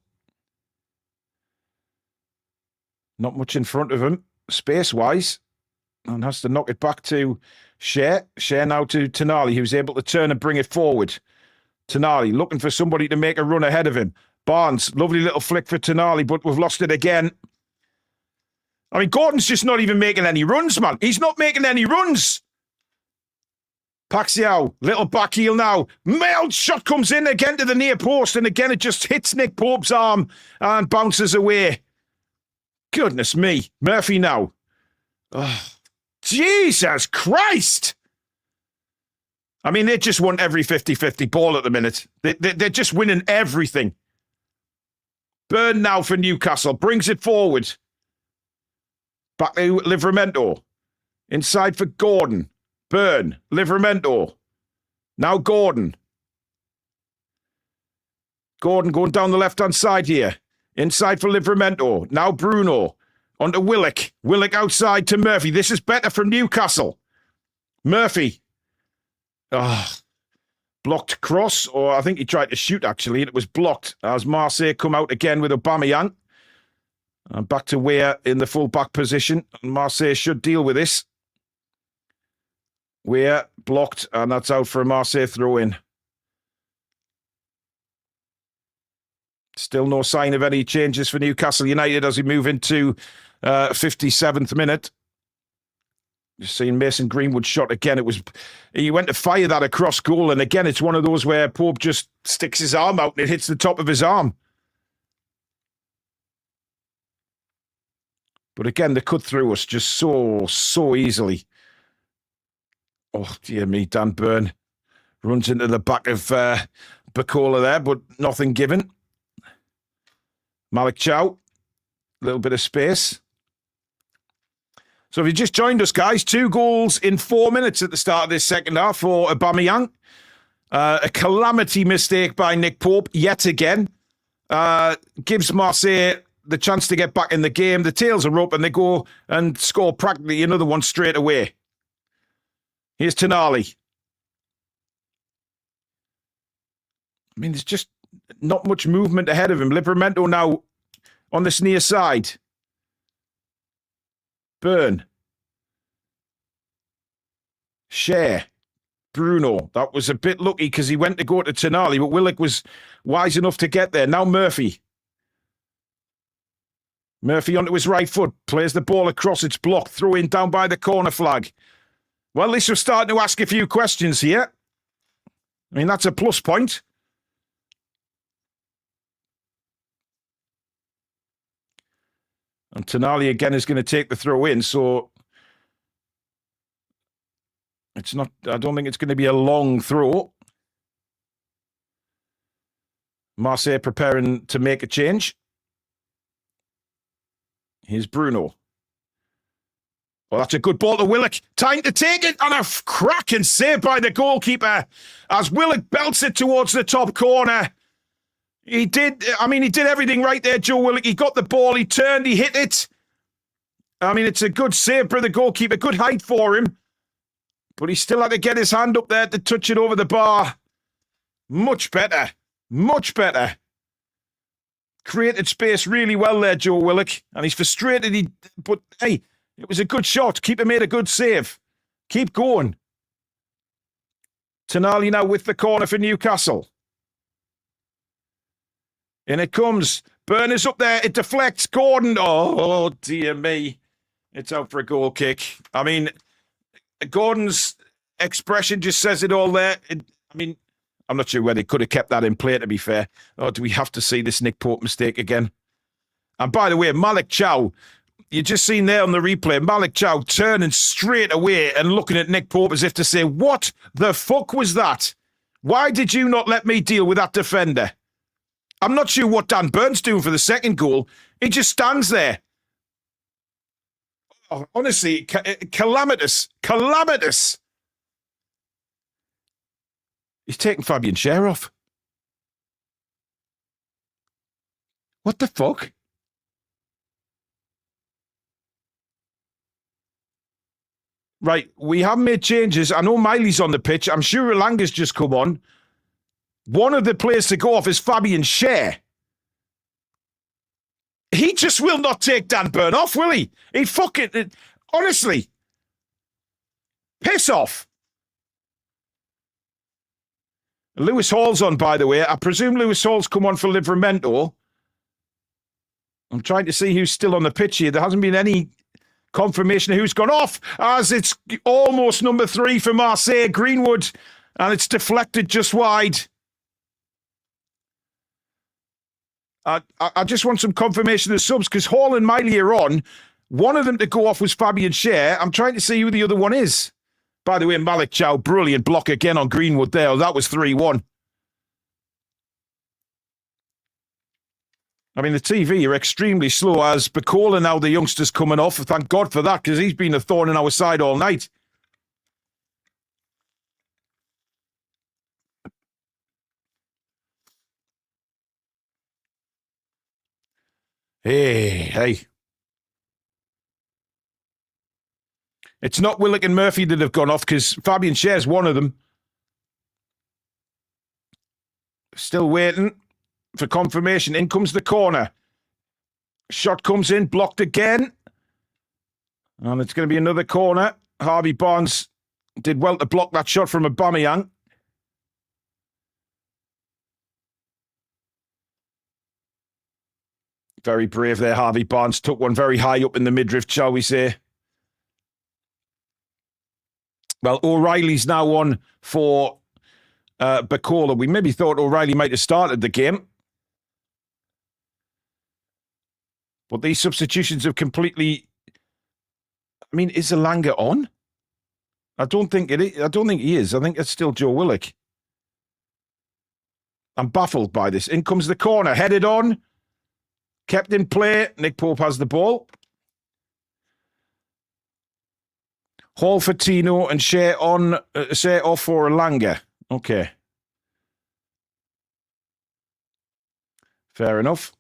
Not much in front of him, space-wise. And has to knock it back to Cher. Cher now to Tonali, who's able to turn and bring it forward. Tonali looking for somebody to make a run ahead of him. Barnes, lovely little flick for Tonali, but we've lost it again. I mean, Gordon's just not even making any runs, man. He's not making any runs. Paxiao, little back heel now. Mailed shot comes in again to the near post, and again it just hits Nick Pope's arm and bounces away. Goodness me. Murphy now. Oh, Jesus Christ. I mean, they just want every 50-50 ball at the minute. They're just winning everything. Burn now for Newcastle. Brings it forward. Back to Livramento. Inside for Gordon. Burn. Livramento. Now Gordon. Gordon going down the left-hand side here. Inside for Livramento. Now Bruno. On to Willock. Willock outside to Murphy. This is better from Newcastle. Murphy. Blocked cross, or I think he tried to shoot, actually, and it was blocked as Marseille come out again with Aubameyang. And back to Weir in the full-back position. And Marseille should deal with this. Weir blocked, and that's out for a Marseille throw-in. Still no sign of any changes for Newcastle United as we move into 57th minute. Just seeing Mason Greenwood shot again. He went to fire that across goal, and again, it's one of those where Pope just sticks his arm out and it hits the top of his arm. But again, they cut through us just so easily. Oh, dear me, Dan Burn runs into the back of Bacola there, but nothing given. Malik Chow, a little bit of space. So if you just joined us, guys, 2 goals in 4 minutes at the start of this second half for Aubameyang. A calamity mistake by Nick Pope yet again. Gives Marseille the chance to get back in the game. The tails are up and they go and score practically another one straight away. Here's Tonali. I mean, there's just not much movement ahead of him. Livramento now on this near side. Burn. Share. Bruno. That was a bit lucky because he went to go to Toon Army, but Willock was wise enough to get there. Now Murphy. Murphy onto his right foot. Plays the ball across. It's blocked. Throw in down by the corner flag. Well, this was starting to ask a few questions here. I mean, that's a plus point. And Tonali again is going to take the throw in, so it's not, I don't think it's going to be a long throw. Marseille preparing to make a change. Here's Bruno. Well, that's a good ball to Willock. Time to take it, and a cracking save by the goalkeeper as Willock belts it towards the top corner. He did everything right there, Joe Willock. He got the ball, he turned, he hit it. I mean, it's a good save for the goalkeeper, good height for him. But he still had to get his hand up there to touch it over the bar. Much better, much better. Created space really well there, Joe Willock. And he's frustrated, but hey, it was a good shot. Keeper made a good save. Keep going. Tonali now with the corner for Newcastle. In it comes. Burners up there. It deflects. Gordon. Oh, dear me. It's out for a goal kick. I mean, Gordon's expression just says it all there. I'm not sure whether he could have kept that in play, to be fair. Or do we have to see this Nick Pope mistake again? And by the way, Malik Chow, you just seen there on the replay, Malik Chow turning straight away and looking at Nick Pope as if to say, what the fuck was that? Why did you not let me deal with that defender? I'm not sure what Dan Burns doing for the second goal. He just stands there. Oh, honestly, calamitous. Calamitous. He's taking Fabian Schär off. What the fuck? Right, we have made changes. I know Miley's on the pitch. I'm sure Elanga's just come on. One of the players to go off is Fabian Schär. He just will not take Dan Burn off, will he? He fucking... honestly. Piss off. Lewis Hall's on, by the way. I presume Lewis Hall's come on for Livramento. I'm trying to see who's still on the pitch here. There hasn't been any confirmation of who's gone off, as it's almost number 3 for Marseille, Greenwood, and it's deflected just wide. I just want some confirmation of the subs, because Hall and Miley are on. One of them to go off was Fabian Schär. I'm trying to see who the other one is. By the way, Malik Chow, brilliant block again on Greenwood there. That was 3-1. I mean, the TV are extremely slow, as Bacola now, the youngster's coming off. Thank God for that, because he's been a thorn in our side all night. Hey. It's not Willock and Murphy that have gone off, because Fabian Schär's one of them. Still waiting for confirmation. In comes the corner. Shot comes in, blocked again. And it's going to be another corner. Harvey Barnes did well to block that shot from Aubameyang. Very brave there, Harvey Barnes. Took one very high up in the midriff, shall we say. Well, O'Reilly's now on for Bacola. We maybe thought O'Reilly might have started the game. But these substitutions have completely... I mean, is Elanga on? I don't think he is. I think it's still Joe Willock. I'm baffled by this. In comes the corner. Headed on. Kept in play. Nick Pope has the ball. Hall for Tino and Schär on, Schär off for Elanga. Okay. Fair enough.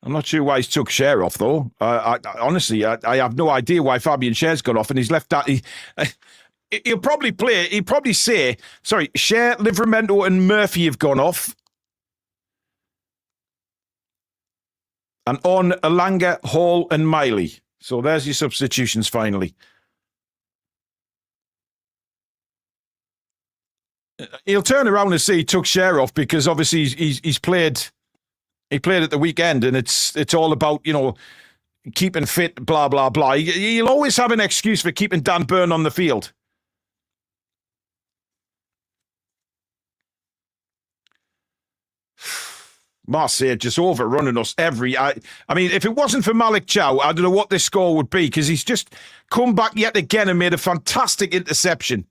I'm not sure why he's took Schär off, though. Honestly, I have no idea why Fabian Schär's gone off, and he's left that. he'll probably say, sorry, Cher, Livramento and Murphy have gone off. And on Alanga, Hall and Miley. So there's your substitutions finally. He'll turn around and say he took Cher off because obviously he's played. He played at the weekend, and it's all about, you know, keeping fit, blah blah blah. He'll always have an excuse for keeping Dan Burn on the field. Marseille just overrunning us I mean, if it wasn't for Malik Chow, I don't know what this score would be, because he's just come back yet again and made a fantastic interception.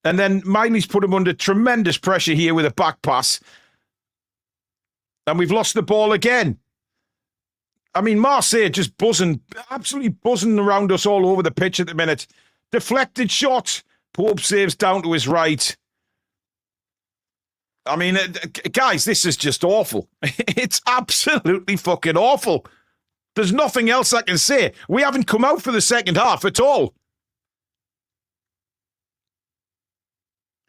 And then Miley's put him under tremendous pressure here with a back pass. And we've lost the ball again. I mean, Marseille just buzzing, absolutely buzzing around us all over the pitch at the minute. Deflected shot. Pope saves down to his right. I mean, guys, this is just awful. It's absolutely fucking awful. There's nothing else I can say. We haven't come out for the second half at all.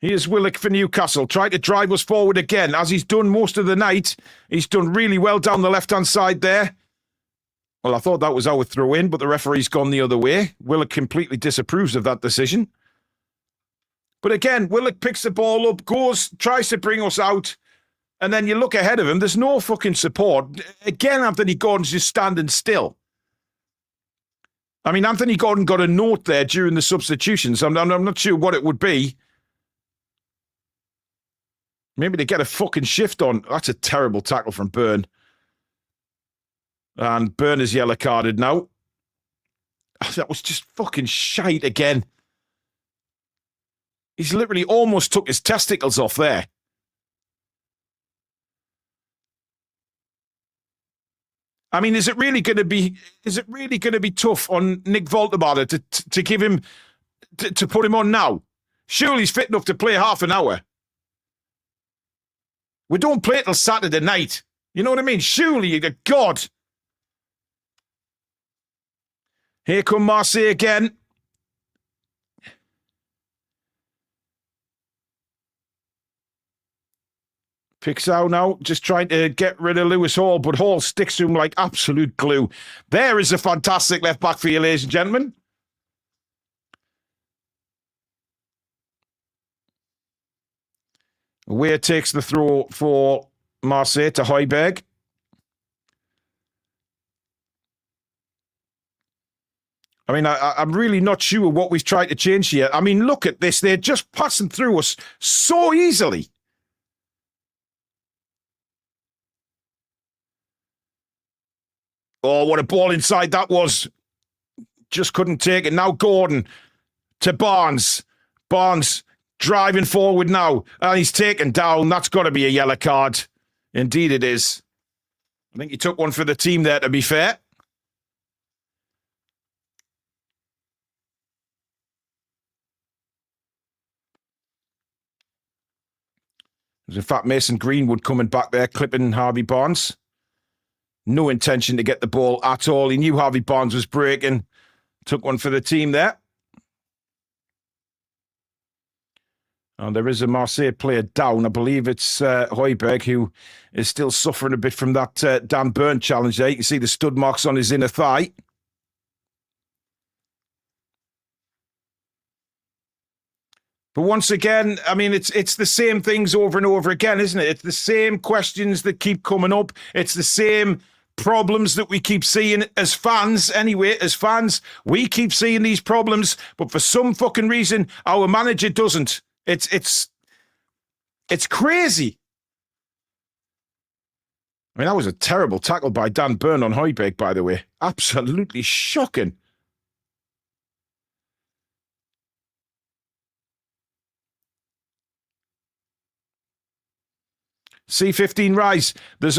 Here's Willock for Newcastle, trying to drive us forward again, as he's done most of the night. He's done really well down the left-hand side there. Well, I thought that was our throw-in, but the referee's gone the other way. Willock completely disapproves of that decision. But again, Willock picks the ball up, goes, tries to bring us out, and then you look ahead of him, there's no fucking support. Again, Anthony Gordon's just standing still. I mean, Anthony Gordon got a note there during the substitutions. I'm not sure what it would be. Maybe they get a fucking shift on. That's a terrible tackle from Byrne. And Byrne is yellow carded now. That was just fucking shite again. He's literally almost took his testicles off there. I mean, is it really going to be tough on Nick Voltemade to give him to put him on now? Surely he's fit enough to play half an hour. We don't play till Saturday night. You know what I mean? Surely you get God. Here come Marseille again. Pixau now, just trying to get rid of Lewis Hall, but Hall sticks to him like absolute glue. There is a fantastic left back for you, ladies and gentlemen. Weir takes the throw for Marseille to Højbjerg. I mean, I'm really not sure what we've tried to change here. I mean, look at this. They're just passing through us so easily. Oh, what a ball inside that was. Just couldn't take it. Now Gordon to Barnes. Barnes driving forward now. And he's taken down. That's got to be a yellow card. Indeed it is. I think he took one for the team there, to be fair. There's in fact Mason Greenwood coming back there, clipping Harvey Barnes. No intention to get the ball at all. He knew Harvey Barnes was breaking. Took one for the team there. And there is a Marseille player down. I believe it's Højbjerg, who is still suffering a bit from that Dan Burn challenge there. You can see the stud marks on his inner thigh. But once again, I mean, it's the same things over and over again, isn't it? It's the same questions that keep coming up. It's the same problems that we keep seeing as fans. Anyway, as fans, we keep seeing these problems, but for some fucking reason, our manager doesn't. It's crazy. I mean, that was a terrible tackle by Dan Burn on Højbjerg, by the way. Absolutely shocking. C15 Rise.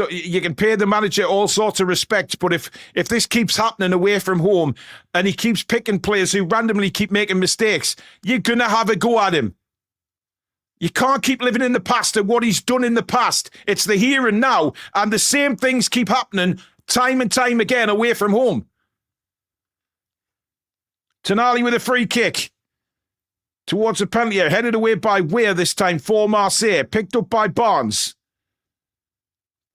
You can pay the manager all sorts of respect, but if this keeps happening away from home and he keeps picking players who randomly keep making mistakes, you're going to have a go at him. You can't keep living in the past and what he's done in the past. It's the here and now, and the same things keep happening time and time again away from home. Tonali with a free kick. towards the penalty area. Headed away by Weir this time for Marseille. Picked up by Barnes.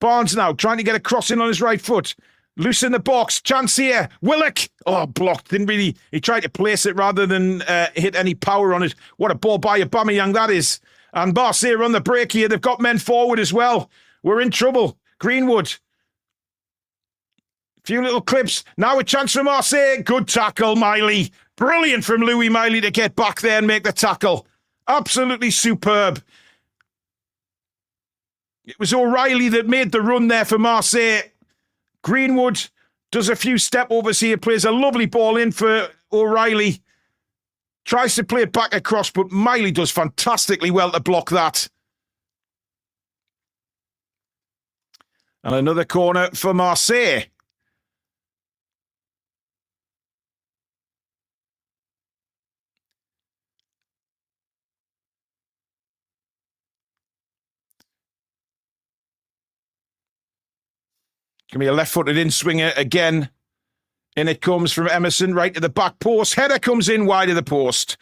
Barnes now trying to get a cross in on his right foot. Loose in the box. Chance here. Willock. Oh, blocked. Didn't really... He tried to place it rather than hit any power on it. What a ball by Aubameyang that is. And Marseille are on the break here. They've got men forward as well. We're in trouble. Greenwood. Few little clips. Now a chance for Marseille. Good tackle, Miley. Brilliant from Louis Miley to get back there and make the tackle. Absolutely superb. It was O'Reilly that made the run there for Marseille. Greenwood does a few step overs here, plays a lovely ball in for O'Reilly. Tries to play it back across, but Miley does fantastically well to block that. And another corner for Marseille. Can be a left-footed in-swinger again. In it comes from Emerson, right to the back post. Header comes in wide of the post.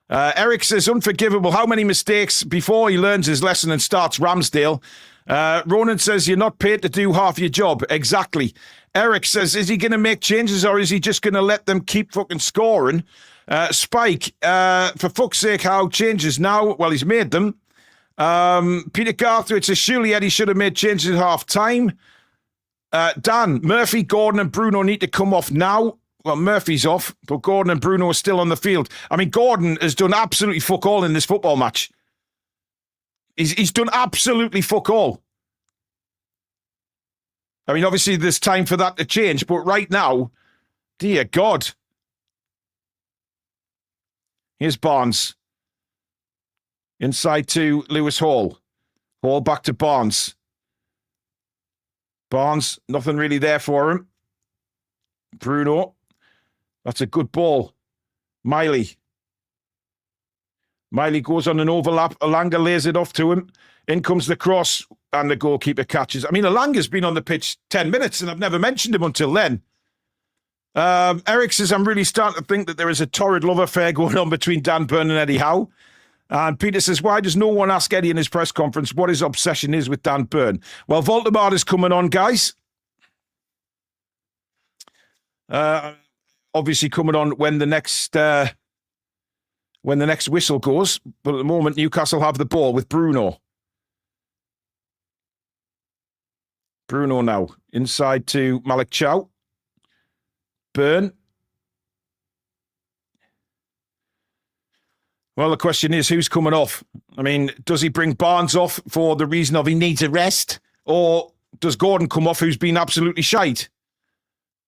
Eric says, unforgivable. How many mistakes before he learns his lesson and starts Ramsdale? Ronan says, you're not paid to do half your job. Exactly. Eric says, is he going to make changes or is he just going to let them keep fucking scoring? Spike, for fuck's sake, how changes now? Well, he's made them. Peter Garthwaite says, surely Eddie should have made changes at half-time. Dan, Murphy, Gordon and Bruno need to come off now. Well, Murphy's off, but Gordon and Bruno are still on the field. I mean, Gordon has done absolutely fuck all in this football match. He's done absolutely fuck all. I mean, obviously there's time for that to change, but right now, dear God. Here's Barnes. Inside to Lewis Hall. Hall back to Barnes. Barnes, nothing really there for him. Bruno. That's a good ball. Miley. Miley goes on an overlap. Alanga lays it off to him. In comes the cross and the goalkeeper catches. I mean, Alanga's been on the pitch 10 minutes and I've never mentioned him until then. Eric says, I'm really starting to think that there is a torrid love affair going on between Dan Burn and Eddie Howe. And Peter says, why does no one ask Eddie in his press conference what his obsession is with Dan Burn? Well, Voldemort is coming on, guys. Obviously coming on when the next whistle goes. But at the moment, Newcastle have the ball with Bruno. Bruno now. Inside to Malik Chow. Burn. Well, the question is, who's coming off? I mean, does he bring Barnes off for the reason of he needs a rest? Or does Gordon come off who's been absolutely shite?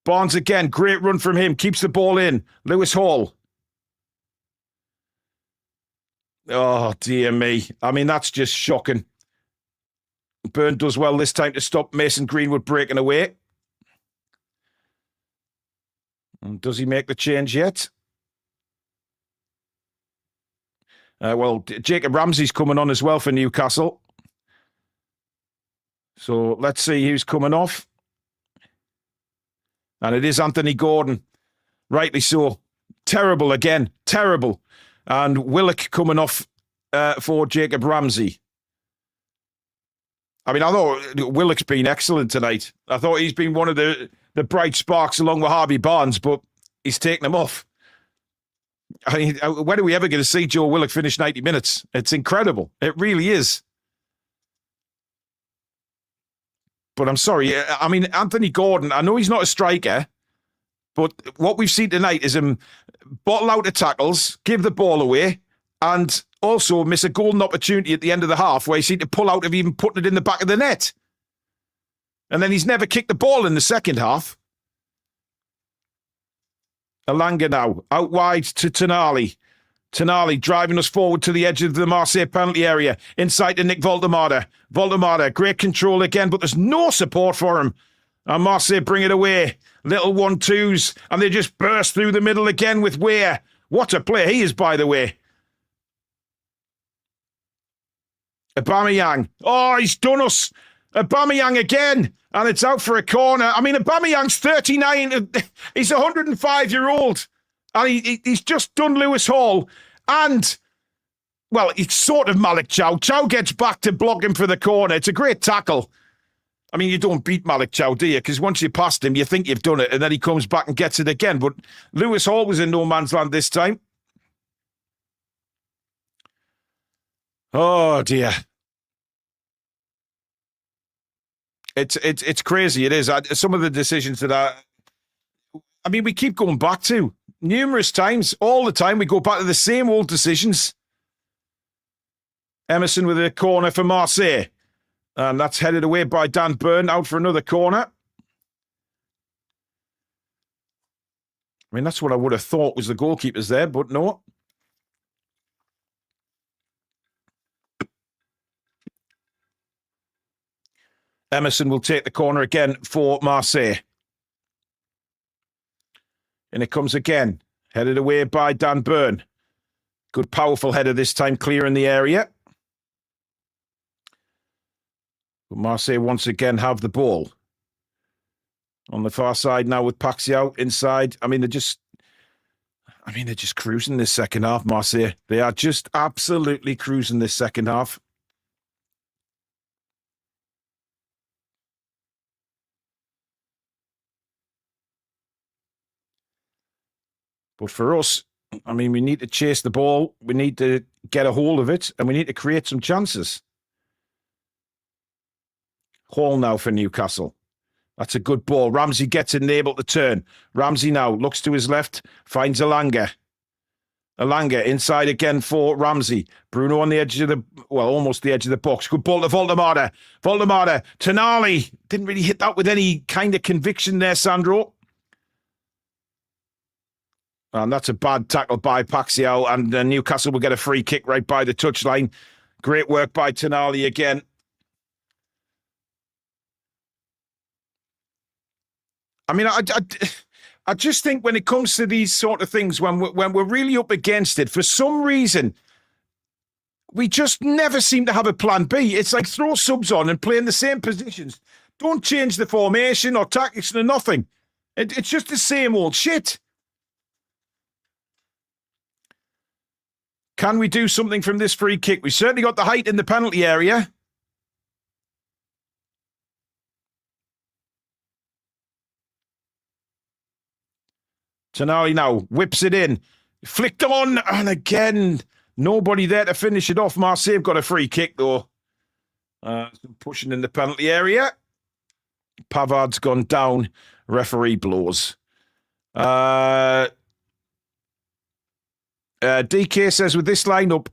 Barnes again, great run from him, keeps the ball in. Lewis Hall. Oh, dear me. I mean, that's just shocking. Byrne does well this time to stop Mason Greenwood breaking away. And does he make the change yet? Well, Jacob Ramsey's coming on as well for Newcastle. So let's see who's coming off. And it is Anthony Gordon. Rightly so. Terrible again. Terrible. And Willock coming off for Jacob Ramsey. I mean, I thought Willock's been excellent tonight. I thought he's been one of the bright sparks along with Harvey Barnes, but he's taken them off. I mean, when are we ever going to see Joe Willock finish 90 minutes? It's incredible. It really is. But I'm sorry. I mean, Anthony Gordon, I know he's not a striker, but what we've seen tonight is him bottle out of tackles, give the ball away, and also miss a golden opportunity at the end of the half where he seemed to pull out of even putting it in the back of the net. And then he's never kicked the ball in the second half. Alanga now, out wide to Tonali. Tonali driving us forward to the edge of the Marseille penalty area. Inside to Nick Voldemort. Voldemort, great control again, but there's no support for him. And Marseille bring it away. Little 1-2s, and they just burst through the middle again with Weir. What a player he is, by the way. Aubameyang. Oh, he's done us. Aubameyang again. And it's out for a corner. I mean, Aubameyang's 39. He's a 105-year-old. And he's just done Lewis Hall. And well, it's sort of Malik Chow. Chow gets back to block him for the corner. It's a great tackle. I mean, you don't beat Malik Chow, do you? Because once you passed him, you think you've done it, and then he comes back and gets it again. But Lewis Hall was in no man's land this time. Oh, dear. It's crazy. It is. Some of the decisions that I mean, we keep going back to numerous times, all the time. We go back to the same old decisions. Emerson with a corner for Marseille. And that's headed away by Dan Burn, out for another corner. I mean, that's what I would have thought was the goalkeepers there, but no. Emerson will take the corner again for Marseille. And it comes again, headed away by Dan Burn. Good, powerful header this time, clearing the area. But Marseille once again have the ball. On the far side now with Paxiao inside. I mean, they're just cruising this second half, Marseille. They are just absolutely cruising this second half. But for us, I mean, we need to chase the ball. We need to get a hold of it, and we need to create some chances. Hall now for Newcastle. That's a good ball. Ramsey gets it and able to turn. Ramsey now looks to his left, finds Alanga. Alanga inside again for Ramsey. Bruno on the edge of the, well, almost the edge of the box. Good ball to Voldemar. Voldemar. Tonali. Didn't really hit that with any kind of conviction there, Sandro. And that's a bad tackle by Paxiao, and Newcastle will get a free kick right by the touchline. Great work by Tonali again. I mean, I just think when it comes to these sort of things, when we're really up against it, for some reason, we just never seem to have a plan B. It's like throw subs on and play in the same positions. Don't change the formation or tactics or nothing. It's just the same old shit. Can we do something from this free kick? We certainly got the height in the penalty area. Tonali now whips it in. Flicked on, and again, nobody there to finish it off. Marseille have got a free kick, though. Pushing in the penalty area. Pavard's gone down. Referee blows. DK says, with this lineup,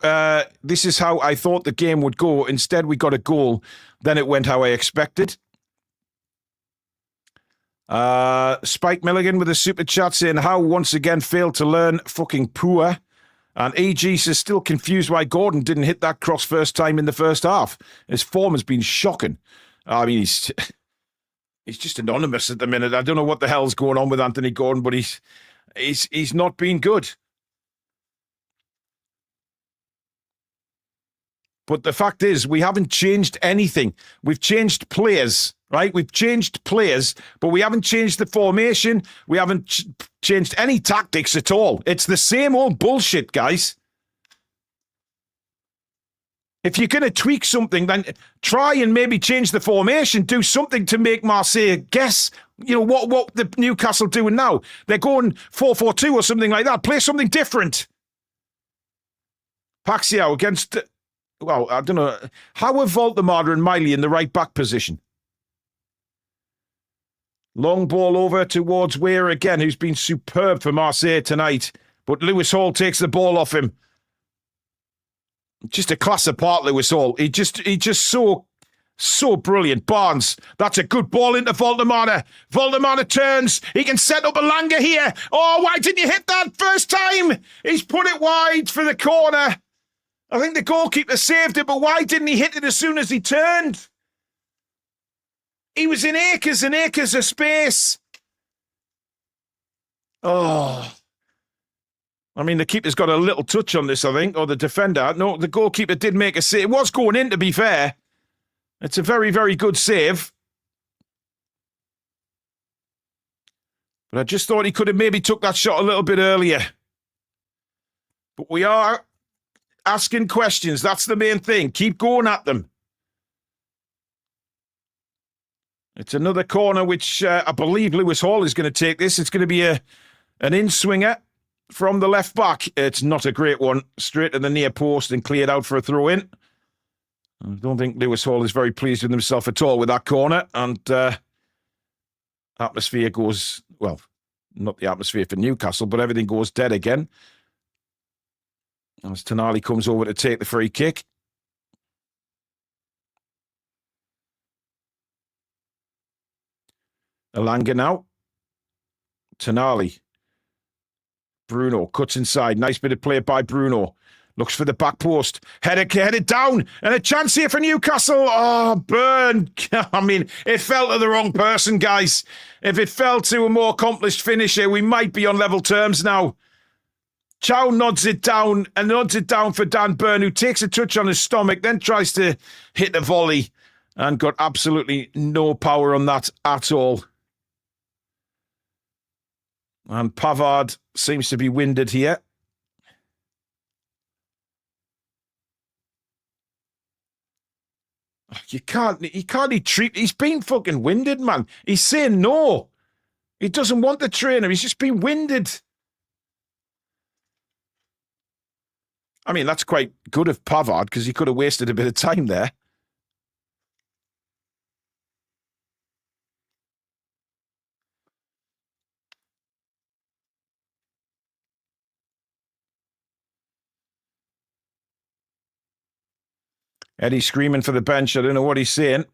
this is how I thought the game would go. Instead, we got a goal. Then it went how I expected. Spike Milligan with a super chat saying, Howe once again failed to learn, fucking poor. And EG says, still confused why Gordon didn't hit that cross first time in the first half. His form has been shocking. I mean, he's just anonymous at the minute. I don't know what the hell's going on with Anthony Gordon, but he's not been good. But the fact is, we haven't changed anything. We've changed players, right? We've changed players, but we haven't changed the formation. We haven't changed any tactics at all. It's the same old bullshit, guys. If you're going to tweak something, then try and maybe change the formation. Do something to make Marseille guess, you know, what the Newcastle doing now. They're going 4-4-2 or something like that. Play something different. Paxiao against... Well, I don't know. How are Voldemar and Miley in the right back position? Long ball over towards Weir again, who's been superb for Marseille tonight. But Lewis Hall takes the ball off him. Just a class apart, Lewis Hall. He just so brilliant. Barnes, that's a good ball into Voldemar. Voldemar turns. He can set up a Langer here. Oh, why didn't you hit that first time? He's put it wide for the corner. I think the goalkeeper saved it, but why didn't he hit it as soon as he turned? He was in acres and acres of space. Oh. I mean, the keeper's got a little touch on this, I think, or the defender. No, the goalkeeper did make a save. It was going in, to be fair. It's a very, very good save. But I just thought he could have maybe took that shot a little bit earlier. But we are asking questions. That's the main thing. Keep going at them. It's another corner, which I believe Lewis Hall is going to take this. It's going to be an in-swinger from the left back. It's not a great one. Straight to the near post and cleared out for a throw-in. I don't think Lewis Hall is very pleased with himself at all with that corner. And atmosphere goes, well, not the atmosphere for Newcastle, but everything goes dead again. As Toon Army comes over to take the free kick. Alanga now. Toon Army. Bruno cuts inside. Nice bit of play by Bruno. Looks for the back post. Headed down. And a chance here for Newcastle. Oh, Burn. I mean, it fell to the wrong person, guys. If it fell to a more accomplished finisher, we might be on level terms now. Chow nods it down for Dan Burn, who takes a touch on his stomach, then tries to hit the volley and got absolutely no power on that at all. And Pavard seems to be winded here. You can't treat. He's been fucking winded, man. He's saying no. He doesn't want the trainer. He's just been winded. I mean, that's quite good of Pavard because he could have wasted a bit of time there. Eddie screaming for the bench. I don't know what he's saying.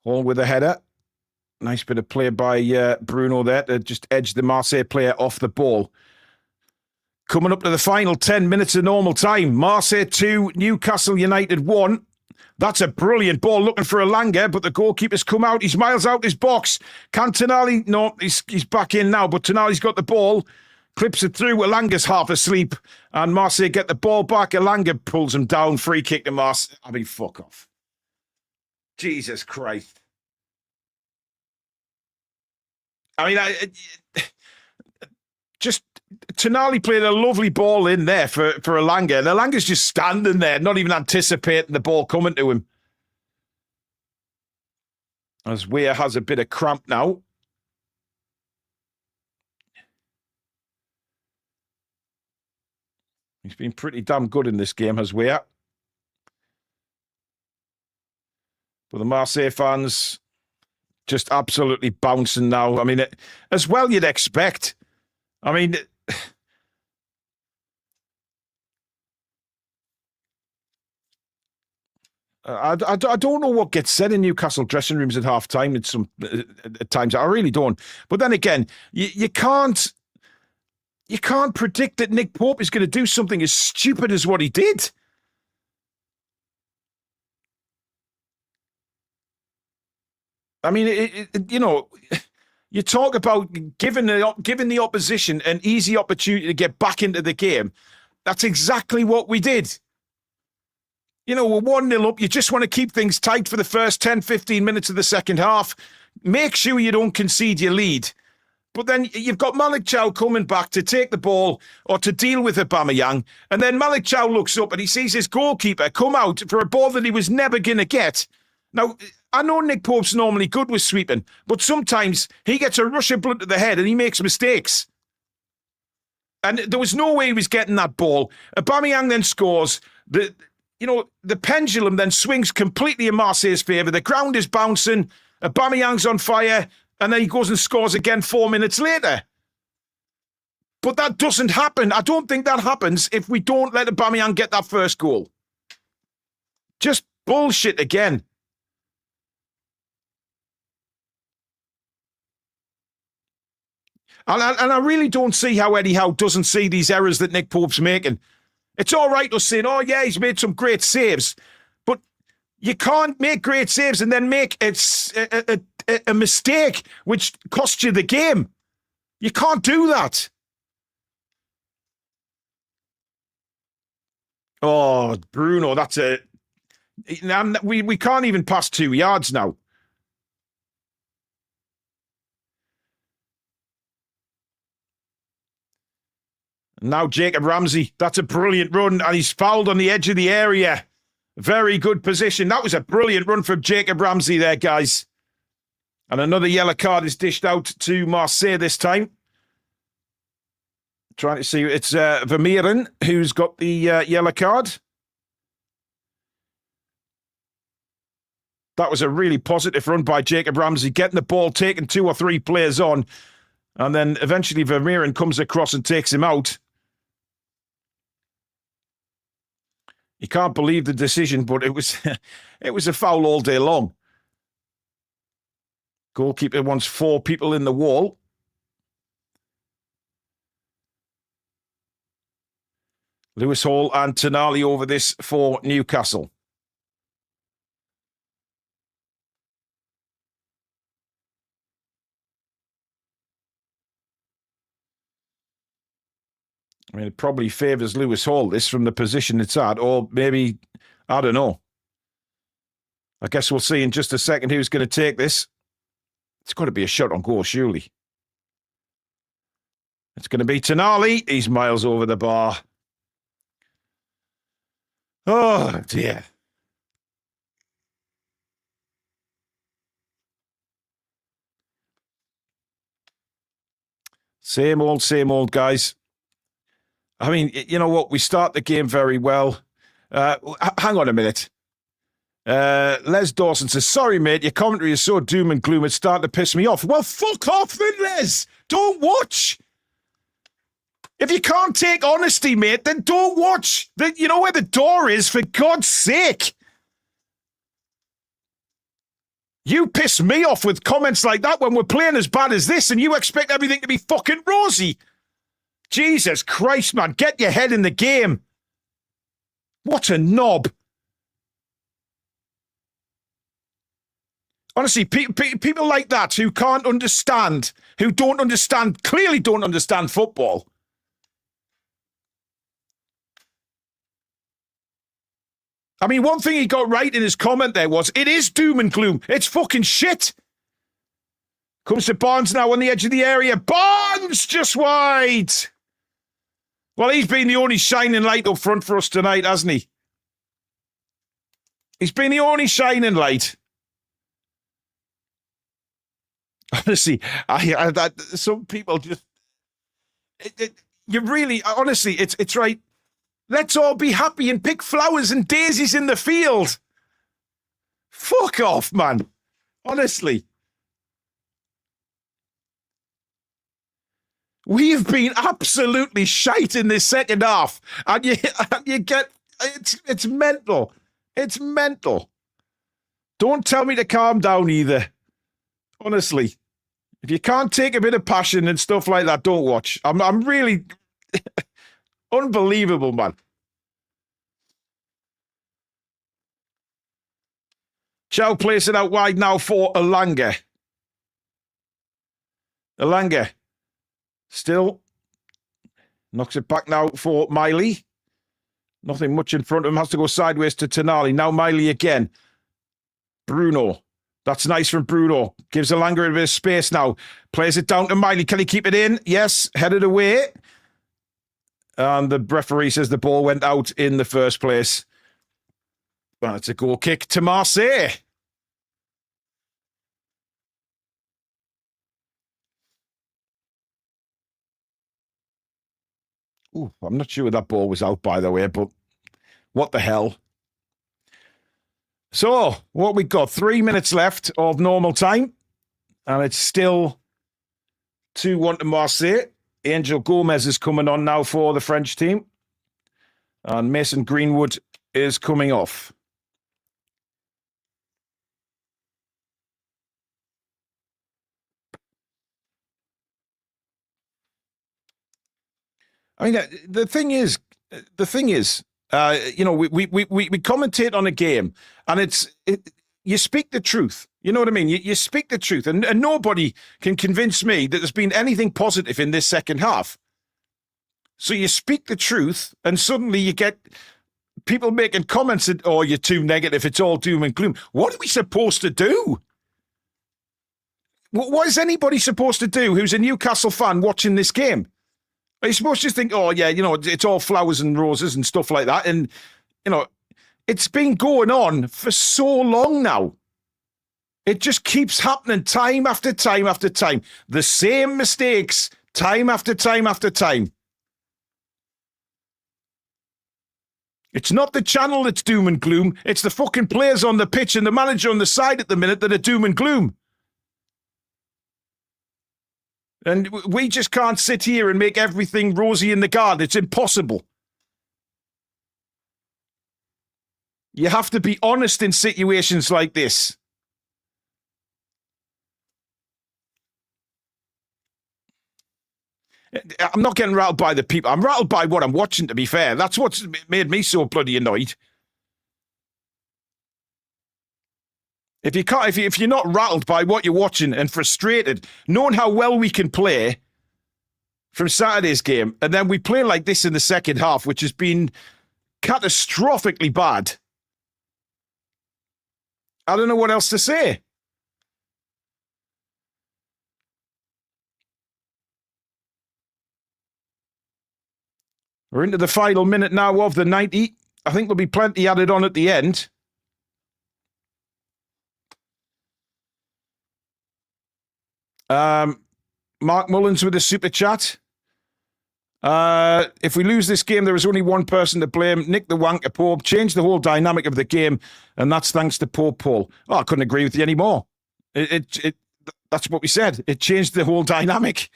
Hall with a header. Nice bit of play by Bruno there to just edge the Marseille player off the ball. Coming up to the final 10 minutes of normal time. Marseille 2, Newcastle United 1. That's a brilliant ball looking for Alanga, but the goalkeeper's come out. He's miles out his box. Can Toon Army? No, he's back in now, but Toon Army's got the ball. Clips it through. Alanga's half asleep. And Marseille get the ball back. Alanga pulls him down. Free kick to Marseille. I mean, fuck off. Jesus Christ. I mean, just Toon Army played a lovely ball in there for Alanga. And Alanga's just standing there, not even anticipating the ball coming to him. As Weir has a bit of cramp now. He's been pretty damn good in this game, has Weir. But the Marseille fans just absolutely bouncing now. I mean, as well you'd expect. I mean, I don't know what gets said in Newcastle dressing rooms at half-time at times. I really don't. But then again, you can't predict that Nick Pope is going to do something as stupid as what he did. I mean, you talk about giving the opposition an easy opportunity to get back into the game. That's exactly what we did. We're 1-0 up. You just want to keep things tight for the first 10, 15 minutes of the second half. Make sure you don't concede your lead. But then you've got Malik Chow coming back to take the ball or to deal with Aubameyang. And then Malik Chow looks up and he sees his goalkeeper come out for a ball that he was never going to get. Now, I know Nick Pope's normally good with sweeping, but sometimes he gets a rush of blood to the head and he makes mistakes. And there was no way he was getting that ball. Aubameyang then scores. The pendulum then swings completely in Marseille's favour. The ground is bouncing. Aubameyang's on fire. And then he goes and scores again 4 minutes later. But that doesn't happen. I don't think that happens if we don't let Aubameyang get that first goal. Just bullshit again. And I really don't see how Eddie Howe doesn't see these errors that Nick Pope's making. It's all right us saying, oh yeah, he's made some great saves. But you can't make great saves and then make a mistake which costs you the game. You can't do that. Oh, Bruno, that's we can't even pass 2 yards now. Now Jacob Ramsey. That's a brilliant run, and he's fouled on the edge of the area. Very good position. That was a brilliant run from Jacob Ramsey there, guys. And another yellow card is dished out to Marseille this time. Trying to see, it's Vermeeren who's got the yellow card. That was a really positive run by Jacob Ramsey, getting the ball, taking 2 or 3 players on, and then eventually Vermeeren comes across and takes him out. You can't believe the decision, but it was it was a foul all day long. Goalkeeper wants 4 people in the wall. Lewis Hall and Tonali over this for Newcastle. I mean, it probably favours Lewis Hall, this, from the position it's at, or maybe, I don't know. I guess we'll see in just a second who's going to take this. It's got to be a shot on goal, surely. It's going to be Tonali. He's miles over the bar. Oh, dear. Same old, guys. I mean, you know what? We start the game very well. Hang on a minute. Les Dawson says, sorry, mate, your commentary is so doom and gloom, it's starting to piss me off. Well, fuck off then, Les. Don't watch. If you can't take honesty, mate, then don't watch. You know where the door is, for God's sake. You piss me off with comments like that when we're playing as bad as this, and you expect everything to be fucking rosy. Jesus Christ, man, get your head in the game. What a knob. Honestly, people like that who can't understand, who don't understand, clearly don't understand football. I mean, one thing he got right in his comment there was, it is doom and gloom. It's fucking shit. Comes to Barnes now on the edge of the area. Barnes just wide. Well, he's been the only shining light up front for us tonight, hasn't he? He's been the only shining light. Honestly, some people just... you really... Honestly, it's right. Let's all be happy and pick flowers and daisies in the field. Fuck off, man. Honestly. We have been absolutely shite in this second half. And you get... It's mental. It's mental. Don't tell me to calm down either. Honestly. If you can't take a bit of passion and stuff like that, don't watch. I'm really... Unbelievable, man. Chow plays it out wide now for Elanga. Elanga still knocks it back now for Miley. Nothing much in front of him. Has to go sideways to Tonali. Now Miley again. Bruno. That's nice from Bruno. Gives Elanga a bit of space now. Plays it down to Miley. Can he keep it in? Yes. Headed away. And the referee says the ball went out in the first place. Well, it's a goal kick to Marseille. Ooh, I'm not sure that ball was out, by the way, but what the hell? So, what we got? 3 minutes left of normal time. And it's still 2-1 to Marseille. Angel Gomez is coming on now for the French team. And Mason Greenwood is coming off. I mean, the thing is, you know, we commentate on a game, and you speak the truth. You know what I mean? You speak the truth, and nobody can convince me that there's been anything positive in this second half. So you speak the truth, and suddenly you get people making comments that, oh, you're too negative, it's all doom and gloom. What are we supposed to do? What is anybody supposed to do who's a Newcastle fan watching this game? You're supposed to just think, oh, yeah, it's all flowers and roses and stuff like that. And, it's been going on for so long now. It just keeps happening time after time after time. The same mistakes time after time after time. It's not the channel that's doom and gloom. It's the fucking players on the pitch and the manager on the side at the minute that are doom and gloom. And we just can't sit here and make everything rosy in the garden. It's impossible. You have to be honest in situations like this. I'm not getting rattled by the people. I'm rattled by what I'm watching, to be fair. That's what's made me so bloody annoyed. If you're not rattled by what you're watching and frustrated, knowing how well we can play from Saturday's game, and then we play like this in the second half, which has been catastrophically bad. I don't know what else to say. We're into the final minute now of the 90. I think there'll be plenty added on at the end. Mark Mullins with a super chat. If we lose this game, there is only one person to blame, Nick the Wanker Pope. Changed the whole dynamic of the game, and that's thanks to Pope Paul. Oh, I couldn't agree with you anymore. That's what we said. It changed the whole dynamic.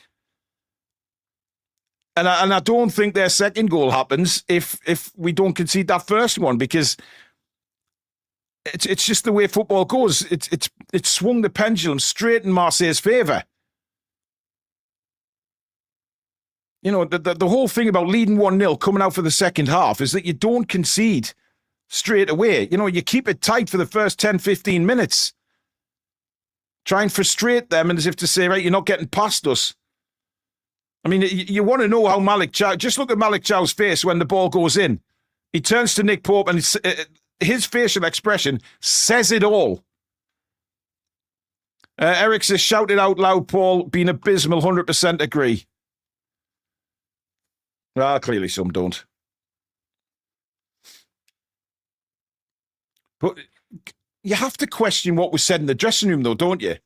And I don't think their second goal happens if we don't concede that first one, because it's just the way football goes. It's swung the pendulum straight in Marseille's favour. The whole thing about leading 1-0 coming out for the second half is that you don't concede straight away. You keep it tight for the first 10, 15 minutes. Try and frustrate them, and as if to say, right, you're not getting past us. I mean, you want to know how Malik Chow... Just look at Malik Chow's face when the ball goes in. He turns to Nick Pope, and his facial expression says it all. Eric says, shout it out loud, Paul. Been abysmal, 100% agree. Well, clearly some don't. But you have to question what was said in the dressing room, though, don't you?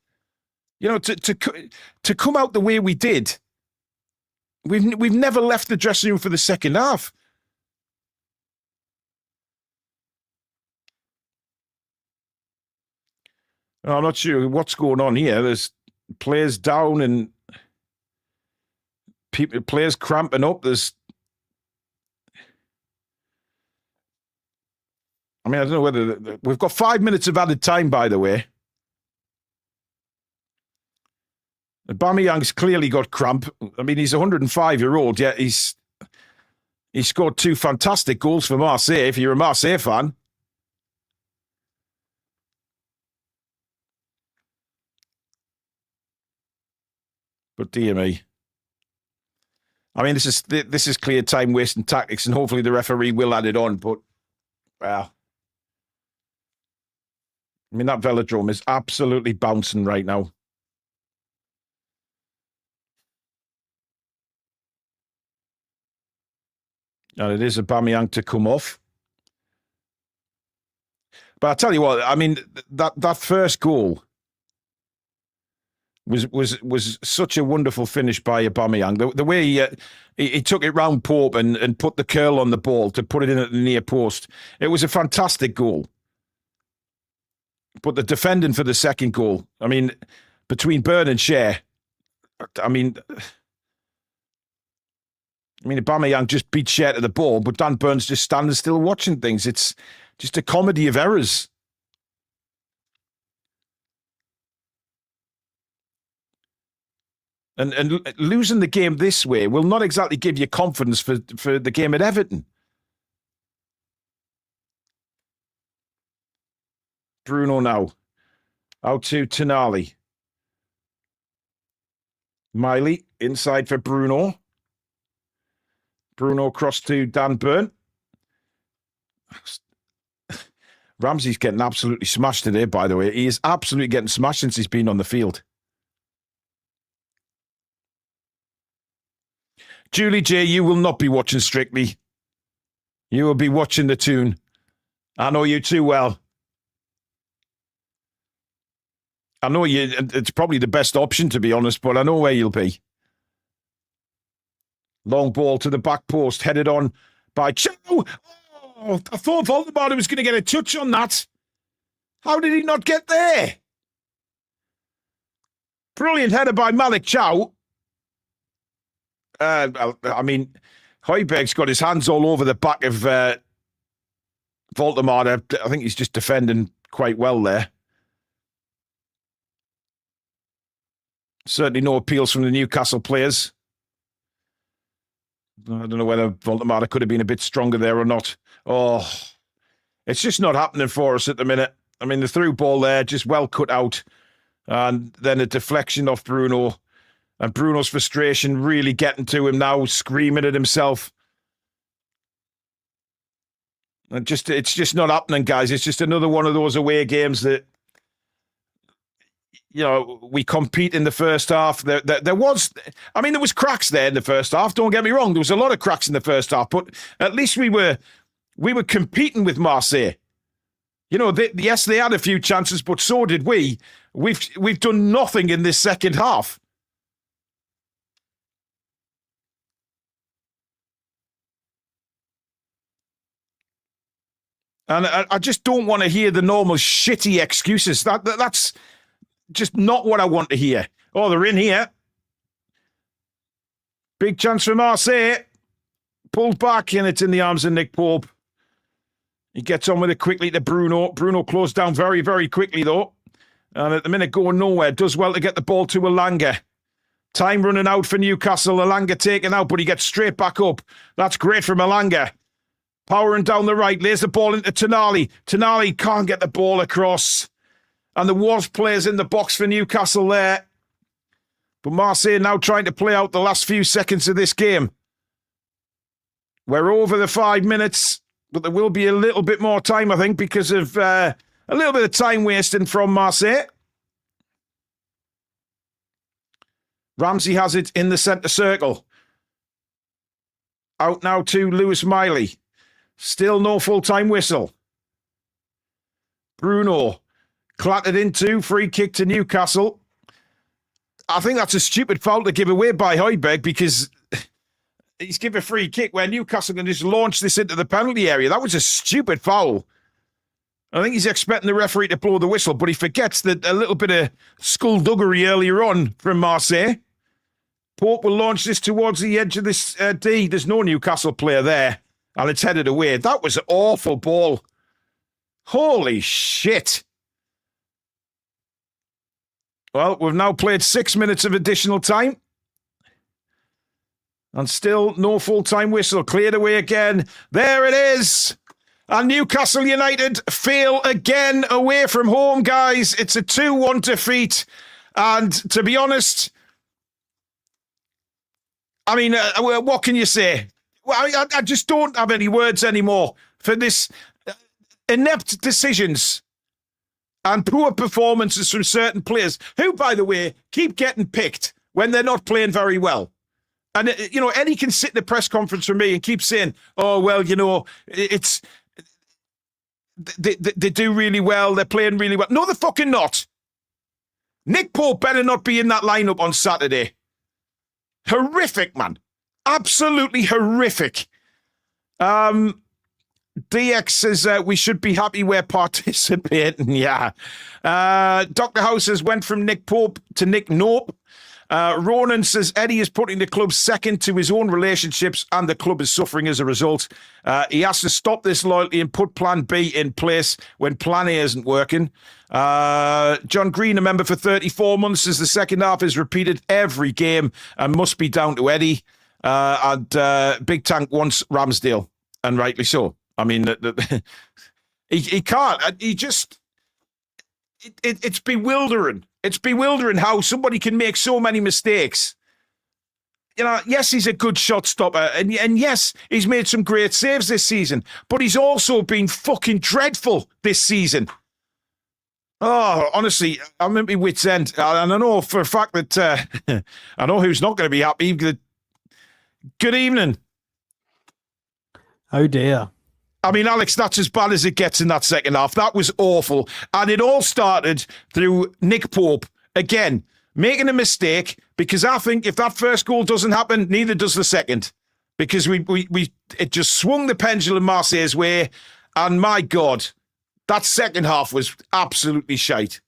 To come out the way we did... We've never left the dressing room for the second half. I'm not sure what's going on here. There's players down and players cramping up. I don't know whether... We've got 5 minutes of added time, by the way. Aubameyang's clearly got cramp. I mean, he's a 105-year-old, yet he scored 2 fantastic goals for Marseille, if you're a Marseille fan. But dear me. I mean, this is clear time wasting tactics, and hopefully the referee will add it on, but, well... I mean, that Velodrome is absolutely bouncing right now. And it is Aubameyang to come off. But I tell you what, I mean, that first goal was such a wonderful finish by Aubameyang. The way he took it round Pope and put the curl on the ball to put it in at the near post. It was a fantastic goal. But the defending for the second goal, I mean, between Burn and Cher, I mean, Aubameyang just beat Cher to the ball, but Dan Burns just standing still watching things. It's just a comedy of errors. And losing the game this way will not exactly give you confidence for the game at Everton. Bruno now. Out to Tonali. Miley inside for Bruno. Bruno across to Dan Burn. Ramsey's getting absolutely smashed today, by the way. He is absolutely getting smashed since he's been on the field. Julie J, you will not be watching Strictly. You will be watching the Toon. I know you too well. I know you. It's probably the best option, to be honest, but I know where you'll be. Long ball to the back post, headed on by Chow. Oh, I thought Voldemort was going to get a touch on that. How did he not get there? Brilliant header by Malik Chow. I mean, Højbjerg's got his hands all over the back of Voldemort. I think he's just defending quite well there. Certainly no appeals from the Newcastle players. I don't know whether Voldemort could have been a bit stronger there or not. Oh, it's just not happening for us at the minute. I mean, the through ball there, just well cut out. And then a deflection off Bruno. And Bruno's frustration really getting to him now, screaming at himself. And it's just not happening, guys. It's just another one of those away games that, you know, we compete in the first half. There was cracks there in the first half. Don't get me wrong. There was a lot of cracks in the first half, but at least we were competing with Marseille. You know, yes, they had a few chances, but so did we. We've done nothing in this second half. And I just don't want to hear the normal shitty excuses. That's just not what I want to hear. Oh, they're in here. Big chance for Marseille. Pulled back, and it's in the arms of Nick Pope. He gets on with it quickly to Bruno. Bruno closed down very, very quickly, though. And at the minute, going nowhere. Does well to get the ball to Elanga. Time running out for Newcastle. Elanga taken out, but he gets straight back up. That's great from Elanga. Powering down the right. Lays the ball into Tonali. Tonali can't get the ball across. And there was players in the box for Newcastle there. But Marseille now trying to play out the last few seconds of this game. We're over the 5 minutes, but there will be a little bit more time, I think, because of a little bit of time wasting from Marseille. Ramsey has it in the centre circle. Out now to Lewis Miley. Still no full-time whistle. Bruno clattered into, free kick to Newcastle. I think that's a stupid foul to give away by Højbjerg because he's given a free kick where Newcastle can just launch this into the penalty area. That was a stupid foul. I think he's expecting the referee to blow the whistle, but he forgets that a little bit of skullduggery earlier on from Marseille. Pope will launch this towards the edge of this D. There's no Newcastle player there, and it's headed away. That was an awful ball. Holy shit. Well, we've now played 6 minutes of additional time. And still no full-time whistle. Cleared away again. There it is. And Newcastle United fail again away from home, guys. It's a 2-1 defeat. And to be honest, I mean, what can you say? Well, I just don't have any words anymore for this inept decisions and poor performances from certain players who, by the way, keep getting picked when they're not playing very well. And, you know, Eddie can sit in a press conference for me and keep saying, oh, well, you know, it's... They do really well. They're playing really well. No, they're fucking not. Nick Pope better not be in that lineup on Saturday. Horrific, man. Absolutely horrific. DX says we should be happy we're participating. Yeah. Dr. House says went from Nick Pope to Nick Nope. Ronan says Eddie is putting the club second to his own relationships and the club is suffering as a result. He has to stop this loyalty and put plan B in place when plan A isn't working. John Green, a member for 34 months, says the second half is repeated every game and must be down to Eddie. And Big Tank wants Ramsdale, and rightly so. I mean, he can't. He just... It's bewildering. It's bewildering how somebody can make so many mistakes. You know, yes, he's a good shot stopper, and yes, he's made some great saves this season, but he's also been fucking dreadful this season. Oh, honestly, I'm at my wit's end. And I know for a fact that I know who's not going to be happy. Good evening. Oh dear. I mean, Alex, that's as bad as it gets in that second half. That was awful. And it all started through Nick Pope, again, making a mistake, because I think if that first goal doesn't happen, neither does the second. Because it just swung the pendulum Marseille's way. And my God, that second half was absolutely shite.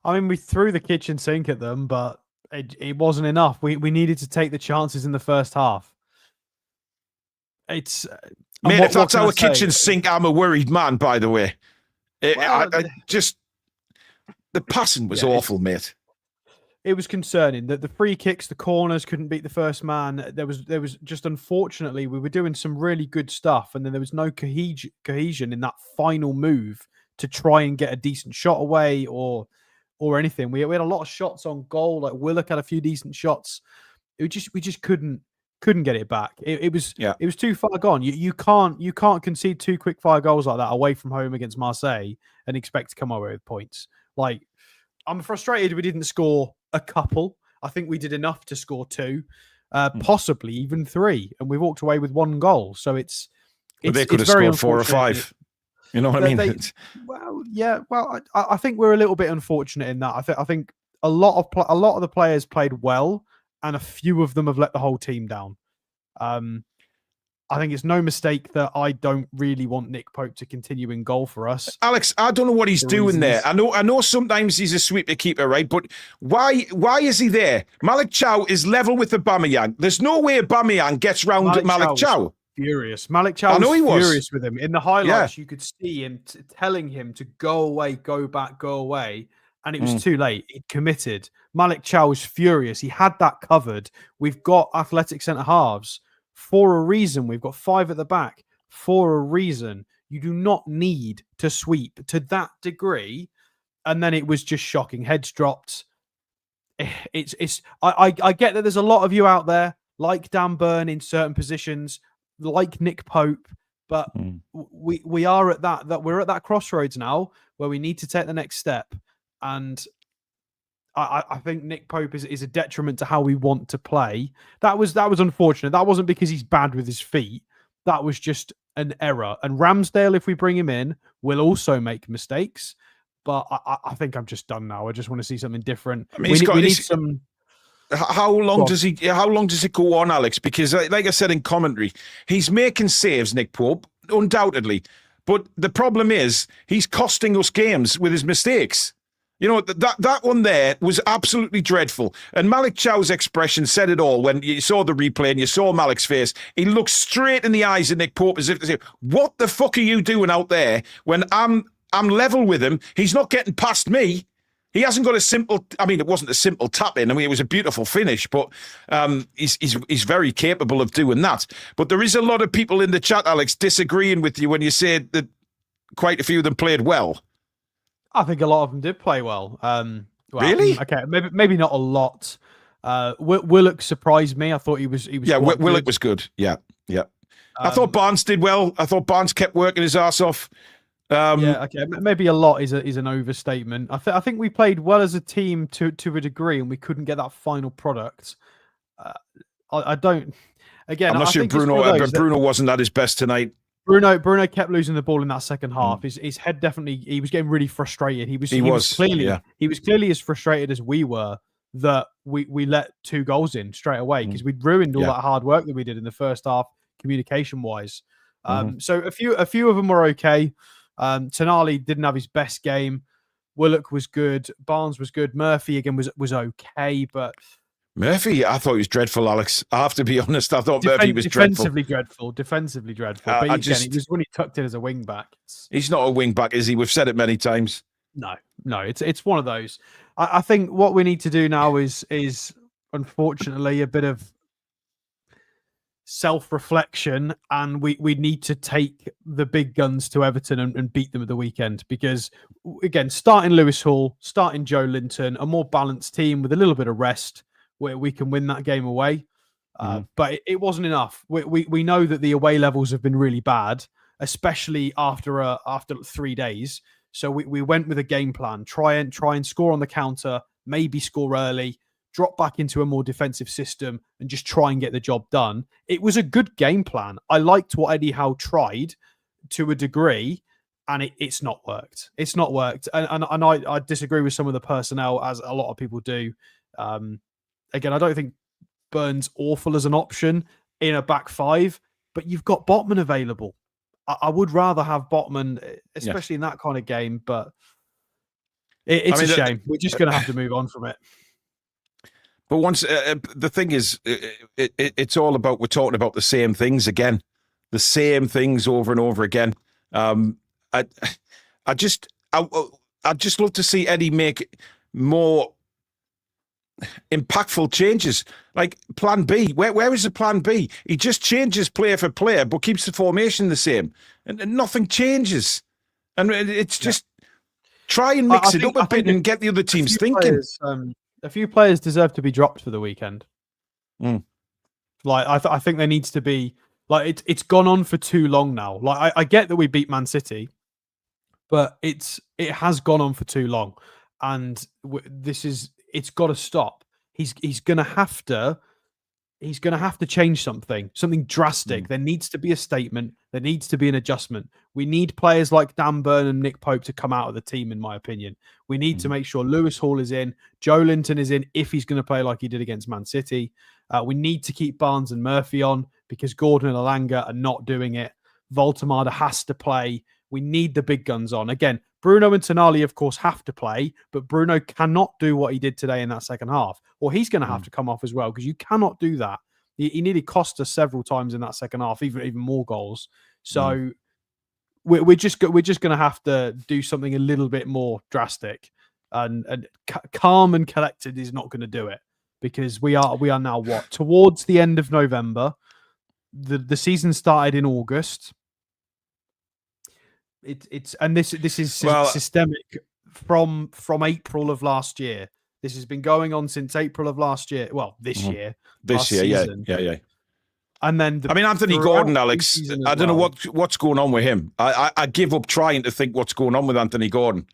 I mean, we threw the kitchen sink at them, but it wasn't enough. We needed to take the chances in the first half. It's Mate, if that's our kitchen sink, I'm a worried man, by the way. The passing was awful, mate. It was concerning that the free kicks, the corners couldn't beat the first man. There was just, unfortunately, we were doing some really good stuff, and then there was no cohesion in that final move to try and get a decent shot away or anything. We had a lot of shots on goal. Like Willock had a few decent shots. We just couldn't get it back. It was too far gone. You can't concede 2 quick fire goals like that away from home against Marseille and expect to come away with points. Like, I'm frustrated we didn't score a couple. I think we did enough to score 2, possibly even 3, and we walked away with 1 goal. So it's they could have scored 4 or 5. You know what I mean? I think we're a little bit unfortunate in that. I think a lot of the players played well, and a few of them have let the whole team down. I think it's no mistake that I don't really want Nick Pope to continue in goal for us. Alex, I don't know what he's doing there. I know sometimes he's a sweeper keeper, right? But why is he there? Malik Chow is level with Aubameyang. There's no way Aubameyang gets round Malik Chow. Furious. Malik Chow was furious with him. In the highlights, you could see him telling him to go away, go back, go away. And it was too late. He'd committed. Malik Chow was furious. He had that covered. We've got athletic centre-halves for a reason. We've got 5 at the back for a reason. You do not need to sweep to that degree. And then it was just shocking. Heads dropped. I get that there's a lot of you out there, like Dan Burn in certain positions, like Nick Pope, but we are at we're at that crossroads now where we need to take the next step. And I think Nick Pope is a detriment to how we want to play. That was unfortunate. That wasn't because he's bad with his feet. That was just an error. And Ramsdale, if we bring him in, will also make mistakes. But I think I'm just done now. I just want to see something different. I mean, we need some. How long does it go on, Alex? Because like I said in commentary, he's making saves, Nick Pope, undoubtedly. But the problem is he's costing us games with his mistakes. You know, that one there was absolutely dreadful. And Malik Chow's expression said it all when you saw the replay and you saw Malik's face. He looked straight in the eyes of Nick Pope as if to say, what the fuck are you doing out there when I'm level with him? He's not getting past me. He hasn't got it wasn't a simple tap in. I mean, it was a beautiful finish, but he's very capable of doing that. But there is a lot of people in the chat, Alex, disagreeing with you when you say that quite a few of them played well. I think a lot of them did play well. Really? Okay, maybe not a lot. Willock surprised me. I thought he was. Yeah, Willock was good. Yeah. I thought Barnes did well. I thought Barnes kept working his ass off. Maybe a lot is an overstatement. I think we played well as a team to a degree, and we couldn't get that final product. I don't. Again, I'm not sure Bruno wasn't at his best tonight. Bruno kept losing the ball in that second half. His head he was getting really frustrated. He was clearly as frustrated as we were that we let 2 goals in straight away because we'd ruined all that hard work that we did in the first half, communication wise. So a few of them were okay. Tonali didn't have his best game. Willock was good. Barnes was good. Murphy again was okay, but Murphy, I thought he was dreadful, Alex. I have to be honest. I thought Murphy was defensively dreadful. Defensively dreadful. But he was when he tucked in as a wing back. He's not a wing back, is he? We've said it many times. No. It's one of those. I think what we need to do now is unfortunately a bit of self-reflection, and we need to take the big guns to Everton and beat them at the weekend, because again, starting Lewis Hall, starting Joe Linton, a more balanced team with a little bit of rest where we can win that game away. But it wasn't enough. We know that the away levels have been really bad, especially after 3 days. So we went with a game plan, try and score on the counter, maybe score early, drop back into a more defensive system and just try and get the job done. It was a good game plan. I liked what Eddie Howe tried to a degree, and it's not worked. It's not worked. And I disagree with some of the personnel, as a lot of people do. Again, I don't think Burns awful as an option in a back five, but you've got Botman available. I would rather have Botman, especially in that kind of game, but it's a shame. We're just going to have to move on from it. But once the thing is, it's all about, we're talking about the same things again, the same things over and over again. I'd just love to see Eddie make more impactful changes, like plan B. Where is the plan B? He just changes player for player, but keeps the formation the same, and nothing changes. And it's just try and mix it up a bit and get the other teams thinking. A few players deserve to be dropped for the weekend. Like I think there needs to be, like, it's gone on for too long now. Like I get that we beat Man City, but it has gone on for too long, and it's got to stop. He's gonna have to change something drastic. There needs to be a statement. There needs to be an adjustment. We need players like Dan Burn and Nick Pope to come out of the team, in my opinion. We need to make sure Lewis Hall is in, Joe Linton is in if he's going to play like he did against Man City. We need to keep Barnes and Murphy on because Gordon and Alanga are not doing it. Voltemada has to play. We need the big guns on. Again, Bruno and Tonali, of course, have to play, but Bruno cannot do what he did today in that second half, or he's going to have to come off as well, because you cannot do that. He nearly cost us several times in that second half, even more goals. So we're just going to have to do something a little bit more drastic, and calm and collected is not going to do it, because we are now towards the end of November. The season started in August. This is systemic from April of last year. This has been going on since April of last year. Well, this year, yeah. And then, Anthony Gordon, Alex, I don't know what's going on with him. I give up trying to think what's going on with Anthony Gordon.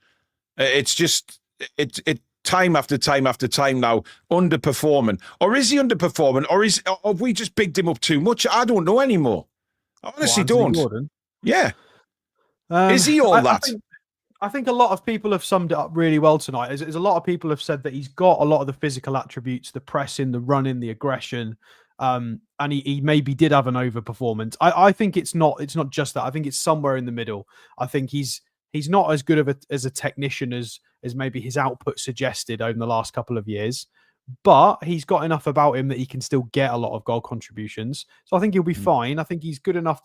It's just it time after time after time now underperforming. Or is he underperforming? Or have we just bigged him up too much? I don't know anymore. I honestly don't. Gordon? Yeah. Is he all that? I think a lot of people have summed it up really well tonight. As a lot of people have said that he's got a lot of the physical attributes, the pressing, the running, the aggression, and he maybe did have an overperformance. I think it's not just that. I think it's somewhere in the middle. I think he's not as good as a technician as maybe his output suggested over the last couple of years, but he's got enough about him that he can still get a lot of goal contributions. So I think he'll be fine. I think he's good enough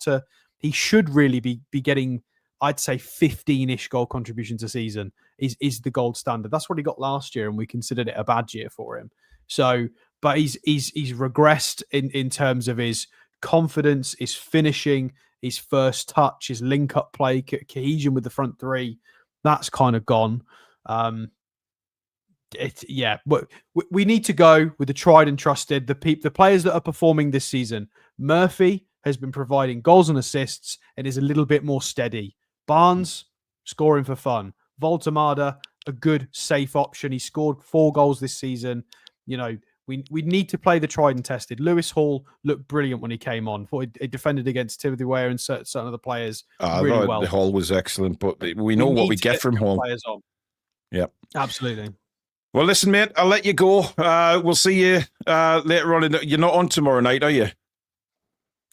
he should really be getting, I'd say, 15-ish goal contributions a season is the gold standard. That's what he got last year, and we considered it a bad year for him. So, but he's regressed in terms of his confidence, his finishing, his first touch, his link-up play, cohesion with the front three. That's kind of gone. But we need to go with the tried and trusted, the players that are performing this season. Murphy has been providing goals and assists and is a little bit more steady. Barnes, scoring for fun. Voltemada, a good, safe option. He scored 4 goals this season. You know, we need to play the tried and tested. Lewis Hall looked brilliant when he came on. Thought he defended against Timothy Weah and certain other players really well. The Hall was excellent, but we know what we get from Hall. Yeah, absolutely. Well, listen, mate, I'll let you go. We'll see you later on. You're not on tomorrow night, are you?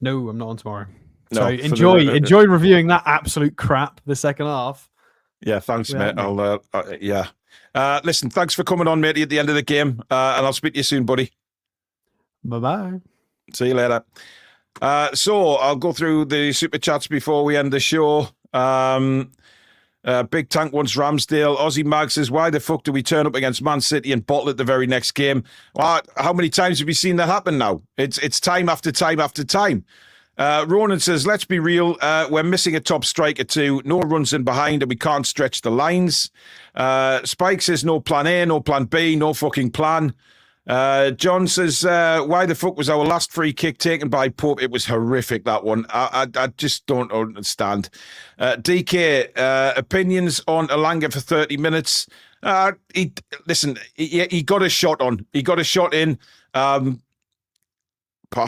No, I'm not on tomorrow. No, so enjoy reviewing that absolute crap, the second half. Yeah, thanks, mate. Listen, thanks for coming on, matey, at the end of the game. And I'll speak to you soon, buddy. Bye-bye. See you later. So I'll go through the super chats before we end the show. Big Tank wants Ramsdale. Aussie Mag says, why the fuck do we turn up against Man City and bottle it the very next game? Well, how many times have you seen that happen now? It's time after time after time. Ronan says, let's be real. We're missing a top striker too. No runs in behind and we can't stretch the lines. Spike says, no plan A, no plan B, no fucking plan. John says, why the fuck was our last free kick taken by Pope? It was horrific, that one. I just don't understand. DK, opinions on Alanga for 30 minutes. He got a shot on. He got a shot in. Apart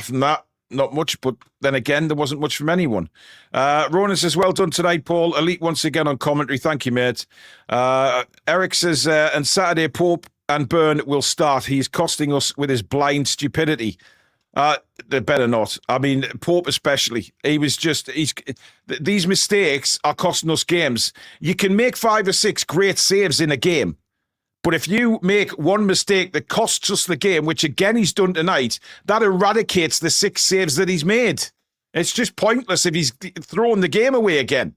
from that, not much, but then again, there wasn't much from anyone. Ronan says, well done tonight, Paul. Elite once again on commentary. Thank you, mate. Eric says, and Saturday, Pope and Byrne will start. He's costing us with his blind stupidity. They better not. I mean, Pope especially. These mistakes are costing us games. You can make 5 or 6 great saves in a game. But if you make one mistake that costs us the game, which again he's done tonight, that eradicates the 6 saves that he's made. It's just pointless if he's throwing the game away again.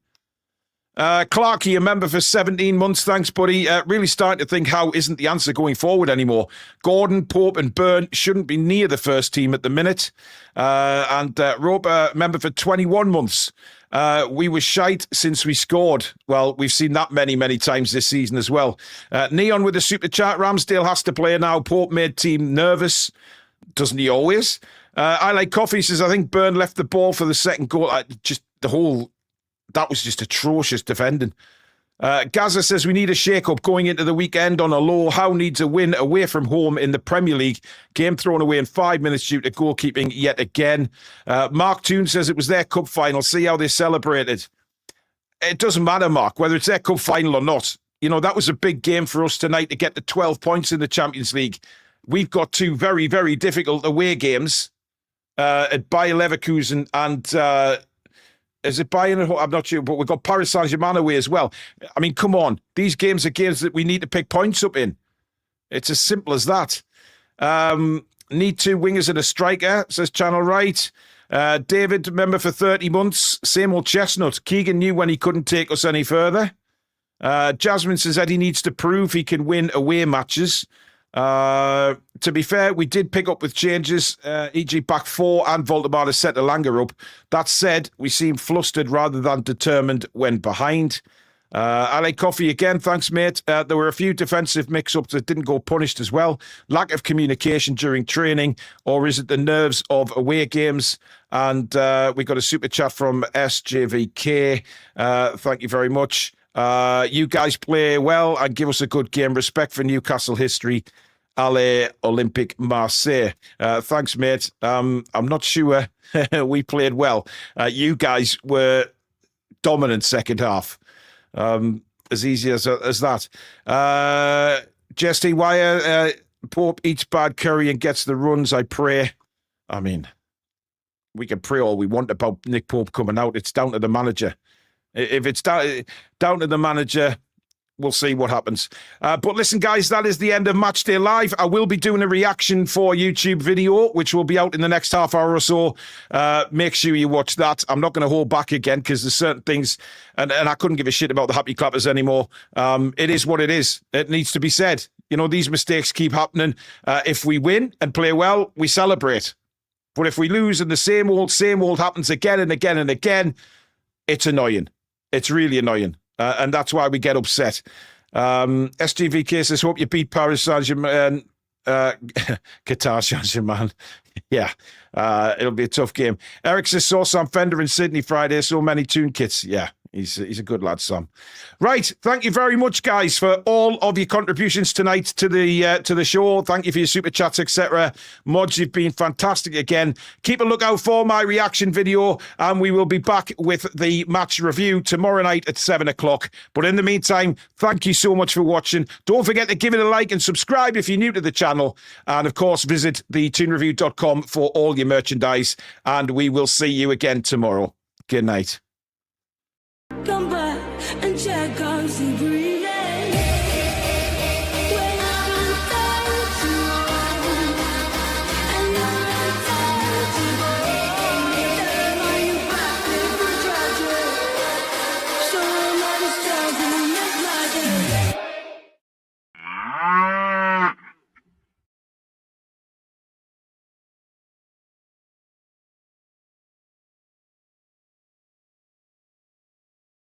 Clarkey, a member for 17 months. Thanks, buddy. Really starting to think Howe isn't the answer going forward anymore. Gordon, Pope and Byrne shouldn't be near the first team at the minute. And Roper, member for 21 months. We were shite since we scored. Well, we've seen that many, many times this season as well. Neon with the super chat. Ramsdale has to play now. Pope made team nervous. Doesn't he always? I like coffee. Says, I think Byrne left the ball for the second goal. That was just atrocious defending. Gaza says we need a shake-up going into the weekend on a low. Howe needs a win away from home in the Premier League. Game thrown away in 5 minutes due to goalkeeping yet again. Mark Toon says it was their cup final. See how they celebrated. It doesn't matter, Mark, whether it's their cup final or not. You know, that was a big game for us tonight to get the 12 points in the Champions League. We've got 2 very, very difficult away games at Bayer Leverkusen and... is it Bayern? I'm not sure, but we've got Paris Saint-Germain away as well. I mean, come on. These games are games that we need to pick points up in. It's as simple as that. Need 2 wingers and a striker, says Channel Right. David, member for 30 months. Same old chestnut. Keegan knew when he couldn't take us any further. Jasmine says Eddie needs to prove he can win away matches. To be fair, we did pick up with changes, e.g. back 4 and Voldemar to set Elanga up. That said, we seem flustered rather than determined when behind. I like coffee again. Thanks, mate. There were a few defensive mix-ups that didn't go punished as well. Lack of communication during training, or is it the nerves of away games? And we got a super chat from SJVK. Thank you very much. You guys play well and give us a good game. Respect for Newcastle history. Allez Olympique Marseille. Thanks, mate. I'm not sure we played well. You guys were dominant second half. As easy as that. Jesse Wire, Pope eats bad curry and gets the runs, I pray. I mean, we can pray all we want about Nick Pope coming out. It's down to the manager. If it's down to the manager, we'll see what happens. But listen, guys, that is the end of Matchday Live. I will be doing a reaction for YouTube video, which will be out in the next half hour or so. Make sure you watch that. I'm not going to hold back again because there's certain things, and I couldn't give a shit about the happy clappers anymore. It is what it is. It needs to be said. You know, these mistakes keep happening. If we win and play well, we celebrate. But if we lose and the same old happens again and again and again, it's annoying. It's really annoying. And that's why we get upset. SGVK says, hope you beat Paris Saint-Germain. Qatar Saint-Germain. Yeah, it'll be a tough game. Eric says, saw Sam Fender in Sydney Friday. So many tune kits. Yeah, he's a good lad, Sam. Right, thank you very much, guys, for all of your contributions tonight to the show. Thank you for your super chats, etc. Mods, you've been fantastic again. Keep a lookout for my reaction video, and we will be back with the match review tomorrow night at 7 o'clock. But in the meantime, thank you so much for watching. Don't forget to give it a like and subscribe if you're new to the channel. And of course, visit thetoonreview.com for all your merchandise. And we will see you again tomorrow. Good night. Come back and check on